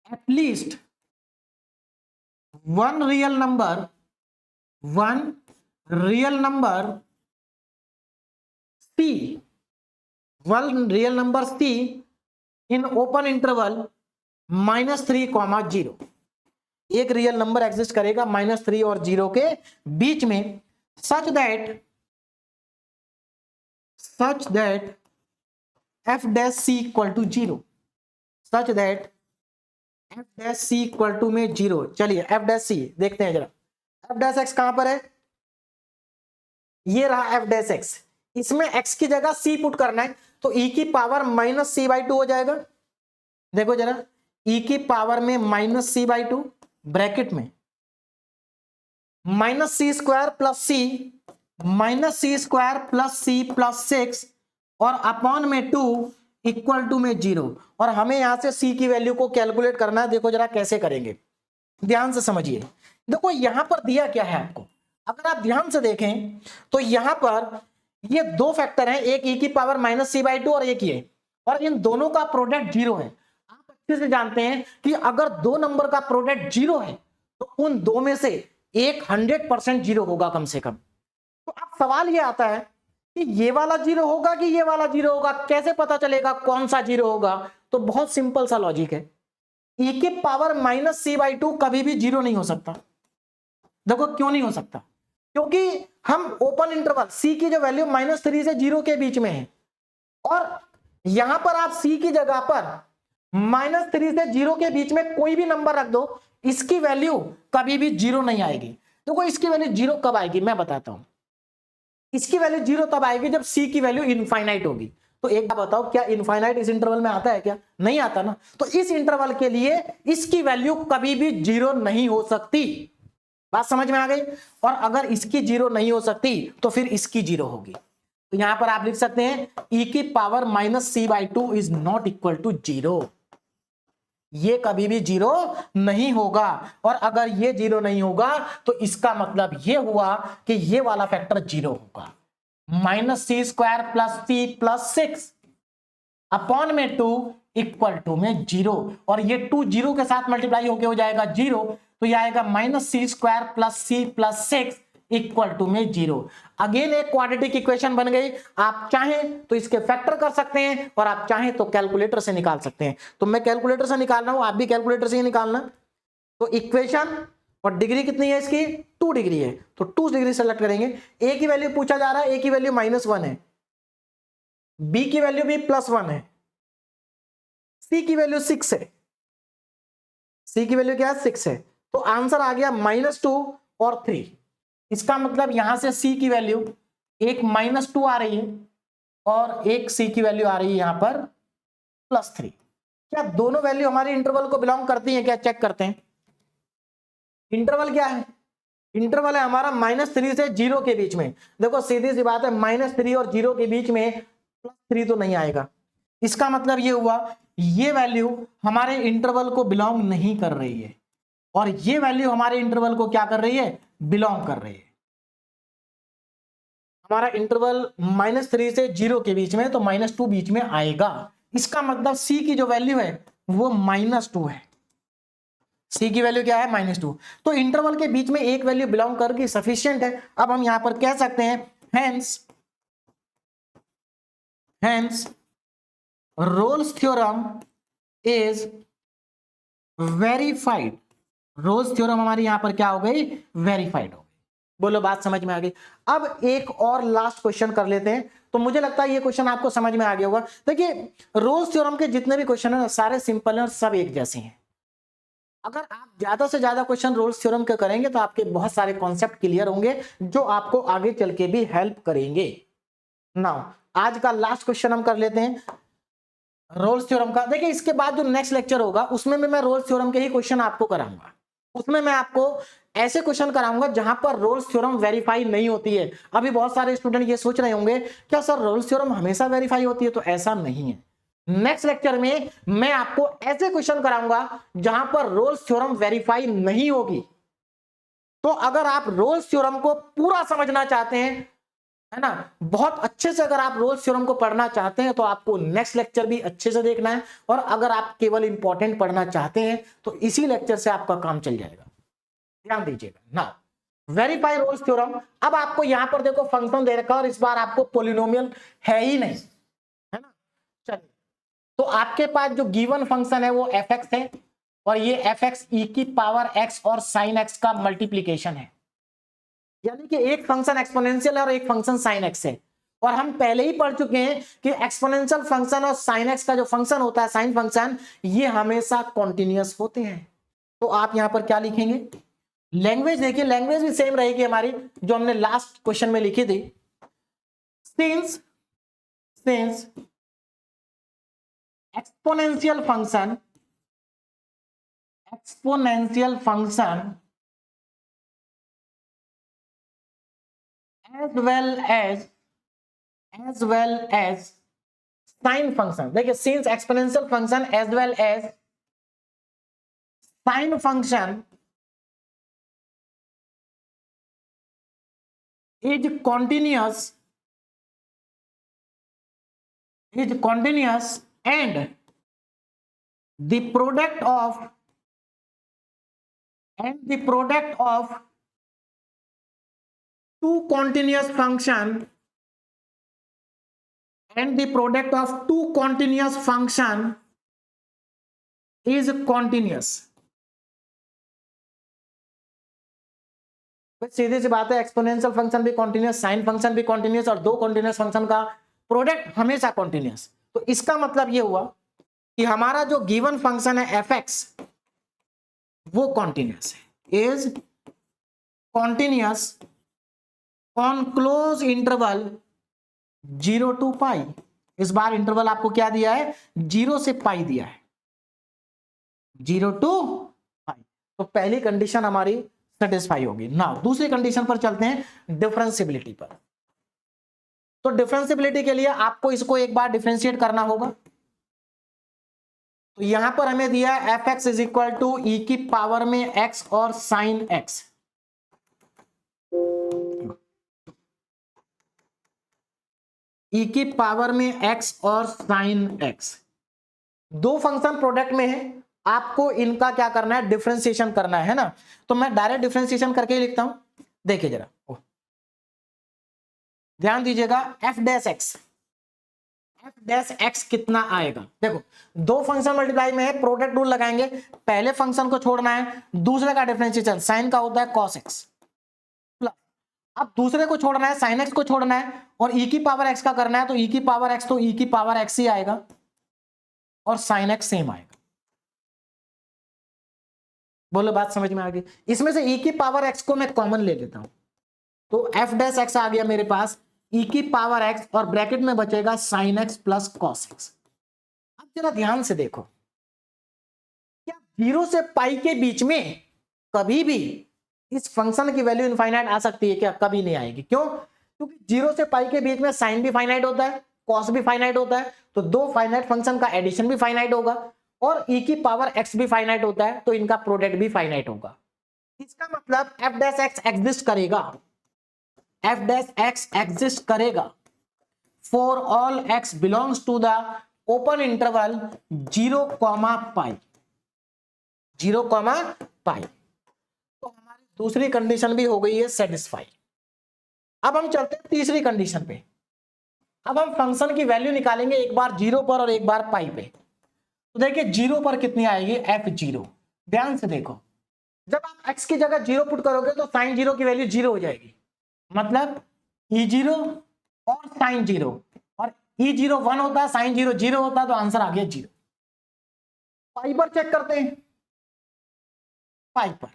at least one real number C, in open interval -3, 0। एक रियल नंबर एग्जिस्ट करेगा -3 और 0 के बीच में, such that f dash c equal to 0, such that f dash c equal to में 0। चलिए f डैश c देखते हैं जरा, f डैश x कहां पर है, ये रहा f डैश x, इसमें x की जगह c पुट करना है, तो e की पावर -c/2 हो जाएगा। देखो जरा, e की पावर में -c/2 ब्रैकेट में -c² plus c, -c² plus c plus 6 और अपॉन में 2 इक्वल टू में 0। और हमें यहां से c की वैल्यू को कैलकुलेट करना है। देखो जरा कैसे करेंगे, ध्यान से समझिए। देखो यहां पर दिया क्या है आपको, अगर आप ध्यान से देखें तो यहां पर ये दो फैक्टर हैं, एक e की पावर -c/2 और एक ये, और इन दोनों का प्रोडक्ट 0 है। आप अच्छे से जानते हैं कि अगर दो नंबर का प्रोडक्ट 0 है तो उन दो में से एक 100% 0 होगा कम से कम। तो अब सवाल ये आता है कि ये वाला 0 होगा कि ये वाला 0 होगा, कैसे पता चलेगा कौन सा 0 होगा? तो बहुत सिंपल सा लॉजिक है, e की पावर -c/2 कभी भी 0 नहीं हो सकता। देखो क्यों नहीं हो सकता, क्योंकि हम ओपन इंटरवल c की जो वैल्यू -3 से 0 के बीच में है, और यहां पर आप c की जगह पर -3 से 0 के बीच में कोई भी नंबर रख दो, इसकी वैल्यू कभी भी 0 नहीं आएगी। देखो इसकी वैल्यू 0 कब आएगी मैं बताता हूं, इसकी वैल्यू 0 तब आएगी जब c की वैल्यू इनफाइनाइट होगी। तो एक बात बताओ, क्या इनफाइनाइट इस इंटरवल में आता है क्या? नहीं आता ना। तो इस इंटरवल के लिए इसकी वैल्यू कभी भी 0 नहीं हो सकती। बात समझ में आ गई? और अगर इसकी 0 नहीं हो सकती तो फिर इसकी 0 होगी। तो यहां पर आप लिख सकते हैं e की power -c/2 is not equal to 0। ये कभी भी 0 नहीं होगा, और अगर ये 0 नहीं होगा तो इसका मतलब ये हुआ कि ये वाला फैक्टर 0 होगा। -c² plus c plus 6 upon में 2 इक्वल टू में 0, और ये 2 0 के साथ मल्टीप्लाई होके हो जाएगा 0, तो ये आएगा -c² plus c plus 6 equal to में 0। अगेन एक क्वाड्रेटिक इक्वेशन बन गई। आप चाहें तो इसके फैक्टर कर सकते हैं और आप चाहें तो कैलकुलेटर से निकाल सकते हैं। तो मैं कैलकुलेटर से निकाल रहा हूं, आप भी कैलकुलेटर से ही निकालना। तो इक्वेशन और डिग्री कितनी है इसकी, 2 डिग्री है, तो 2 डिग्री सेलेक्ट करेंगे। ए की वैल्यू पूछा जा रहा है, ए की वैल्यू -1 है, बी की वैल्यू भी +1 है, सी की वैल्यू 6 है, सी की वैल्यू क्या है 6 है। तो आंसर आ गया -2 और 3। इसका मतलब यहां से c की वैल्यू एक -2 आ रही है और एक c की वैल्यू आ रही है यहां पर +3। क्या दोनों वैल्यू हमारे इंटरवल को बिलोंग करती हैं क्या? चेक करते हैं। इंटरवल क्या है? इंटरवल है हमारा -3 से 0 के बीच में। देखो सीधी सी बात है, -3 और 0 के बीच में +3 तो नहीं आएगा। इसका मतलब ये हुआ ये वैल्यू हमारे इंटरवल को बिलोंग नहीं कर रही है, और ये वैल्यू हमारे इंटरवल को क्या कर रही है, बिलोंग कर रही है। हमारा इंटरवल -3 से 0 के बीच में, तो -2 बीच में आएगा। इसका मतलब c की जो वैल्यू है वो -2 है। c की वैल्यू क्या है, -2। तो इंटरवल के बीच में एक वैल्यू बिलोंग करके सफिशिएंट है। अब हम यहां पर कह सकते हैं hence Rolle's theorem is verified. Rolle's theorem हमारी यहां पर क्या हो गई, वेरीफाइड हो गई। बोलो बात समझ में आ गई? अब एक और लास्ट क्वेश्चन कर लेते हैं। तो मुझे लगता है ये क्वेश्चन आपको समझ में आ गया होगा। देखिए रोल्स थ्योरम के जितने भी क्वेश्चन है सारे सिंपल हैं और सब एक जैसे हैं। अगर आप ज्यादा से ज्यादा क्वेश्चन रोल्स थ्योरम के करेंगे तो आपके बहुत सारे कॉन्सेप्ट क्लियर होंगे जो आपको आगे चल के भी हेल्प करेंगे। नाउ आज का लास्ट क्वेश्चन हम कर लेते हैं रोल्स थ्योरम का। देखिए इसके बाद जो नेक्स्ट लेक्चर होगा उसमें मैं रोल्स थ्योरम के ही क्वेश्चन आपको कराऊंगा। उसमें मैं आपको ऐसे क्वेश्चन कराऊंगा जहां पर रोल्स थ्योरम वेरीफाई नहीं होती है। अभी बहुत सारे स्टूडेंट ये सोच रहे होंगे क्या सर रोल्स थ्योरम हमेशा वेरीफाई होती है? तो ऐसा नहीं है। नेक्स्ट लेक्चर में मैं आपको ऐसे क्वेश्चन कराऊंगा जहां पर रोल्स थ्योरम वेरीफाई नहीं होगी। तो अगर आप रोल्स थ्योरम को पूरा समझना चाहते हैं, है ना, बहुत अच्छे से अगर आप रोल्स थ्योरम को पढ़ना चाहते हैं तो आपको नेक्स्ट लेक्चर भी अच्छे से देखना है। और अगर आप केवल इंपॉर्टेंट पढ़ना चाहते हैं तो इसी लेक्चर से आपका काम चल जाएगा। ध्यान दीजिएगा ना, वेरीफाई रोल्स थ्योरम। अब आपको यहां पर देखो फंक्शन दे रखा है और इस बार आपको पोलिनोमियल है ही नहीं, है ना। चलिए तो आपके पास जो गिवन फंक्शन है वो f(x) है और ये एफ एक्स ई की पावर एक्स और साइन एक्स का मल्टीप्लीकेशन है, यानी कि एक फंक्शन एक्सपोनेंशियल है और एक फंक्शन साइन एक्स है। और हम पहले ही पढ़ चुके हैं कि एक्सपोनेंशियल फंक्शन और साइन एक्स का जो फंक्शन होता है, साइन फंक्शन, ये हमेशा कॉन्टिन्यूअस होते हैं। तो आप यहां पर क्या लिखेंगे, लैंग्वेज देखिए, लैंग्वेज भी सेम रहेगी हमारी जो हमने लास्ट क्वेश्चन में लिखी थी। Since exponential function as well as sin function, देखिए since exponential function as well as sin function is continuous and the product of two continuous function is continuous। सीधी सी बात है, एक्सपोनेंशियल फंक्शन भी continuous, sine function भी continuous, और दो continuous function का product हमेशा continuous. तो इसका मतलब ये हुआ कि हमारा जो गिवन फंक्शन है एफ एक्स वो कॉन्टिन्यूअस है, is continuous on close interval 0 to पाई। इस बार इंटरवल आपको क्या दिया है, 0 से पाई दिया है, 0 to पाई। तो पहली कंडीशन हमारी सेटिस्फाई होगी। नाउ दूसरी कंडीशन पर चलते हैं, डिफरेंशिएबिलिटी पर। तो डिफरेंशिएबिलिटी के लिए आपको इसको एक बार डिफरेंशिएट करना होगा। तो यहां पर हमें दिया है F x is equal to e की पावर में एक्स और साइन एक्स। ई की पावर में एक्स और साइन एक्स, दो फंक्शन प्रोडक्ट में है, आपको इनका क्या करना है, डिफरेंशिएशन करना है ना। तो मैं डायरेक्ट डिफरेंशिएशन करके ही लिखता हूं, देखिए जरा ध्यान दीजिएगा। एफ डैश एक्स कितना आएगा, देखो दो फंक्शन मल्टीप्लाई में है, प्रोडक्ट रूल लगाएंगे, पहले फंक्शन को छोड़ना है, दूसरे का डिफरेंशिएशन साइन का होता है कॉस एक्स, अब दूसरे को छोड़ना है, साइन एक्स को छोड़ना है, और ई की पावर एक्स का करना है, तो ई की पावर एक्स तो ई की पावर एक्स ही आएगा और साइन एक्स सेम आएगा। बोलो बात समझ में आ गई। इसमें से ई की पावर एक्स को मैं कॉमन ले लेता हूं, तो एफ डैश एक्स आ गया मेरे पास, ई की पावर एक्स और ब्रैकेट में बचेगा sine x plus cos x. अब जरा ध्यान से देखो, क्या 0 से पाई के बीच में कभी भी इस फंक्शन की वैल्यू इनफाइनाइट आ सकती है क्या? कभी नहीं आएगी। क्यों? क्योंकि 0 से पाई के बीच में साइन भी फाइनाइट होता है, कॉस भी फाइनाइट होता है, तो दो फाइनाइट फंक्शन का एडिशन भी फाइनाइट होगा, और ई की पावर एक्स भी फाइनाइट होता है, तो इनका प्रोडक्ट भी फाइनाइट होगा। इसका मतलब एफ डैश एक्स एग्जिस्ट करेगा, एफ डैश एक्स एग्जिस्ट करेगा for all X belongs to the open interval 0, pi, 0, pi. तो हमारी दूसरी कंडीशन भी हो गई है सेटिस्फाई। अब हम चलते हैं तीसरी कंडीशन पे। अब हम फंक्शन की वैल्यू निकालेंगे, एक बार 0 पर और एक बार पाई पे। तो देखिए 0 पर कितनी आएगी, f0। ध्यान से देखो, जब आप x की जगह 0 पुट करोगे तो साइन 0 की वैल्यू 0 हो जाएगी, मतलब e0 और साइन 0, और e0 1 होता है, साइन 0 0 होता है, तो आंसर आ गया 0। पाई पर चेक करते हैं, पाई पर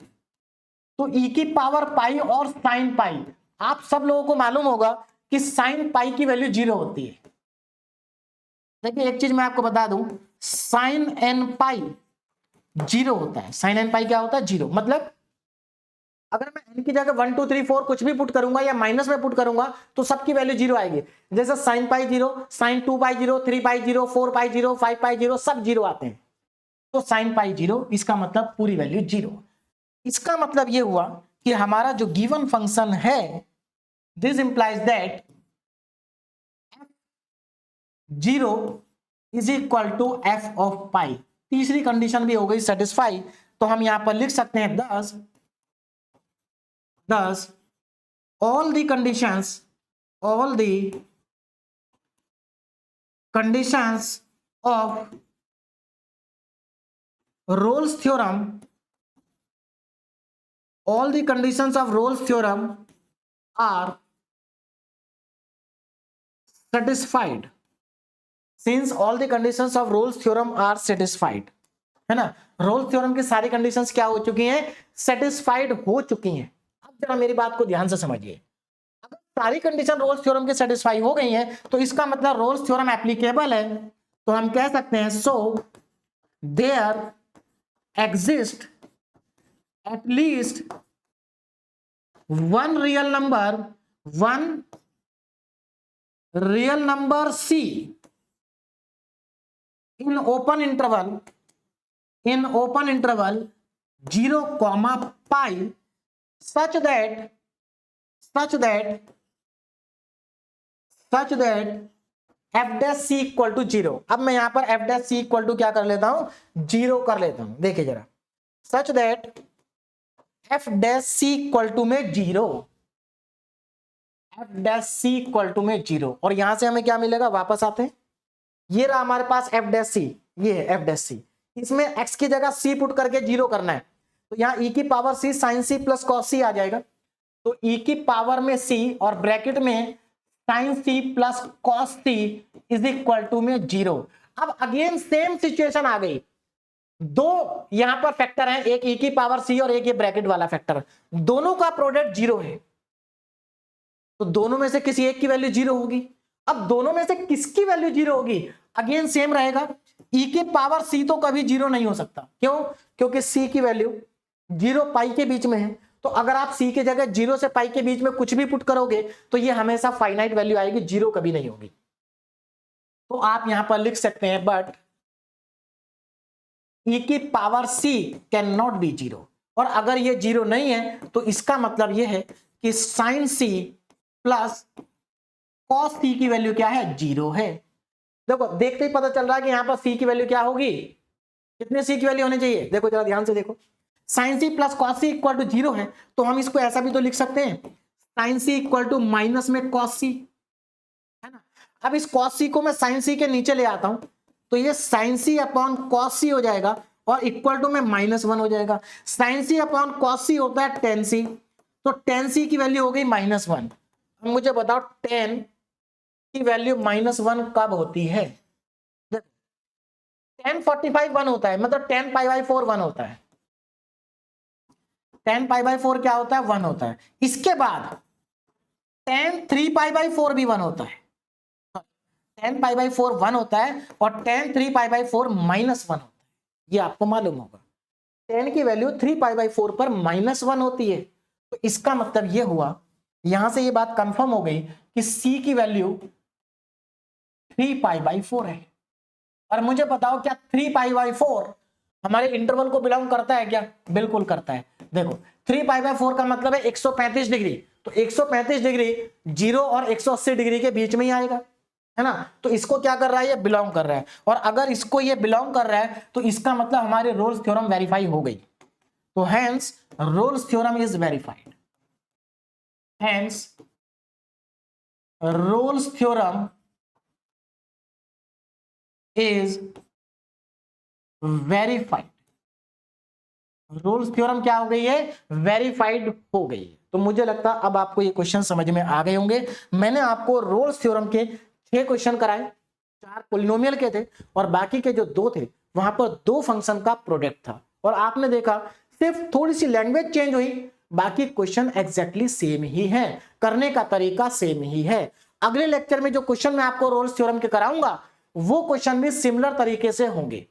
तो e की पावर पाई और साइन पाई, आप सब लोगों को मालूम होगा कि साइन पाई की वैल्यू 0 होती है। देखिए एक चीज मैं आपको बता दूं, साइन एन पाई 0 होता है। साइन एन पाई क्या होता है, 0। मतलब अगर मैं n की जगह 1 2 3 4 कुछ भी पुट करूंगा या माइनस में पुट करूंगा तो सबकी वैल्यू 0 आएगी। जैसे साइन पाई 0, साइन 2 पाई 0, 3 पाई 0, 4 पाई 0, 5 पाई 0, सब 0 आते हैं। तो साइन पाई 0, इसका मतलब पूरी वैल्यू 0। इसका मतलब ये हुआ कि हमारा जो गिवन फंक्शन है, this implies that 0 is equal to f of pi. तीसरी कंडीशन भी हो गई सेटिस्फाई। तो हम यहां पर लिख सकते हैं thus all the conditions of Rolle's theorem, all the conditions of Rolle's theorem are satisfied since all the conditions of Rolle's theorem are satisfied, है ना। Rolle's theorem की सारी conditions क्या हो चुकी हैं, satisfied हो चुकी हैं। अब जरा मेरी बात को ध्यान से समझिए, अगर सारी कंडीशन रोल्स थ्योरम के सेटिस्फाई हो गई हैं तो इसका मतलब रोल्स थ्योरम एप्लीकेबल है। तो हम कह सकते हैं so there exist at least one real number C in open interval 0, pi such that f dash c equal to 0। अब मैं यहां पर f dash c equal to क्या कर लेता हूं, 0 कर लेता हूं। देखिए जरा, such that f dash c equal to में 0, f dash c equal to में 0। और यहां से हमें क्या मिलेगा, वापस आते हैं, ये रहा हमारे पास f dash c, ये है f dash c। इसमें x की जगह c पुट करके 0 करना है, तो यहां e की power c sin c plus cos c आ जाएगा। तो e की पावर में c और ब्रैकेट में sin c plus cos c is equal to में 0। अब अगेन सेम सिचुएशन आ गई, दो यहां पर फैक्टर हैं, एक e की पावर c और एक ये ब्रैकेट वाला फैक्टर, दोनों का प्रोडक्ट 0 है, तो दोनों में से किसी एक की वैल्यू 0 होगी। अब दोनों में से किसकी वैल्यू 0 होगी, अगेन सेम रहेगा, e की पावर c तो कभी 0 नहीं हो सकता, क्यों, क्योंकि c की वैल्यू 0 पाई के बीच में है। तो अगर आप c की जगह 0 से पाई के बीच में कुछ भी पुट करोगे तो ये हमेशा फाइनाइट वैल्यू आएगी, 0 कभी नहीं होगी। तो आप यहां पर लिख सकते हैं बट e की power c can not be 0। और अगर ये 0 नहीं है तो इसका मतलब ये है कि sin c plus cos c की वैल्यू क्या है, 0 है। देखो देखते ही पता चल रहा है कि यहां पर c की वैल्यू क्या होगी, कितने c की वैल्यू होनी चाहिए, देखो जरा ध्यान से देखो, sin c plus cos c equal to 0 है, तो हम इसको ऐसा भी तो लिख सकते हैं sin c equal to minus में cos c, है ना। अब इस cos c को मैं sin c के नीचे ले आता हूं, तो ये sin c upon cos c हो जाएगा और इक्वल टू में -1 हो जाएगा। sin c upon cos c होता है tan c, तो tan c की वैल्यू हो गई -1। अब मुझे बताओ tan की वैल्यू -1 कब होती है, tan 45 1 होता है, मतलब tan π/4 1 होता है, tan π/4 क्या होता है, 1 होता है। इसके बाद tan 3π/4 भी 1 होता है, tan π/4 1 होता है और tan 3π/4 -1 होता है, ये आपको मालूम होगा। tan की वैल्यू 3π/4 पर -1 होती है, तो इसका मतलब ये हुआ, यहां से ये बात कंफर्म हो गई कि c की वैल्यू 3π/4 है। और मुझे बताओ क्या 3π/4 हमारे इंटरवल को बिलोंग करता है क्या, बिल्कुल करता है। देखो 3π/4 का मतलब है 135 डिग्री, तो 135 डिग्री 0 और 180 डिग्री के बीच में ही आएगा, है ना। तो इसको क्या कर रहा है, ये बिलोंग कर रहा है, और अगर इसको ये बिलोंग कर रहा है तो इसका मतलब हमारे रोल्स थ्योरम वेरीफाई हो गई। तो hence Rolle's theorem is verified, hence Rolle's theorem is verified. Rolle's theorem क्या हो गई है, वेरीफाइड हो गई है। तो मुझे लगता है अब आपको ये क्वेश्चन समझ में आ गए होंगे। मैंने आपको रोल्स थ्योरम के 6 क्वेश्चन कराए, 4 पॉलिनोमियल के थे और बाकी के जो 2 थे वहां पर 2 फंक्शन का प्रोडक्ट था, और आपने देखा सिर्फ थोड़ी सी लैंग्वेज चेंज हुई, बाकी क्वेश्चन एग्जैक्टली सेम ही है, करने का तरीका सेम ही है। अगले लेक्चर में जो क्वेश्चन मैं आपको रोल्स थ्योरम के कराऊंगा वो क्वेश्चन भी सिमिलर तरीके से होंगे।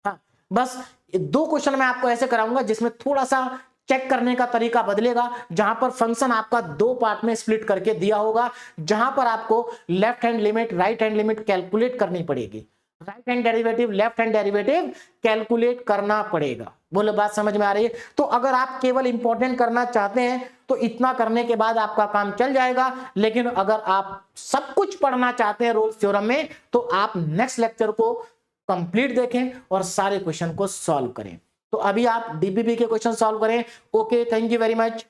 हाँ, बस 2 क्वेश्चन मैं आपको ऐसे कराऊंगा जिसमें थोड़ा सा चेक करने का तरीका बदलेगा, जहां पर फंक्शन आपका 2 पार्ट में स्प्लिट करके दिया होगा, जहां पर आपको left hand limit right hand limit calculate करनी पड़ेगी, right hand derivative left hand derivative calculate करना पड़ेगा। बोलो बात समझ में आ रही है। तो अगर आप केवल इंपॉर्टेंट करना चाहते हैं तो इतना करने के बाद आपका काम चल जाएगा, लेकिन अगर आप सब कुछ पढ़ना चाहते हैं रोल्स थ्योरम में तो आप नेक्स्ट लेक्चर को कंप्लीट देखें और सारे क्वेश्चन को सॉल्व करें। तो अभी आप डीबीबी के क्वेश्चन सॉल्व करें। Okay, thank you very much.